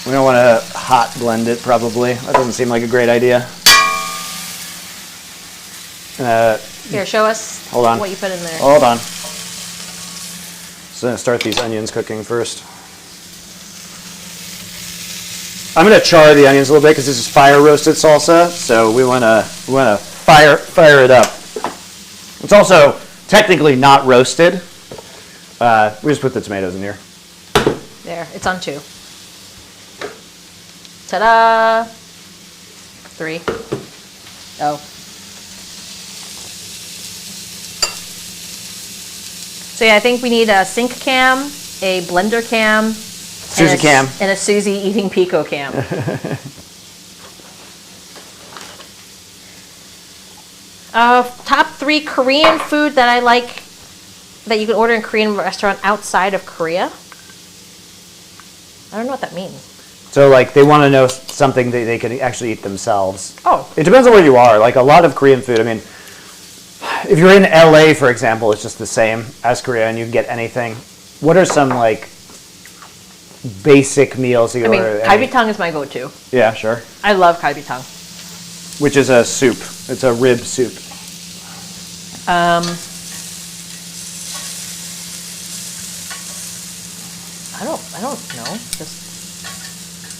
We don't want to hot blend it, probably. That doesn't seem like a great idea. Here, show us Hold on. what you put in there. Hold on. So I'm going to start these onions cooking first. I'm going to char the onions a little bit because this is fire roasted salsa, so we want to fire it up. It's also technically not roasted. We just put the tomatoes in here. There, it's on 2. Ta-da! 3. Oh. So yeah, I think we need a sink cam, a blender cam, Susie cam, and a Susie eating pico cam. Top 3 Korean food that I like that you can order in a Korean restaurant outside of Korea. I don't know what that means. So like they want to know something that they can actually eat themselves. Oh. It depends on where you are. Like a lot of Korean food, I mean, if you're in LA, for example, it's just the same as Korea and you can get anything. What are some like basic meals you order? Kalbitang is my go-to. Yeah, sure. I love kalbitang. Which is a soup. It's a rib soup. I don't know.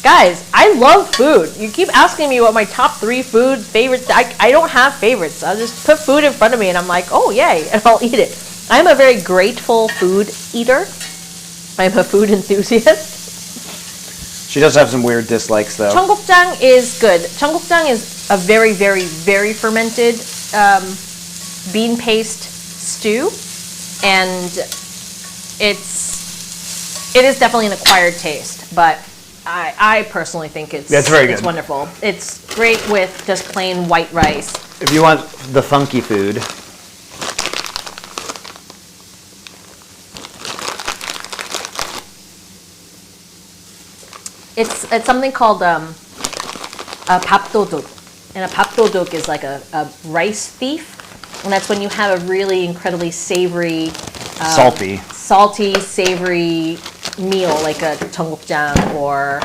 Guys, I love food. You keep asking me what my top 3 food favorites. I don't have favorites. I'll just put food in front of me and I'm like, oh yay, and I'll eat it. I'm a very grateful food eater. I'm a food enthusiast. She does have some weird dislikes though. Cheonggukjang is good. Cheonggukjang is a very, very, very fermented bean paste stew. And it is definitely an acquired taste, but I personally think it's very good. It's wonderful. It's great with just plain white rice. If you want the funky food, it's something called a papdoduk, and a papdoduk is like a rice thief, and that's when you have a really incredibly savory, salty, savory meal like a 청국장 or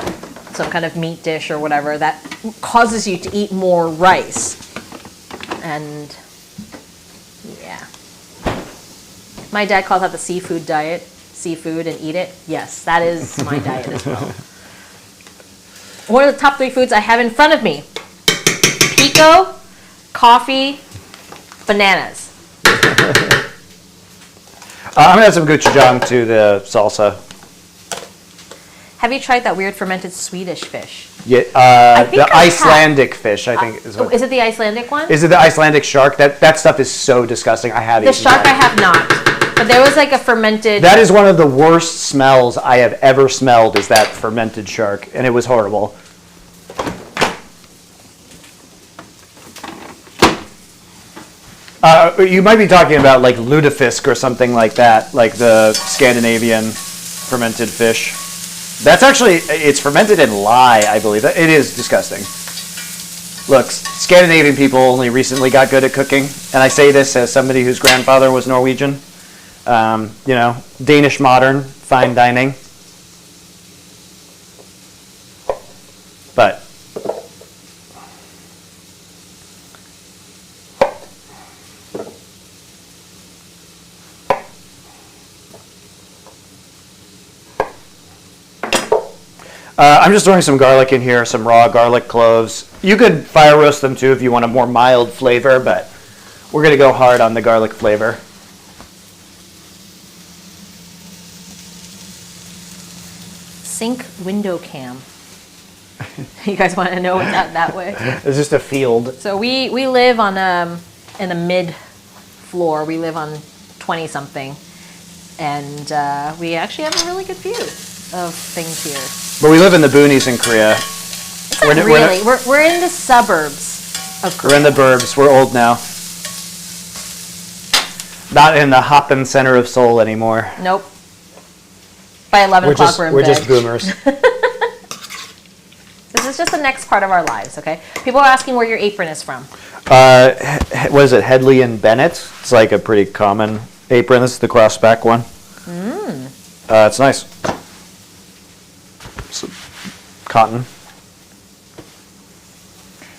some kind of meat dish or whatever that causes you to eat more rice. And yeah, my dad calls that the seafood diet. Seafood and eat it. Yes, that is my diet as well. One of the top 3 foods I have in front of me: pico, coffee, bananas. I'm gonna add some gochujang to the salsa. Have you tried that weird fermented Swedish fish? Yeah, think the I Icelandic fish, I think. Is it the Icelandic one? Is it the Icelandic shark? That stuff is so disgusting. I have The eaten shark I that. have not, but there was like a fermented. That is one of the worst smells I have ever smelled, is that fermented shark, and it was horrible. You might be talking about like lutefisk or something like that, like the Scandinavian fermented fish. That's actually, it's fermented in lye, I believe. It is disgusting. Look, Scandinavian people only recently got good at cooking, and I say this as somebody whose grandfather was Norwegian. Danish modern, fine dining. But I'm just throwing some garlic in here, some raw garlic cloves. You could fire roast them too if you want a more mild flavor, but we're going to go hard on the garlic flavor. Sink window cam. You guys want to know what's out that way? It's just a field. So we live on in a mid floor. We live on 20 something, and we actually have a really good view of things here. But we live in the boonies in Korea. We're in the suburbs of Korea. We're in the burbs. We're old now. Not in the hoppin' center of Seoul anymore. Nope. By 11 o'clock we're in We're bed. just boomers. This is just the next part of our lives, okay? People are asking where your apron is from. What is it, Headley and Bennett? It's like a pretty common apron. This is the cross-back one. It's nice. It's cotton.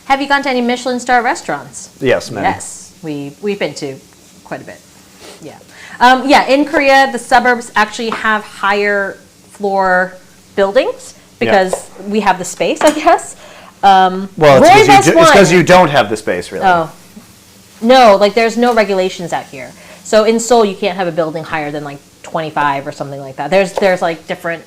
Have you gone to any Michelin star restaurants? Yes, many. Yes, we've been to quite a bit. Yeah. In Korea, the suburbs actually have higher floor buildings because we have the space, I guess. Well, it's because you don't have the space, really. Oh. No, like there's no regulations out here. So in Seoul, you can't have a building higher than like 25 or something like that. There's like different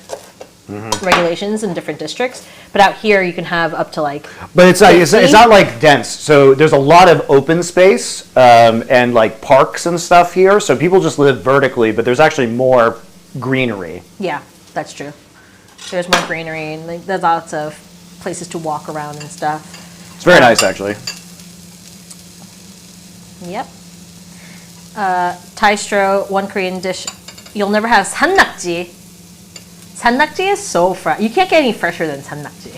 regulations in different districts, but out here you can have up to like. But it's not like dense. So there's a lot of open space and like parks and stuff here. So people just live vertically, but there's actually more greenery. Yeah, that's true. There's more greenery and like, there's lots of places to walk around and stuff. It's very nice, actually. Yep. Thai stro, one Korean dish you'll never have, sannakji. Sannakji is so fresh. You can't get any fresher than sannakji.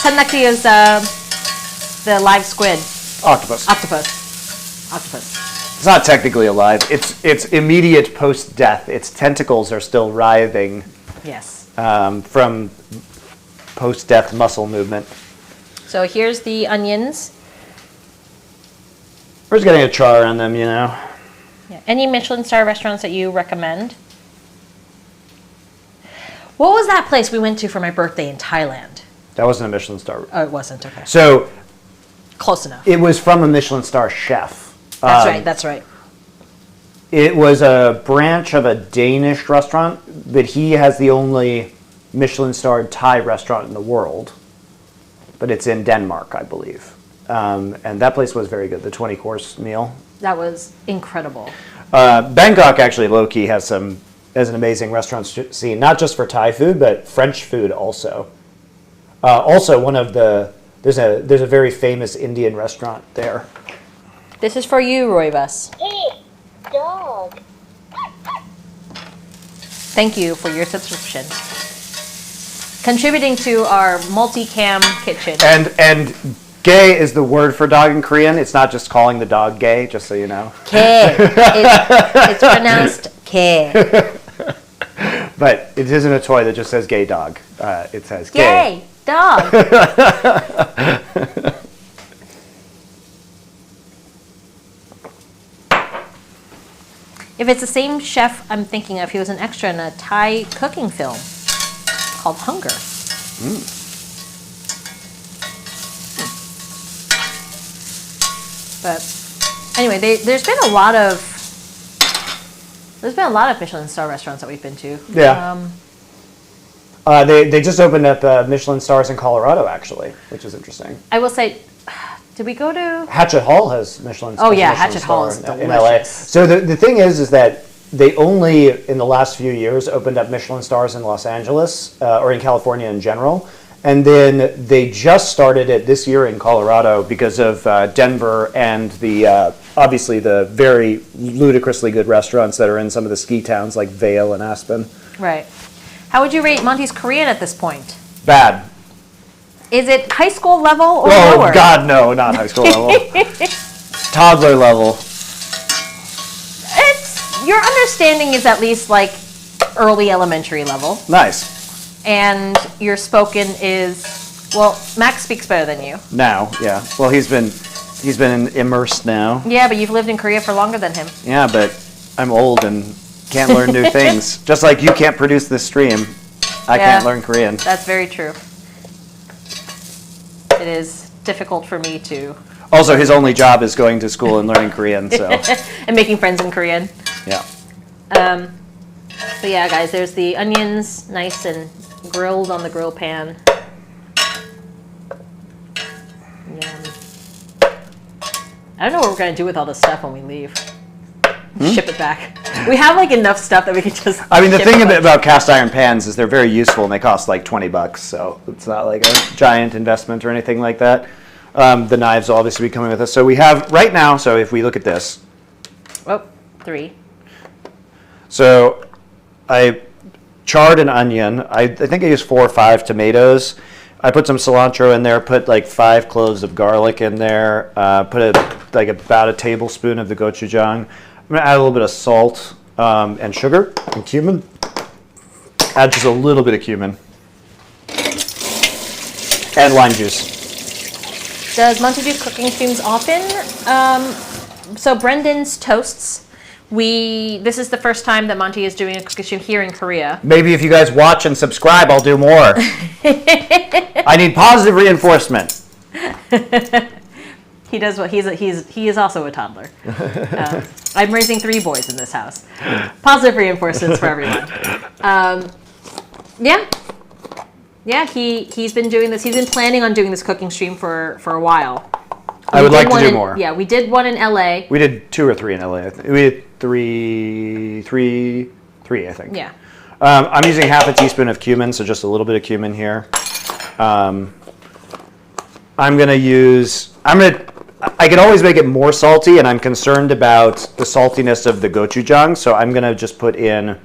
Sannakji is the live squid. Octopus. Octopus. It's not technically alive. It's immediate post-death. Its tentacles are still writhing. Yes. From post-death muscle movement. So here's the onions. We're just getting a char on them, you know. Yeah. Any Michelin star restaurants that you recommend? What was that place we went to for my birthday in Thailand? That wasn't a Michelin star. Oh, it wasn't. Okay. So close enough. it was from a Michelin star chef. That's right. It was a branch of a Danish restaurant, but he has the only Michelin starred Thai restaurant in the world. But it's in Denmark, I believe. And that place was very good, the 20-course meal. That was incredible. Bangkok actually low-key has an amazing restaurant scene, not just for Thai food, but French food also. Also, there's a very famous Indian restaurant there. This is for you, Roybus. Hey, dog. Thank you for your subscription. Contributing to our multi-cam kitchen. And gay is the word for dog in Korean. It's not just calling the dog gay, just so you know. K. It's pronounced K. But it isn't a toy that just says gay dog. It says gay. Gay dog. If it's the same chef I'm thinking of, he was an extra in a Thai cooking film called Hunger. But anyway, there's been a lot of Michelin star restaurants that we've been to. Yeah. They just opened up Michelin stars in Colorado, actually, which is interesting. I will say, did we go to? Hatchet Hall has Michelin. Oh yeah, Michelin Hatchet Hall is star delicious. in LA. So the thing is that they only in the last few years opened up Michelin stars in Los Angeles or in California in general, and then they just started it this year in Colorado because of Denver and the obviously the very ludicrously good restaurants that are in some of the ski towns like Vail and Aspen. Right. How would you rate Monty's Korean at this point? Bad. Is it high school level or lower? Oh God, no, not high school level. Toddler level. Your understanding is at least like early elementary level. Nice. And your spoken is, well, Max speaks better than you. Now, yeah. Well, he's been immersed now. Yeah, but you've lived in Korea for longer than him. Yeah, but I'm old and can't learn new things. Just like you can't produce this stream, I can't learn Korean. That's very true. It is difficult for me to. Also, his only job is going to school and learning Korean, so. And making friends in Korean. Yeah. But yeah, guys, there's the onions, nice and grilled on the grill pan. Yum. I don't know what we're gonna do with all this stuff when we leave. Ship it back. We have like enough stuff that we could just. I mean, the thing about cast iron pans is they're very useful and they cost like $20, so it's not like a giant investment or anything like that. The knives will obviously be coming with us. So we have right now. So if we look at this. Oh, 3. So I charred an onion. I think I used 4 or 5 tomatoes. I put some cilantro in there, put like 5 cloves of garlic in there, put about a tablespoon of the gochujang. I'm gonna add a little bit of salt and sugar and cumin. Add just a little bit of cumin. And lime juice. Does Monty do cooking streams often? So Brendan's Toasts. This is the first time that Monty is doing a cooking stream here in Korea. Maybe if you guys watch and subscribe, I'll do more. I need positive reinforcement. He does what he is also a toddler. I'm raising 3 boys in this house. Positive reinforcements for everyone. Yeah, he's been doing this. He's been planning on doing this cooking stream for a while. I would like to do more. Yeah, we did one in LA. We did 2 or 3 in LA. We did three, I think. Yeah. I'm using half a teaspoon of cumin, so just a little bit of cumin here. I can always make it more salty, and I'm concerned about the saltiness of the gochujang, so I'm gonna just put in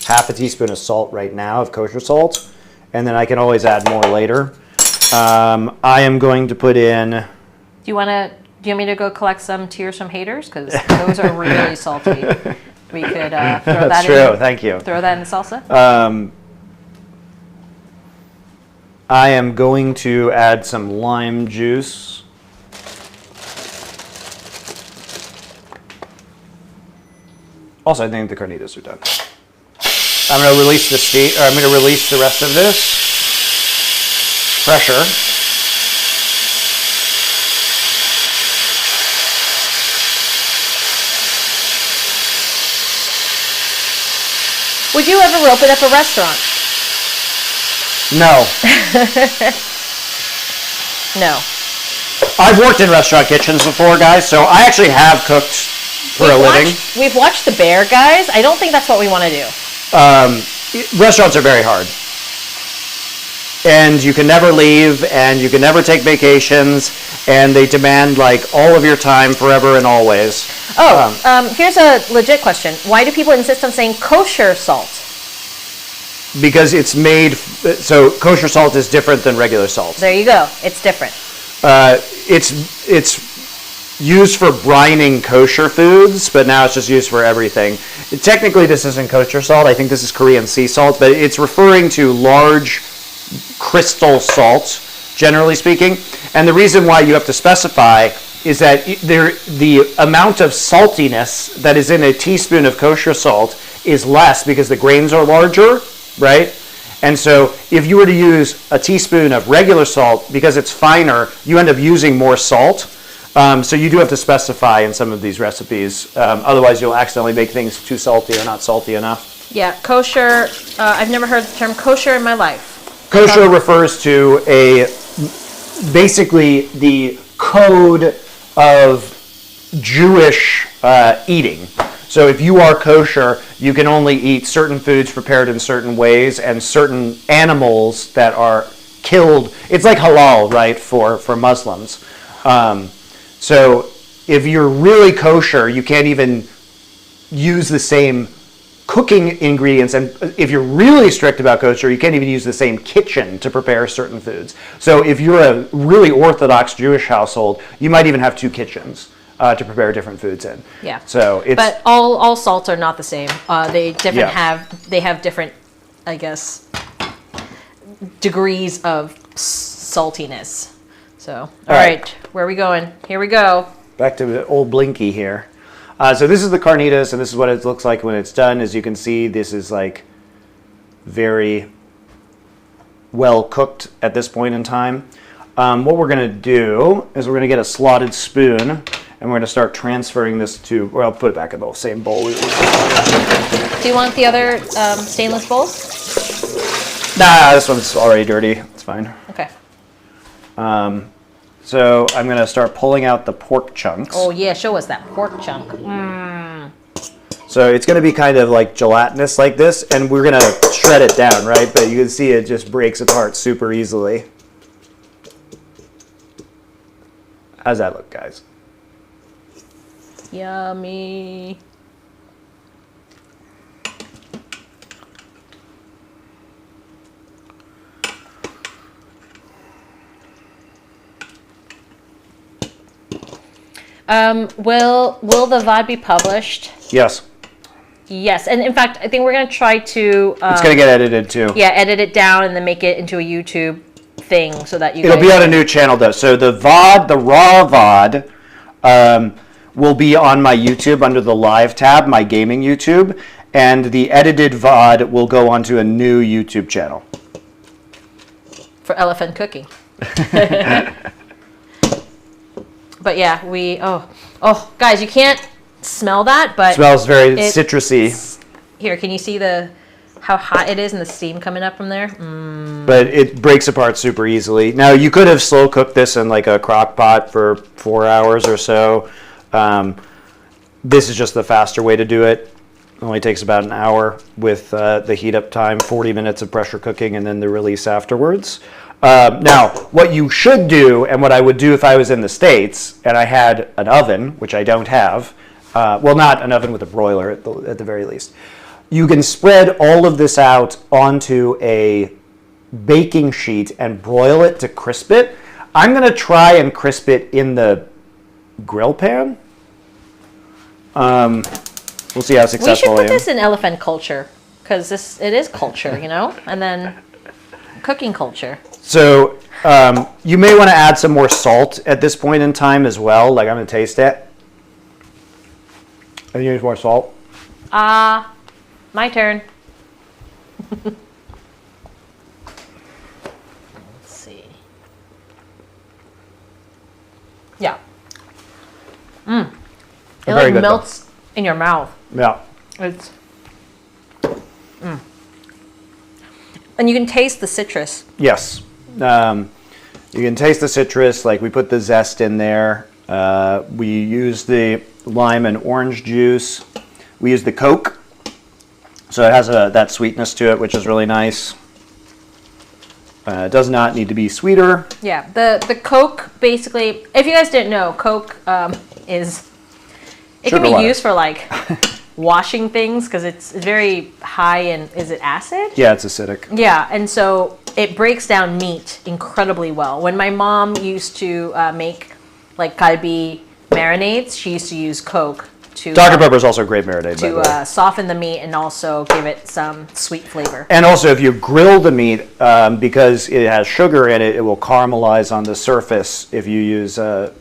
half a teaspoon of salt right now, of kosher salt, and then I can always add more later. I am going to put in... Do you want me to go collect some tears from haters? Because those are really salty. We could throw that in. That's true, thank you. Throw that in the salsa? I am going to add some lime juice. Also, I think the carnitas are done. I'm going to release I'm going to release the rest of this pressure. Would you ever open up a restaurant? No. No. I've worked in restaurant kitchens before, guys, so I actually have cooked for a living. We've watched The Bear, guys. I don't think that's what we want to do. Restaurants are very hard. And you can never leave, and you can never take vacations, and they demand like all of your time forever and always. Here's a legit question. Why do people insist on saying kosher salt? Because it's made, so kosher salt is different than regular salt. There you go. It's different. It's used for brining kosher foods, but now it's just used for everything. Technically, this isn't kosher salt. I think this is Korean sea salt, but it's referring to large crystal salt, generally speaking. And the reason why you have to specify is that the amount of saltiness that is in a teaspoon of kosher salt is less because the grains are larger, right? And so if you were to use a teaspoon of regular salt, because it's finer, you end up using more salt. So you do have to specify in some of these recipes. Otherwise, you'll accidentally make things too salty or not salty enough. Yeah, kosher. I've never heard the term kosher in my life. Kosher refers to basically the code of Jewish eating. So if you are kosher, you can only eat certain foods prepared in certain ways and certain animals that are killed. It's like halal, right, for Muslims. So if you're really kosher, you can't even use the same cooking ingredients, and if you're really strict about kosher, you can't even use the same kitchen to prepare certain foods. So if you're a really Orthodox Jewish household, you might even have two kitchens to prepare different foods in. Yeah. So it's, but all salts are not the same. They have different, I guess, degrees of saltiness. So all right, where are we going? Here we go. Back to the old Blinky here. So this is the carnitas, and this is what it looks like when it's done. As you can see, this is like very well cooked at this point in time. What we're going to do is we're going to get a slotted spoon, and we're going to start transferring this to, or I'll put it back in the same bowl. Do you want the other stainless bowls? Nah, this one's already dirty. It's fine. Okay. So I'm going to start pulling out the pork chunks. Oh yeah, show us that pork chunk. So it's going to be kind of like gelatinous like this, and we're going to shred it down, right? But you can see it just breaks apart super easily. How's that look, guys? Yummy. Will the VOD be published? Yes. Yes, and in fact, I think we're going to try to... it's going to get edited too. Yeah, edit it down and then make it into a YouTube thing so that you It'll be on a new channel though. So the VOD, the raw VOD, will be on my YouTube under the live tab, my gaming YouTube, and the edited VOD will go onto a new YouTube channel. For elephant cooking. But yeah, oh, guys, you can't smell that, but it smells very citrusy. Here, can you see how hot it is and the steam coming up from there? But it breaks apart super easily. Now, you could have slow cooked this in like a crock pot for 4 hours or so. This is just the faster way to do it. It only takes about an hour with the heat up time, 40 minutes of pressure cooking, and then the release afterwards. Now, what you should do, and what I would do if I was in the States, and I had an oven, which I don't have, well, not an oven with a broiler at the very least, you can spread all of this out onto a baking sheet and broil it to crisp it. I'm going to try and crisp it in the grill pan. We'll see how successful I am. We should put this in elephant culture, because it is culture, you know, and then cooking culture. So you may want to add some more salt at this point in time as well. Like I'm going to taste it. I use more salt. My turn. Let's see. Yeah. It Very like good, melts in your mouth. Yeah. It's. And you can taste the citrus. Yes. You can taste the citrus. Like we put the zest in there. We use the lime and orange juice. We use the Coke, so it has that sweetness to it, which is really nice. It does not need to be sweeter. Yeah, the Coke basically, if you guys didn't know, Coke is, it Sugar can be water. used for like washing things because it's very high in, is it acid? Yeah, it's acidic. Yeah, and so it breaks down meat incredibly well. When my mom used to make like kalbi marinades, she used to use Coke to Dr. Pepper is also a great marinade, by the way. to soften the meat and also give it some sweet flavor. And also, if you grill the meat, because it has sugar in it, it will caramelize on the surface if you use, the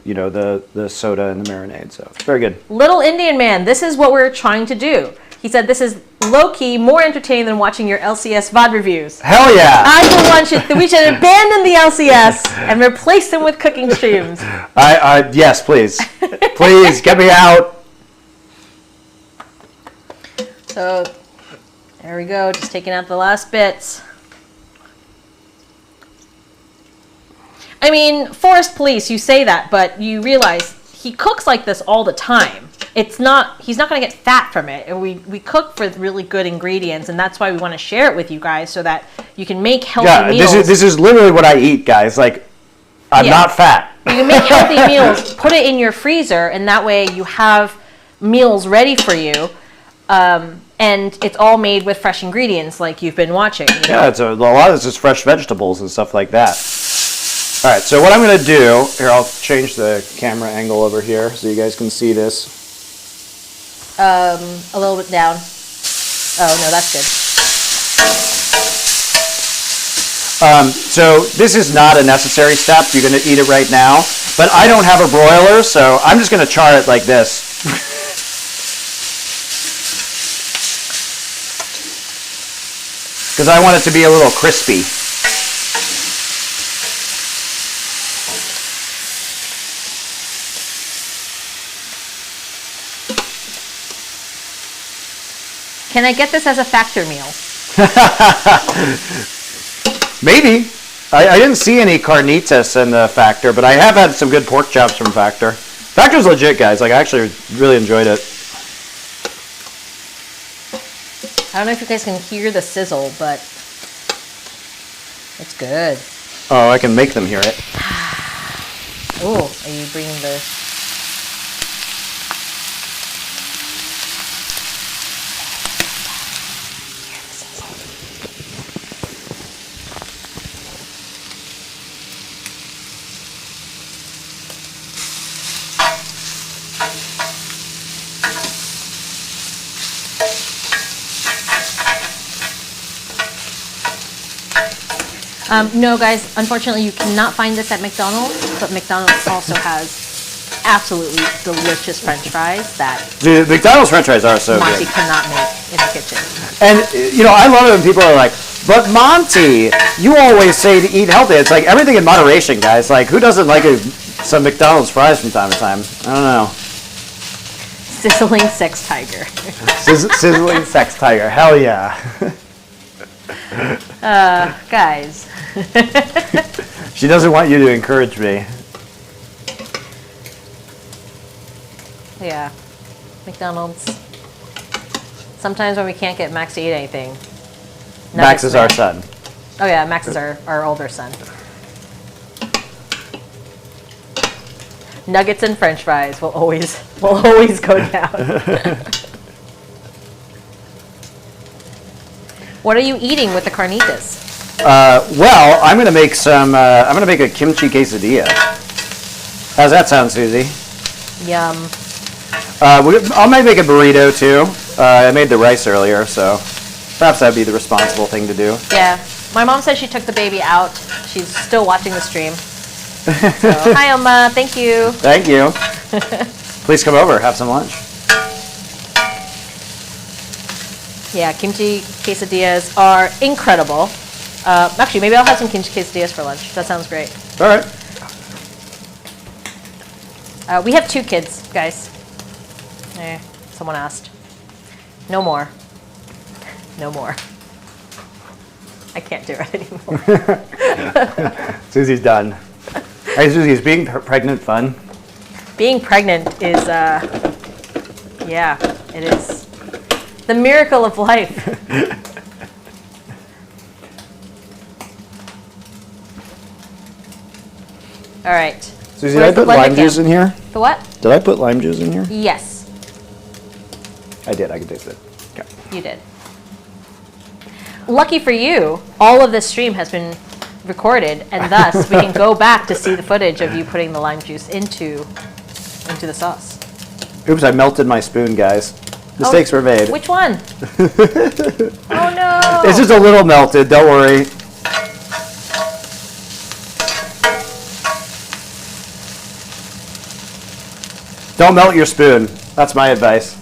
soda and the marinade. So, very good. Little Indian man, this is what we're trying to do. He said this is low-key more entertaining than watching your LCS VOD reviews. Hell yeah! I, for one, we should abandon the LCS and replace them with cooking streams. Yes, please. Please, get me out. So, there we go, just taking out the last bits. I mean, Forest Police, you say that, but you realize he cooks like this all the time. He's not going to get fat from it. And we cook with really good ingredients, and that's why we want to share it with you guys so that you can make healthy meals. This is literally what I eat, guys. Like, I'm not fat. You can make healthy meals, put it in your freezer, and that way you have meals ready for you. And it's all made with fresh ingredients like you've been watching. You know? Yeah, a lot of this is fresh vegetables and stuff like that. All right, so what I'm going to do, here, I'll change the camera angle over here so you guys can see this. A little bit down. Oh, no, that's good. So this is not a necessary step. You're going to eat it right now. But I don't have a broiler, so I'm just going to char it like this. Because I want it to be a little crispy. Can I get this as a Factor meal? Maybe. I didn't see any carnitas in the Factor, but I have had some good pork chops from Factor. Factor's legit, guys. Like, I actually really enjoyed it. I don't know if you guys can hear the sizzle, but it's good. Oh, I can make them hear it. Oh, are you bringing the... no, guys, unfortunately you cannot find this at McDonald's, but McDonald's also has absolutely delicious French fries that The McDonald's French fries are so Monty good. cannot make in the kitchen. And, I love it when people are like, but Monty, you always say to eat healthy. It's like everything in moderation, guys. Like, who doesn't like some McDonald's fries from time to time? I don't know. Sizzling sex tiger. Sizzling sex tiger. Hell yeah. Guys. She doesn't want you to encourage me. Yeah. McDonald's. Sometimes when we can't get Max to eat anything. Max is our Nuggets, man. son. Oh yeah, Max is our older son. Nuggets and French fries will always go down. What are you eating with the carnitas? Well, I'm gonna make some. I'm gonna make a kimchi quesadilla. How's that sound, Susie? Yum. I might make a burrito too. I made the rice earlier, so perhaps that'd be the responsible thing to do. Yeah. My mom said she took the baby out. She's still watching the stream. So, hi, Oma. Thank you. Thank you. Please come over. Have some lunch. Yeah, kimchi quesadillas are incredible. Actually, maybe I'll have some kimchi quesadillas for lunch. That sounds great. All right. We have 2 kids, guys. Someone asked. No more. No more. I can't do it anymore. Susie's done. Hey, Susie, is being pregnant fun? Being pregnant is Yeah, it is. The miracle of life. All right. Susie, did I put lime juice in here? The what? Did I put lime juice in here? Yes. I did. I can taste it. Okay. You did. Lucky for you, all of this stream has been recorded, and thus we can go back to see the footage of you putting the lime juice into the sauce. Oops, I melted my spoon, guys. Mistakes were made. Which one? Oh no! It's just a little melted, don't worry. Don't melt your spoon. That's my advice.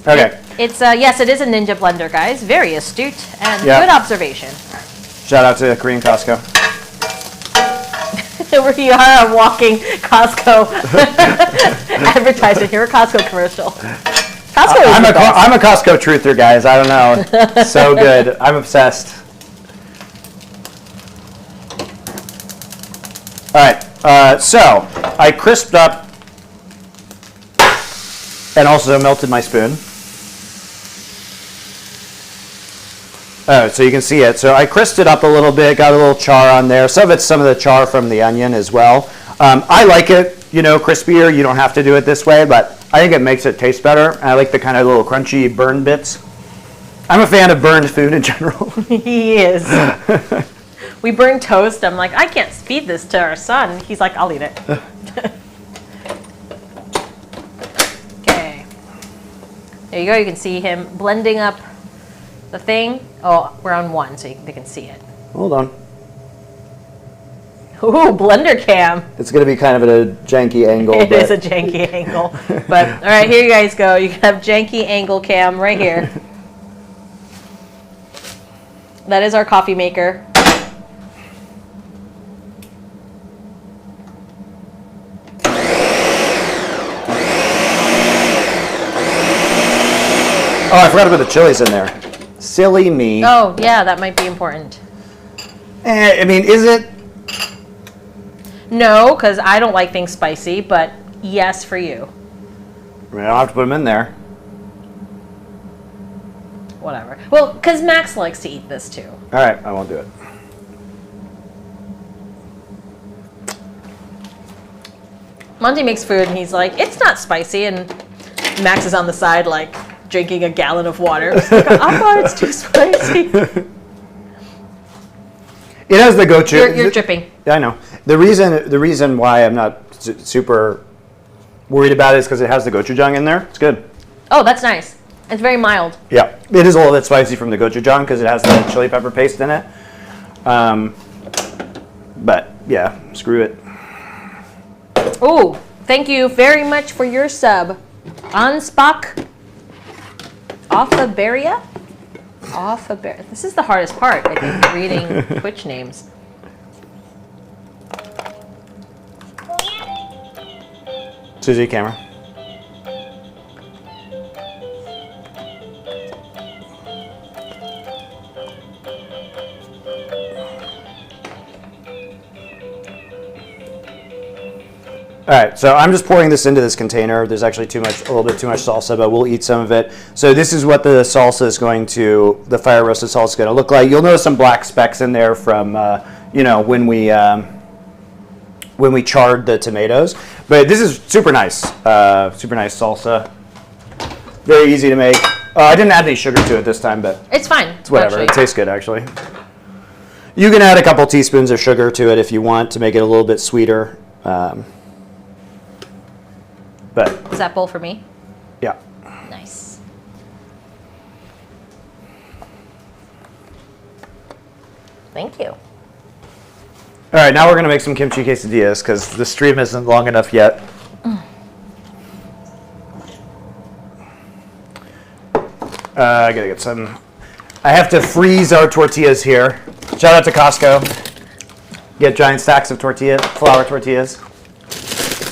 Okay. It's yes, it is a Ninja blender, guys. Very astute and Yeah. good observation. Shout out to Korean Costco. We are a walking Costco advertisement here, a Costco commercial. Costco is the best. I'm a Costco truther, guys. I don't know. So good. I'm obsessed. All right. So I crisped up and also melted my spoon. So you can see it. So I crisped it up a little bit, got a little char on there. Some of it's some of the char from the onion as well. I like it, crispier. You don't have to do it this way, but I think it makes it taste better. I like the kind of little crunchy burned bits. I'm a fan of burned food in general. He is. We burn toast. I'm like, I can't feed this to our son. He's like, I'll eat it. Okay. There you go. You can see him blending up the thing. Oh, we're on one, so they can see it. Hold on. Ooh, blender cam. It's going to be kind of at a janky angle. It is a janky angle. But, all right, here you guys go. You have janky angle cam right here. That is our coffee maker. Oh, I forgot to put the chilies in there. Silly me. Oh, yeah, that might be important. I mean, is it? No, because I don't like things spicy, but yes for you. I mean, I don't have to put them in there. Whatever. Well, because Max likes to eat this too. All right, I won't do it. Monty makes food and he's like, it's not spicy, and Max is on the side like drinking a gallon of water. He's like, I thought it's too spicy. It has the gochujang. You're dripping. I know. The reason why I'm not super worried about it is because it has the gochujang in there. It's good. Oh, that's nice. It's very mild. Yeah, it is a little bit spicy from the gochujang because it has the chili pepper paste in it. But yeah, screw it. Ooh, thank you very much for your sub. Anspach Offaberia? Offaberia. This is the hardest part, I think, reading Twitch names. Susie, camera. All right, so I'm just pouring this into this container. There's actually a little bit too much salsa, but we'll eat some of it. So this is what the salsa is going to, the fire roasted salsa is going to look like. You'll notice some black specks in there from, when we charred the tomatoes. But this is super nice salsa. Very easy to make. I didn't add any sugar to it this time, but it's fine. it's whatever. Actually. It tastes good, actually. You can add a couple teaspoons of sugar to it if you want to make it a little bit sweeter. But is that bowl for me? yeah. Nice. Thank you. All right, now we're going to make some kimchi quesadillas because the stream isn't long enough yet. I got to get some. I have to freeze our tortillas here. Shout out to Costco. Get giant stacks of flour tortillas.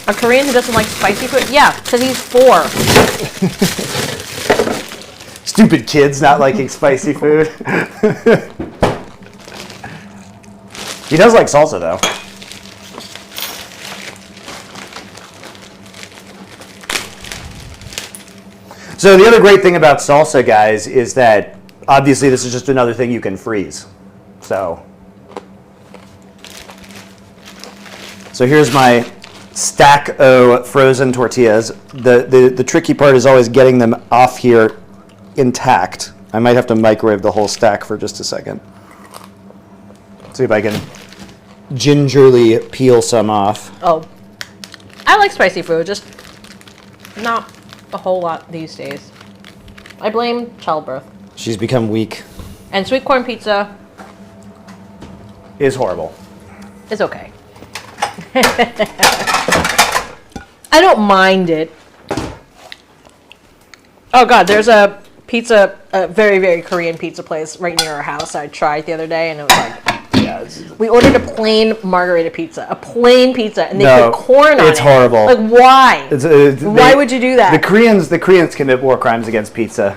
A Korean who doesn't like spicy food? Yeah, because he's 4. Stupid kids not liking spicy food. He does like salsa, though. So the other great thing about salsa, guys, is that obviously this is just another thing you can freeze. So here's my stack of frozen tortillas. The tricky part is always getting them off here intact. I might have to microwave the whole stack for just a second. See if I can gingerly peel some off. Oh, I like spicy food, just not a whole lot these days. I blame childbirth. She's become weak. And sweet corn pizza Is horrible. is okay. I don't mind it. Oh God, there's a pizza, a very, very Korean pizza place right near our house. I tried the other day and it was like, we ordered a plain margarita pizza, and they put corn on it. It's horrible. Like, why? Why would you do that? The Koreans commit war crimes against pizza.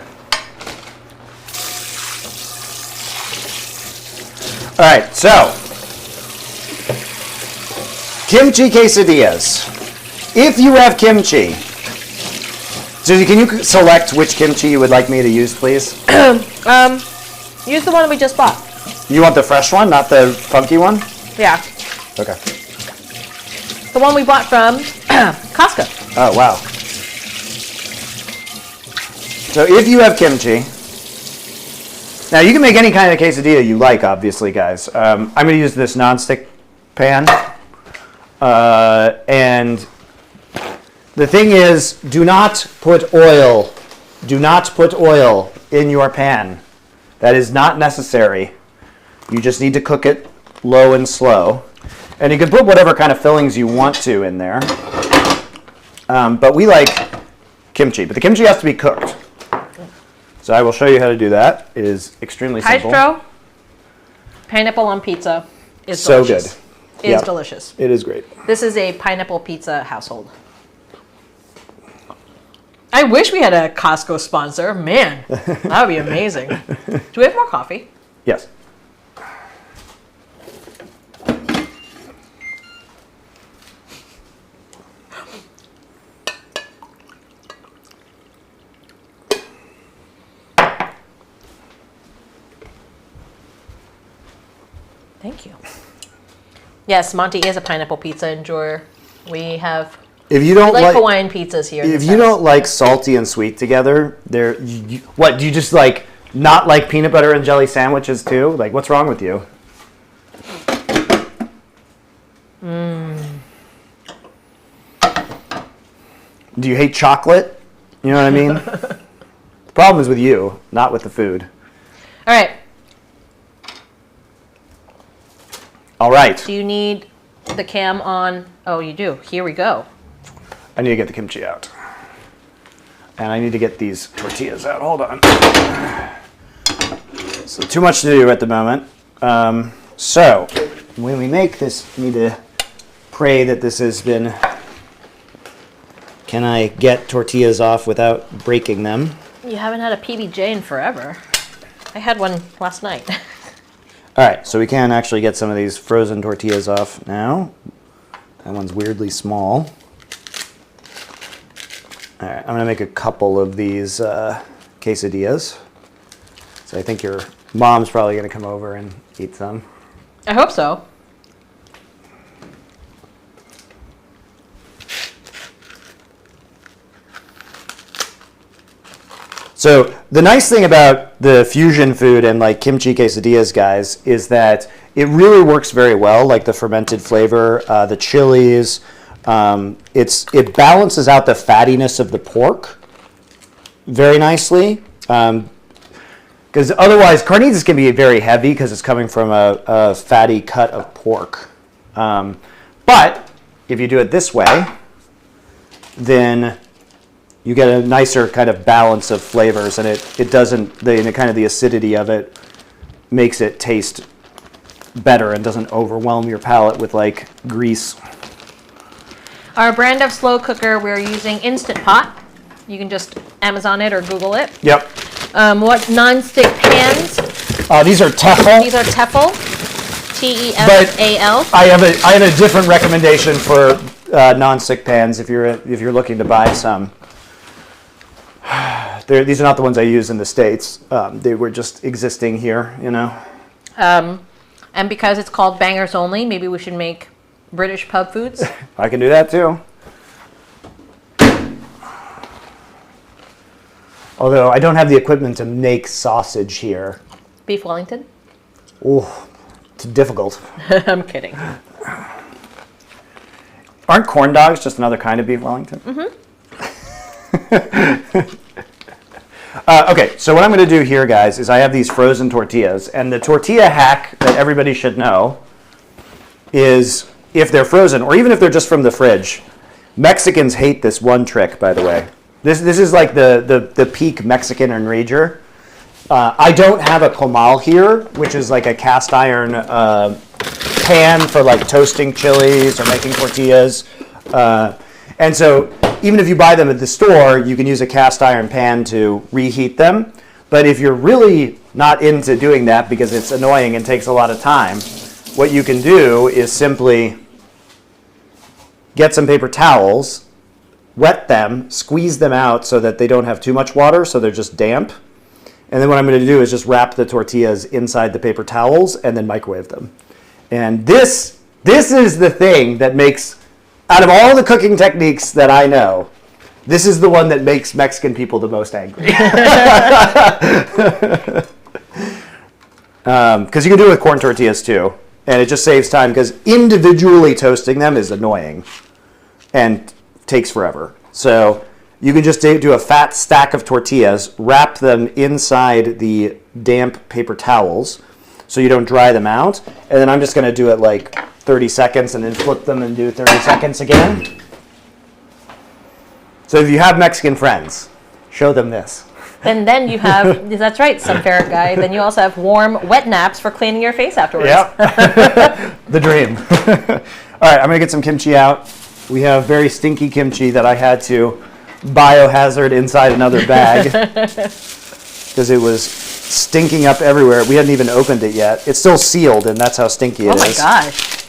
All right, so kimchi quesadillas. If you have kimchi, Susie, can you select which kimchi you would like me to use, please? Use the one we just bought. You want the fresh one, not the funky one? Yeah, Okay. the one we bought from Costco. Oh, wow. So if you have kimchi, now you can make any kind of quesadilla you like, obviously, guys. I'm going to use this nonstick pan. And the thing is, do not put oil in your pan. That is not necessary. You just need to cook it low and slow. And you can put whatever kind of fillings you want to in there. But we like kimchi. But the kimchi has to be cooked. So I will show you how to do that. It is extremely simple. Maestro, pineapple on pizza is So delicious. good. It is delicious. It is great. This is a pineapple pizza household. I wish we had a Costco sponsor. Man, that would be amazing. Do we have more coffee? Yes. Thank you. Yes, Monty is a pineapple pizza enjoyer. We have If you don't like Hawaiian pizzas here. if you don't like salty and sweet together, what do you just like not like peanut butter and jelly sandwiches too? Like, what's wrong with you? Do you hate chocolate? You know what I mean? The problem is with you, not with the food. All right. All right. Do you need the cam on? Oh, you do. Here we go. I need to get the kimchi out. And I need to get these tortillas out. Hold on. So too much to do at the moment. So when we make this, we need to pray that this has been... Can I get tortillas off without breaking them? You haven't had a PBJ in forever. I had one last night. All right, so we can actually get some of these frozen tortillas off now. That one's weirdly small. All right, I'm gonna make a couple of these quesadillas. So I think your mom's probably gonna come over and eat some. I hope so. So the nice thing about the fusion food and like kimchi quesadillas, guys, is that it really works very well. Like the fermented flavor, the chilies, it balances out the fattiness of the pork very nicely. Because otherwise, carnitas can be very heavy because it's coming from a fatty cut of pork. But if you do it this way, then you get a nicer kind of balance of flavors, and it doesn't, the acidity of it makes it taste better and doesn't overwhelm your palate with like grease. Our brand of slow cooker, we're using Instant Pot. You can just Amazon it or Google it. Yep. What non-stick pans? These are Tefal. These are Tefal. T-E-F-A-L. I have a different recommendation for non-stick pans if you're looking to buy some. These are not the ones I use in the States. They were just existing here, you know. And because it's called Bangers Only, maybe we should make British pub foods. I can do that too. Although I don't have the equipment to make sausage here. Beef Wellington? Oh, it's difficult. I'm kidding. Aren't corn dogs just another kind of beef Wellington? Mm-hmm. Okay, so what I'm going to do here, guys, is I have these frozen tortillas. And the tortilla hack that everybody should know is if they're frozen, or even if they're just from the fridge, Mexicans hate this one trick, by the way. This is like the peak Mexican enrager. I don't have a comal here, which is like a cast iron pan for like toasting chilies or making tortillas. And so even if you buy them at the store, you can use a cast iron pan to reheat them. But if you're really not into doing that because it's annoying and takes a lot of time, what you can do is simply get some paper towels, wet them, squeeze them out so that they don't have too much water, so they're just damp. And then what I'm going to do is just wrap the tortillas inside the paper towels and then microwave them. And this is the thing that makes, out of all the cooking techniques that I know, this is the one that makes Mexican people the most angry. Because you can do it with corn tortillas too. And it just saves time because individually toasting them is annoying and takes forever. So you can just do a fat stack of tortillas, wrap them inside the damp paper towels so you don't dry them out. And then I'm just going to do it like 30 seconds and then flip them and do 30 seconds again. So if you have Mexican friends, show them this. And then you have, that's right, some ferret guy, then you also have warm, wet naps for cleaning your face afterwards. Yeah, the dream. All right, I'm going to get some kimchi out. We have very stinky kimchi that I had to biohazard inside another bag because it was stinking up everywhere. We hadn't even opened it yet. It's still sealed, and that's how stinky it is. Oh my gosh.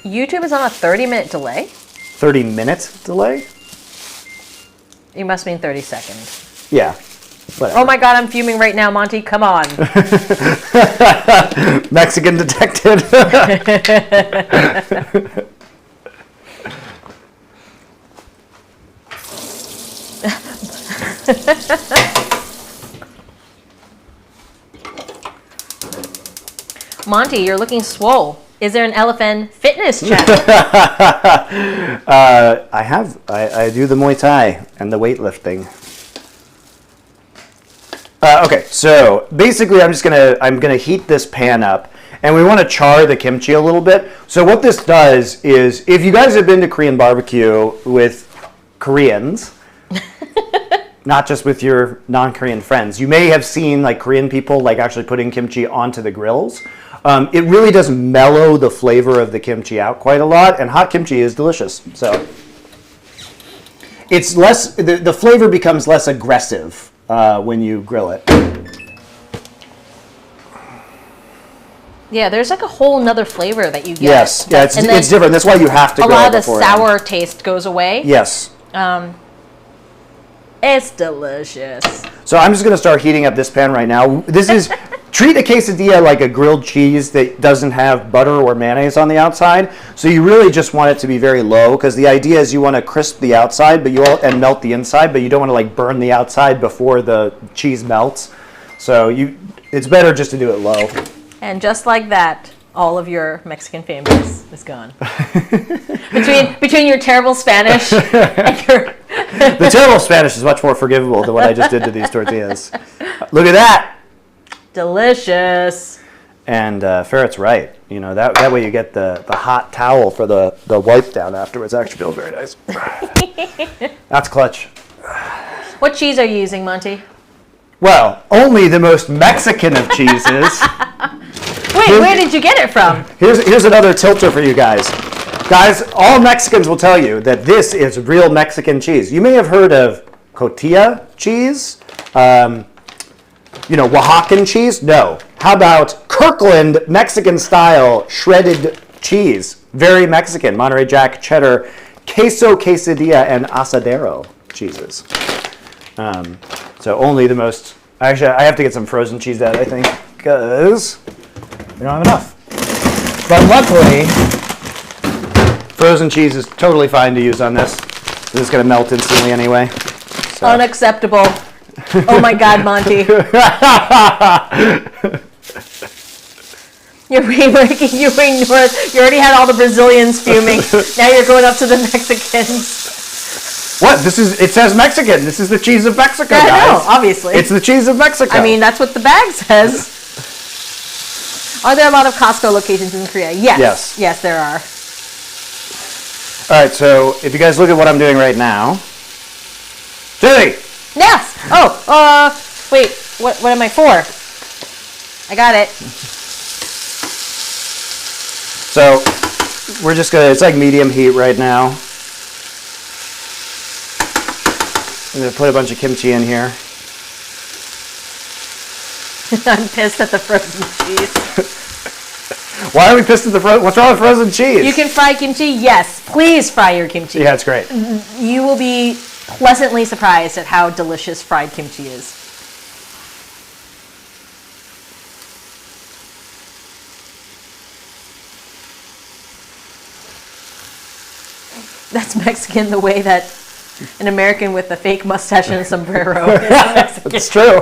YouTube is on a 30-minute delay? 30-minute delay? You must mean 30 seconds. Yeah. Whatever. Oh my god, I'm fuming right now, Monty. Come on. Mexican detected. Monty, you're looking swole. Is there an elephant fitness channel? I do the Muay Thai and the weightlifting. Okay, so basically I'm gonna heat this pan up, and we want to char the kimchi a little bit. So what this does is, if you guys have been to Korean barbecue with Koreans, not just with your non-Korean friends, you may have seen like Korean people like actually putting kimchi onto the grills. It really does mellow the flavor of the kimchi out quite a lot, and hot kimchi is delicious. So it's less, the flavor becomes less aggressive when you grill it. Yeah, there's like a whole nother flavor that you get. Yes, yeah, it's different. That's why you have to grill it. A lot of the beforehand. sour taste goes away. Yes. It's delicious. So I'm just going to start heating up this pan right now. This is, treat a quesadilla like a grilled cheese that doesn't have butter or mayonnaise on the outside. So you really just want it to be very low, because the idea is you want to crisp the outside and melt the inside, but you don't want to like burn the outside before the cheese melts. So it's better just to do it low. And just like that, all of your Mexican fame is gone. between your terrible Spanish and your... The terrible Spanish is much more forgivable than what I just did to these tortillas. Look at that. Delicious. And Ferret's right. You know, that way you get the hot towel for the wipe down afterwards. Actually feels very nice. That's clutch. What cheese are you using, Monty? Well, only the most Mexican of cheeses. Wait, where did you get it from? Here's another tilter for you guys. Guys, all Mexicans will tell you that this is real Mexican cheese. You may have heard of cotija cheese, Oaxacan cheese. No. How about Kirkland Mexican style shredded cheese, very Mexican, Monterey Jack, cheddar, queso, quesadilla, and asadero cheeses. So only the most, actually I have to get some frozen cheese out, I think, because we don't have enough. But luckily, frozen cheese is totally fine to use on this. This is going to melt instantly anyway. So. Unacceptable. Oh my God, Monty. You're re-working your way north. You already had all the Brazilians fuming. Now you're going up to the Mexicans. What? It says Mexican. This is the cheese of Mexico, yeah, guys. I know, obviously. It's the cheese of Mexico. I mean, that's what the bag says. Are there a lot of Costco locations in Korea? Yes. Yes, there are. All right, so if you guys look at what I'm doing right now. Tilly! Yes! Oh, wait, what am I for? I got it. So we're just gonna, it's like medium heat right now. I'm gonna put a bunch of kimchi in here. I'm pissed at the frozen cheese. Why are we pissed at the frozen? What's wrong with frozen cheese? You can fry kimchi? Yes. Please fry your kimchi. Yeah, it's great. You will be pleasantly surprised at how delicious fried kimchi is. That's Mexican the way that an American with a fake mustache and a sombrero is Mexican. It's true.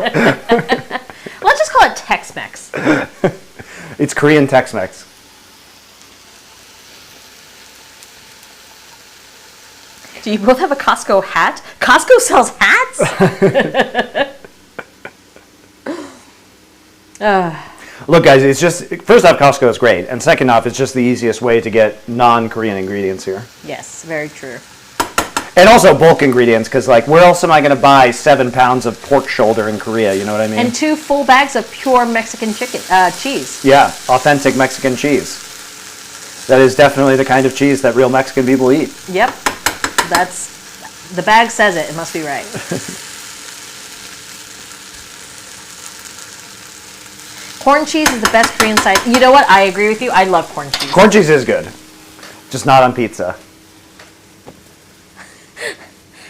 Let's just call it Tex-Mex. It's Korean Tex-Mex. Do you both have a Costco hat? Costco sells hats? Look, guys, it's just, first off, Costco is great. And second off, it's just the easiest way to get non-Korean ingredients here. Yes, very true. And also bulk ingredients, because, like, where else am I going to buy 7 pounds of pork shoulder in Korea? You know what I mean? And 2 full bags of pure Mexican cheese. Yeah, authentic Mexican cheese. That is definitely the kind of cheese that real Mexican people eat. Yep. The bag says it. It must be right. Corn cheese is the best Korean side. You know what? I agree with you. I love corn cheese. Corn cheese is good, just not on pizza.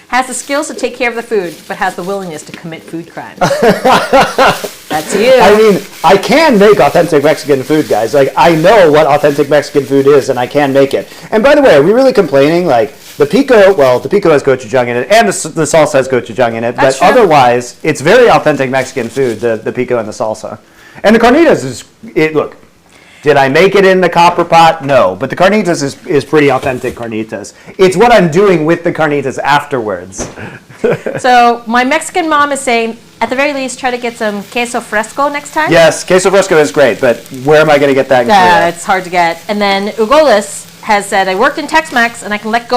Has the skills to take care of the food, but has the willingness to commit food crimes. That's you. I mean, I can make authentic Mexican food, guys. Like, I know what authentic Mexican food is, and I can make it. And by the way, are we really complaining? Like, the pico, well, the pico has gochujang in it, and the salsa has gochujang in it. That's but true. Otherwise, it's very authentic Mexican food, the pico and the salsa. And the carnitas is, look, did I make it in the copper pot? No, but the carnitas is pretty authentic carnitas. It's what I'm doing with the carnitas afterwards. So my Mexican mom is saying, at the very least, try to get some queso fresco next time. Yes, queso fresco is great, but where am I going to get that in Korea? It's hard to get. And then Ugolis has said, I worked in Tex-Mex and I can let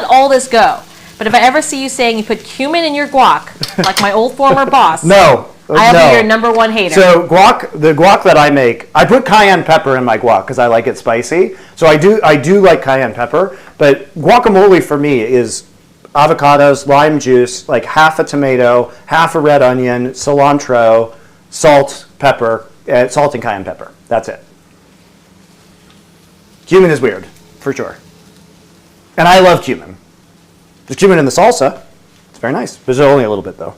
all this go. But if I ever see you saying you put cumin in your guac, like my old former boss, No. I'll be your number one hater. So the guac that I make, I put cayenne pepper in my guac because I like it spicy. So I do like cayenne pepper, but guacamole for me is avocados, lime juice, like half a tomato, half a red onion, cilantro, salt, pepper, salt and cayenne pepper. That's it. Cumin is weird, for sure. And I love cumin. There's cumin in the salsa. It's very nice. There's only a little bit, though.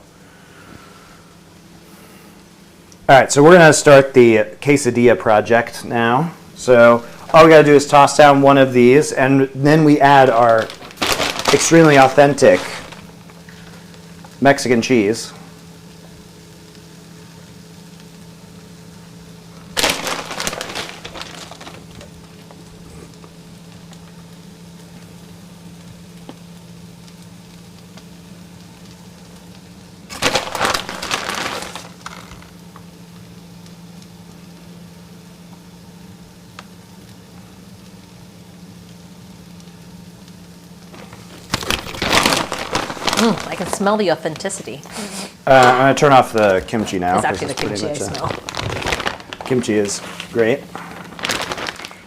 All right, so we're going to start the quesadilla project now. So all we got to do is toss down one of these, and then we add our extremely authentic Mexican cheese. I can smell the authenticity. I'm going to turn off the kimchi now. It's actually the 'cause kimchi I pretty much smell. Kimchi is great.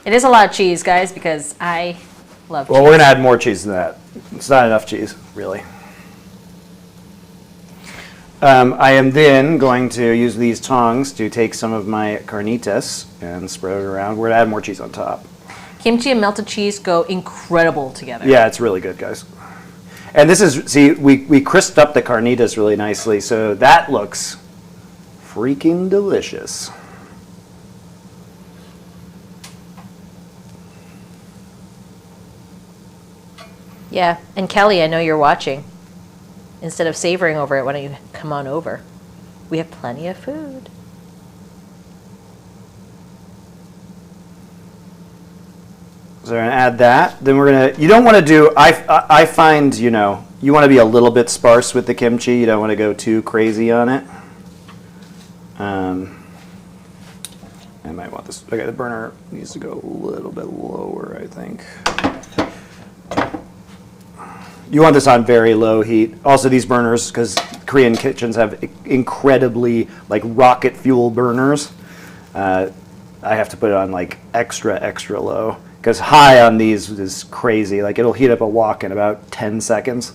It is a lot of cheese, guys, because I love Well, cheese. we're going to add more cheese than that. It's not enough cheese, really. I am then going to use these tongs to take some of my carnitas and spread it around. We're going to add more cheese on top. Kimchi and melted cheese go incredible together. Yeah, it's really good, guys. And this is, see, we crisped up the carnitas really nicely, so that looks freaking delicious. Yeah, and Kelly, I know you're watching. Instead of savoring over it, why don't you come on over? We have plenty of food. So we're gonna add that. Then we're gonna. You don't want to do. I find you want to be a little bit sparse with the kimchi. You don't want to go too crazy on it. I might want this. Okay, the burner needs to go a little bit lower, I think. You want this on very low heat. Also, these burners, because Korean kitchens have incredibly rocket fuel burners. I have to put it on extra low. Because high on these is crazy. It'll heat up a wok in about 10 seconds.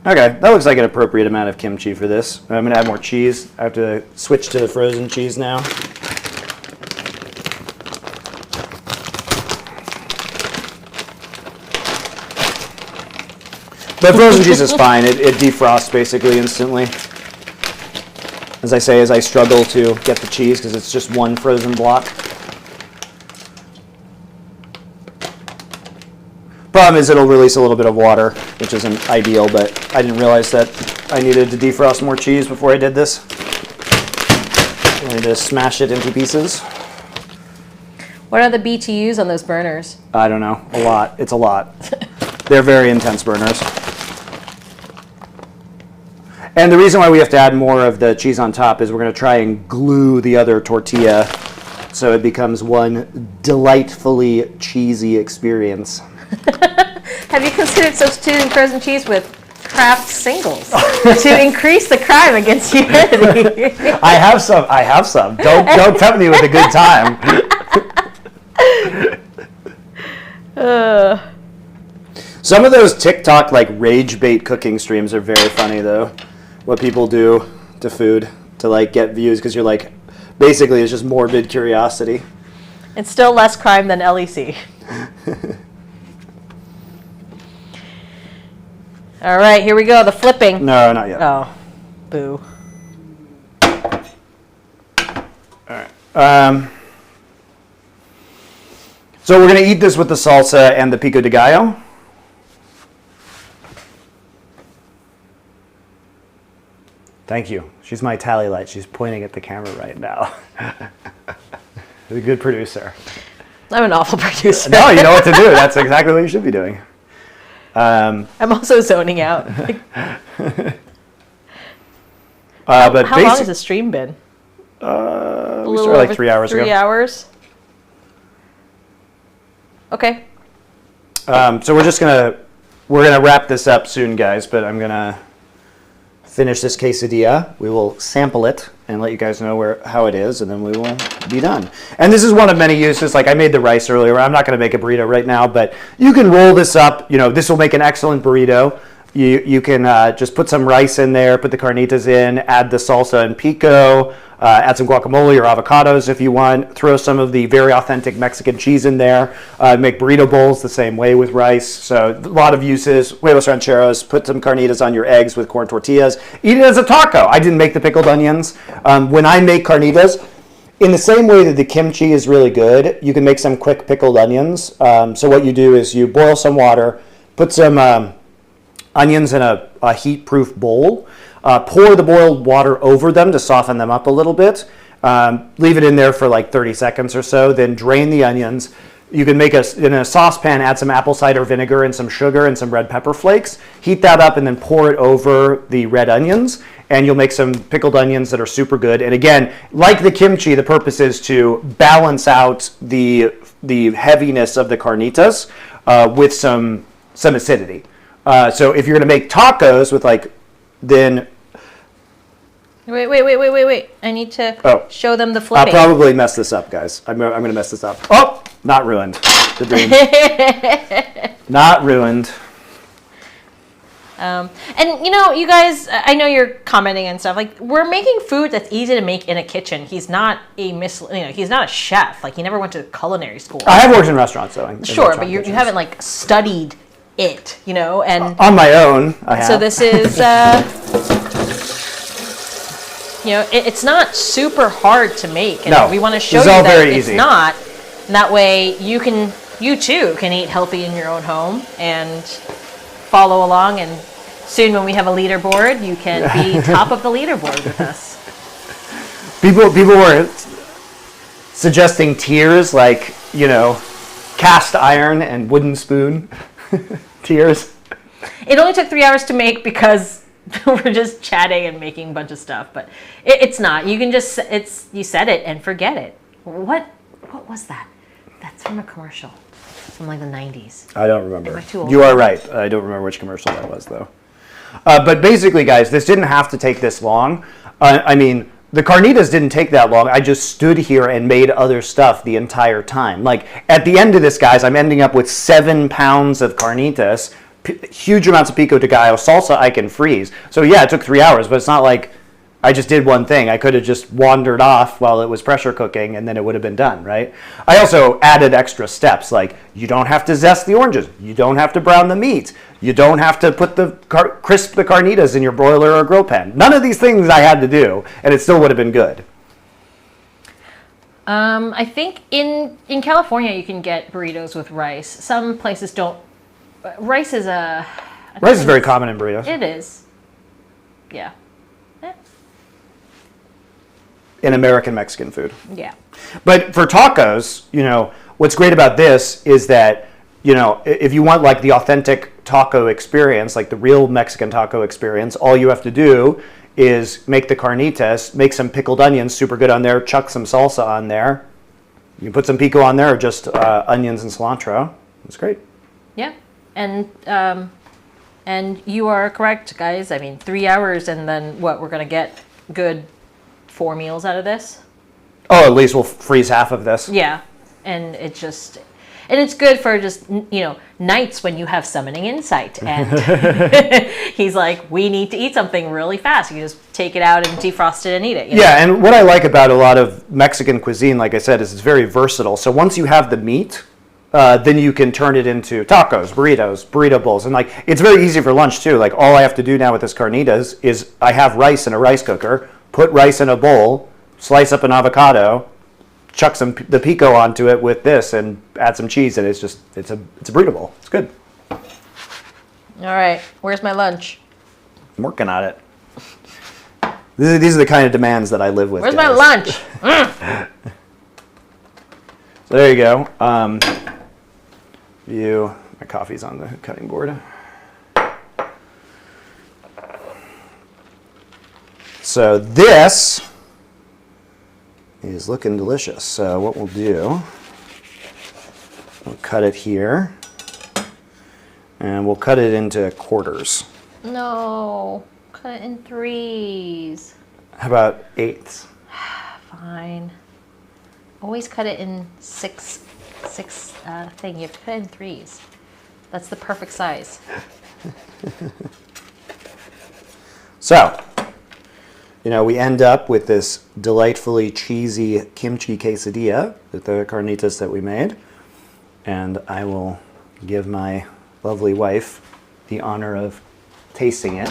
Okay, that looks like an appropriate amount of kimchi for this. I'm going to add more cheese. I have to switch to frozen cheese now. But frozen cheese is fine. It defrosts basically instantly. As I say, as I struggle to get the cheese because it's just one frozen block. Problem is it'll release a little bit of water, which isn't ideal, but I didn't realize that I needed to defrost more cheese before I did this. I need to smash it into pieces. What are the BTUs on those burners? I don't know. A lot. It's a lot. They're very intense burners. And the reason why we have to add more of the cheese on top is we're going to try and glue the other tortilla so it becomes one delightfully cheesy experience. Have you considered substituting frozen cheese with Kraft singles to increase the crime against humanity? I have some. Don't tempt me with a good time. Some of those TikTok rage bait cooking streams are very funny though. What people do to food to get views because you're basically it's just morbid curiosity. It's still less crime than LEC. All right, here we go. The flipping. No, not yet. Oh, boo. All right. So we're gonna eat this with the salsa and the pico de gallo. Thank you. She's my tally light. She's pointing at the camera right now. She's a good producer. I'm an awful producer. No, you know what to do. That's exactly what you should be doing. I'm also zoning out. But how long has the stream been? We started 3 hours ago. 3 hours? Okay. So we're gonna wrap this up soon, guys, but I'm gonna finish this quesadilla. We will sample it and let you guys know how it is, and then we will be done. And this is one of many uses. I made the rice earlier. I'm not going to make a burrito right now, but you can roll this up. This will make an excellent burrito. You can just put some rice in there, put the carnitas in, add the salsa and pico, add some guacamole or avocados if you want, throw some of the very authentic Mexican cheese in there, make burrito bowls the same way with rice. So a lot of uses. Huevos rancheros, put some carnitas on your eggs with corn tortillas. Eat it as a taco. I didn't make the pickled onions. When I make carnitas, in the same way that the kimchi is really good, you can make some quick pickled onions. So what you do is you boil some water, put some onions in a heat-proof bowl, pour the boiled water over them to soften them up a little bit, leave it in there for 30 seconds or so, then drain the onions. You can make in a saucepan, add some apple cider vinegar and some sugar and some red pepper flakes, heat that up and then pour it over the red onions, and you'll make some pickled onions that are super good. And again, like the kimchi, the purpose is to balance out the heaviness of the carnitas with some acidity. So if you're going to make tacos with then... Wait. I need to show them the flipping. I'll probably mess this up, guys. I'm going to mess this up. Oh, not ruined. The dream. Not ruined. And you guys, I know you're commenting and stuff. Like, we're making food that's easy to make in a kitchen. He's not he's not a chef. Like, he never went to culinary school. I have worked in restaurants, though. Sure, but you haven't like studied it, and on my own. I have. So this is, it's not super hard to make. And we want to show you that it's not. And that way you too can eat healthy in your own home and follow along. And soon when we have a leaderboard, you can be top of the leaderboard with us. People were suggesting tiers like, cast iron and wooden spoon tiers. It only took 3 hours to make because we're just chatting and making a bunch of stuff, but it's not. You can just you set it and forget it. What was that? That's from a commercial from like the 90s. I don't remember. Am I too old? You are right. I don't remember which commercial that was, though. But basically, guys, this didn't have to take this long. The carnitas didn't take that long. I just stood here and made other stuff the entire time. Like, at the end of this, guys, I'm ending up with 7 pounds of carnitas, huge amounts of pico de gallo, salsa I can freeze. So, yeah, it took 3 hours, but it's not like I just did one thing. I could have just wandered off while it was pressure cooking, and then it would have been done, right? I also added extra steps, like you don't have to zest the oranges. You don't have to brown the meat. You don't have to put crisp the carnitas in your broiler or grill pan. None of these things I had to do, and it still would have been good. I think in California you can get burritos with rice. Some places don't. Rice is very common in burritos. It is. Yeah. In American Mexican food. Yeah. But for tacos, what's great about this is that, if you want like the authentic taco experience, like the real Mexican taco experience, all you have to do is make the carnitas, make some pickled onions, super good on there, chuck some salsa on there. You can put some pico on there or just onions and cilantro. It's great. Yeah. And you are correct, guys. 3 hours and then what? We're going to get good 4 meals out of this. Oh, at least we'll freeze half of this. Yeah, and it's good for just nights when you have summoning insight and he's like, we need to eat something really fast. You just take it out and defrost it and eat it. Yeah, and what I like about a lot of Mexican cuisine, like I said, is it's very versatile. So once you have the meat, then you can turn it into tacos, burritos, burrito bowls, and like it's very easy for lunch too. Like all I have to do now with this carnitas is I have rice in a rice cooker. Put rice in a bowl, slice up an avocado, chuck the pico onto it with this, and add some cheese, and it's a burrito bowl. It's good. All right, where's my lunch? I'm working on it. These are the kind of demands that I live with. Where's guys. my lunch? So there you go. My coffee's on the cutting board. So this is looking delicious. So what we'll do, we'll cut it here, and we'll cut it into quarters. No, cut it in 3s. How about 8ths? Fine. Always cut it in 6 thing. You have to cut it in 3s. That's the perfect size. So, we end up with this delightfully cheesy kimchi quesadilla with the carnitas that we made. And I will give my lovely wife the honor of tasting it.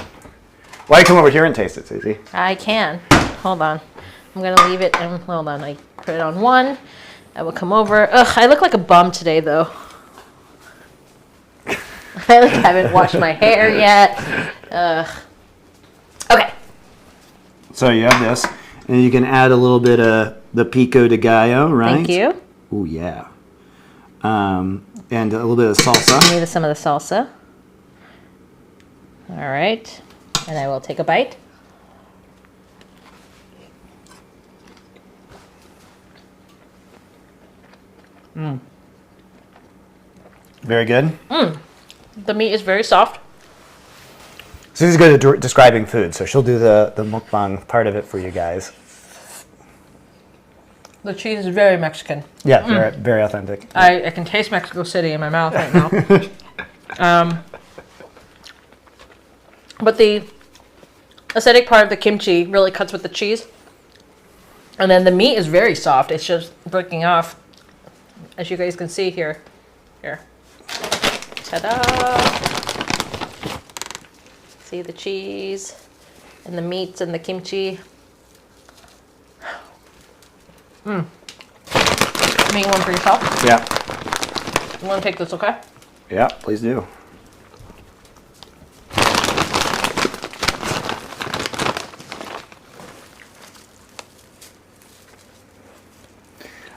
Why don't you come over here and taste it, Susie? I can. Hold on. I'm going to leave it. Hold on. I put it on 1. I will come over. Ugh, I look like a bum today, though. I haven't washed my hair yet. Okay. So you have this, and you can add a little bit of the pico de gallo, right? Thank you. Oh yeah. And a little bit of salsa. Give me some of the salsa. All right. And I will take a bite. Very good. The meat is very soft. Susie's good at describing food, so she'll do the mukbang part of it for you guys. The cheese is very Mexican. Yeah, very, very authentic. I can taste Mexico City in my mouth right now. But the acidic part of the kimchi really cuts with the cheese. And then the meat is very soft. It's just breaking off, as you guys can see here. Here. Ta-da! See the cheese and the meats and the kimchi. Make one for yourself. Yeah. You want to take this, okay? Yeah, please do.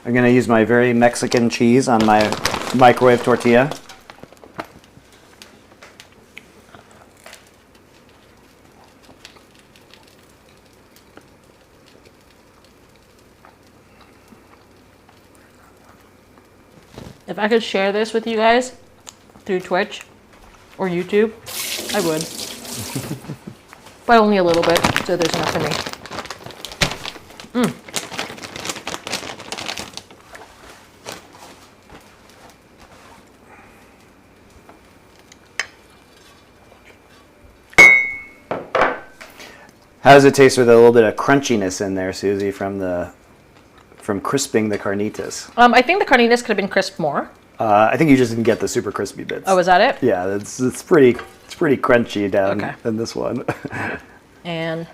I'm going to use my very Mexican cheese on my microwave tortilla. If I could share this with you guys through Twitch or YouTube, I would. But only a little bit, so there's enough for me. How does it taste with a little bit of crunchiness in there, Susie, from crisping the carnitas? I think the carnitas could have been crisped more. I think you just didn't get the super crispy bits. Oh, is that it? Yeah, it's pretty crunchy down in this one. And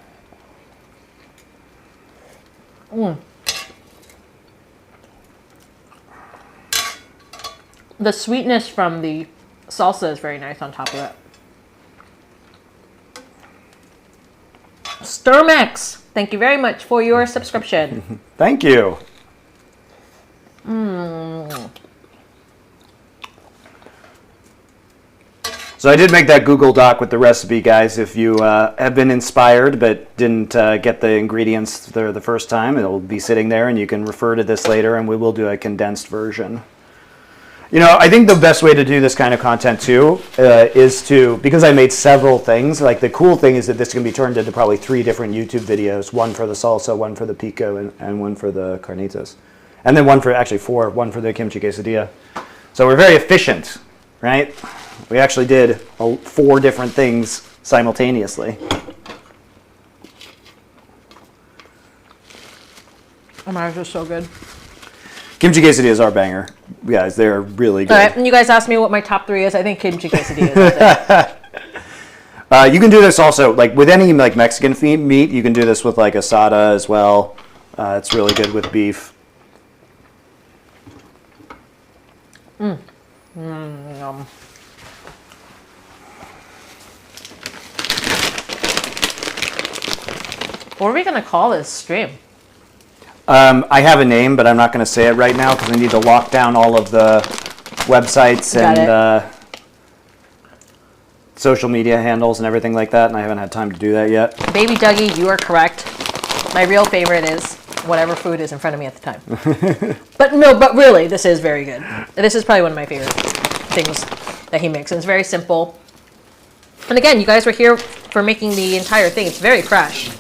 the sweetness from the salsa is very nice on top of it. Sturmex, thank you very much for your subscription. Thank you. So I did make that Google Doc with the recipe, guys. If you have been inspired but didn't get the ingredients there the first time, it'll be sitting there and you can refer to this later, and we will do a condensed version. You know, I think the best way to do this kind of content too is to, because I made several things, like the cool thing is that this can be turned into probably 3 different YouTube videos, one for the salsa, one for the pico, and one for the carnitas. And then one for one for the kimchi quesadilla. So we're very efficient, right? We actually did 4 different things simultaneously. Oh my gosh, they're so good. Kimchi quesadillas are banger. Guys, they're really good. All right, and you guys asked me what my top 3 is. I think kimchi quesadillas. You can do this also, like with any like Mexican meat, you can do this with like asada as well. It's really good with beef. Yum. What are we going to call this stream? I have a name, but I'm not going to say it right now because I need to lock down all of the websites and social media handles and everything like that, and I haven't had time to do that yet. Baby Dougie, you are correct. My real favorite is whatever food is in front of me at the time. But really, this is very good. This is probably one of my favorite things that he makes, and it's very simple. And again, you guys were here for making the entire thing. It's very fresh.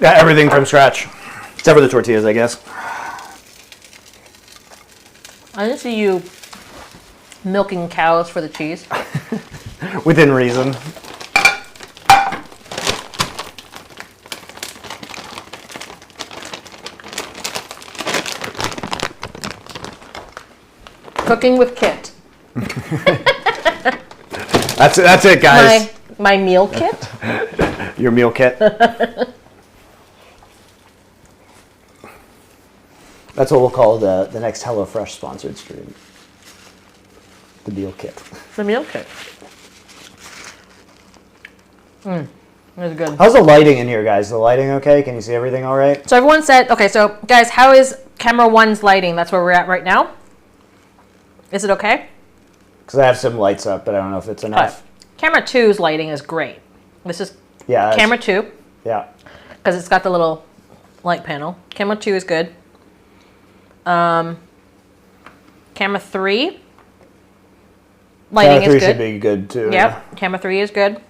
Yeah, everything from scratch. Except for the tortillas, I guess. I didn't see you milking cows for the cheese. Within reason. Cooking with Kit. That's it, guys. My meal kit? Your meal kit. That's what we'll call the next HelloFresh sponsored stream. The meal kit. The meal kit. It's good. How's the lighting in here, guys? The lighting okay? Can you see everything all right? So everyone said, okay, so guys, how is camera 1's lighting? That's where we're at right now. Is it okay? Because I have some lights up, but I don't know if it's enough. Camera 2's lighting is great. This is camera 2. Yeah. Because it's got the little light panel. Camera 2 is good. Camera 3. Lighting Camera 3 is good. should be good too. Yep. Camera 3 is good.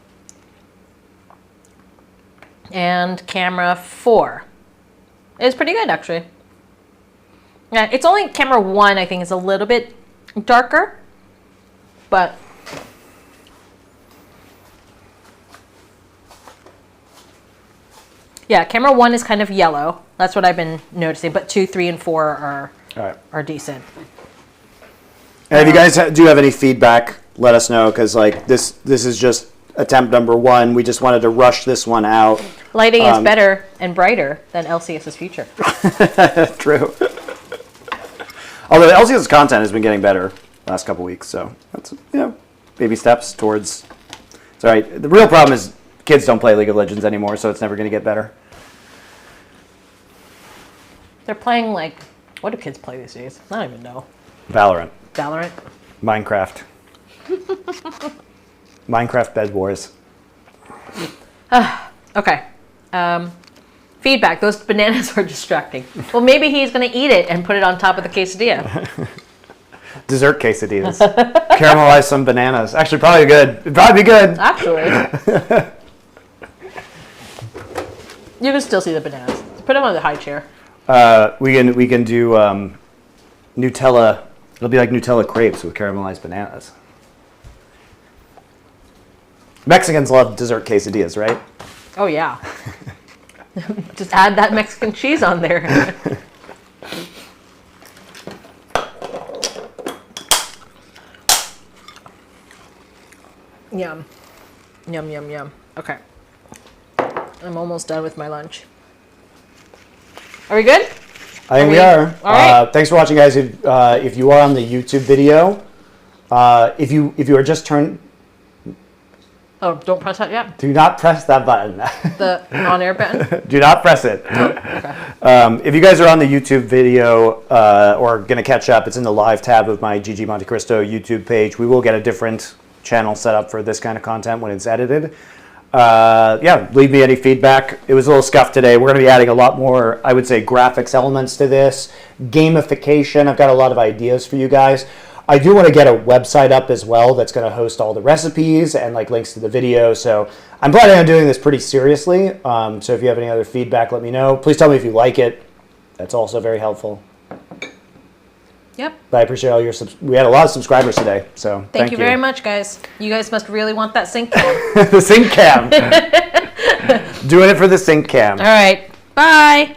And camera 4 is pretty good, actually. Yeah, it's only camera 1, I think, is a little bit darker. But Yeah, camera 1 is kind of yellow. That's what I've been noticing. But 2, 3, and 4 All right. are decent. And if you guys do have any feedback, let us know, because like this is just attempt number 1. We just wanted to rush this one out. Lighting is better and brighter than LCS's future. True. Although the LCS content has been getting better last couple weeks, so that's baby steps towards. It's all right. The real problem is kids don't play League of Legends anymore, so it's never going to get better. They're playing like, what do kids play these days? I don't even know. Valorant. Valorant. Minecraft. Minecraft Bed Wars. Okay. Feedback. Those bananas are distracting. Well, maybe he's going to eat it and put it on top of the quesadilla. Dessert quesadillas. Caramelize some bananas. Actually, probably good. It'd probably be good. Actually. You can still see the bananas. Put them on the high chair. We can do Nutella. It'll be like Nutella crepes with caramelized bananas. Mexicans love dessert quesadillas, right? Oh, yeah. Just add that Mexican cheese on there. Yum. Yum, yum, yum. Okay. I'm almost done with my lunch. Are we good? I think we are. All right. Thanks for watching, guys. If you are on the YouTube video, if you are just turned, Oh, don't press that yet. do not press that button. The on-air button. Do not press it. Okay. If you guys are on the YouTube video or going to catch up, it's in the live tab of my GG MonteCristo YouTube page. We will get a different channel set up for this kind of content when it's edited. Leave me any feedback. It was a little scuffed today. We're going to be adding a lot more, I would say, graphics elements to this. Gamification. I've got a lot of ideas for you guys. I do want to get a website up as well that's going to host all the recipes and like links to the video. So I'm planning on doing this pretty seriously. So if you have any other feedback, let me know. Please tell me if you like it. That's also very helpful. Yep. But I appreciate all your we had a lot of subscribers today. So Thank you very much, guys. You guys must really want that sync cam. The sync cam. Doing it for the sync cam. All right. Bye.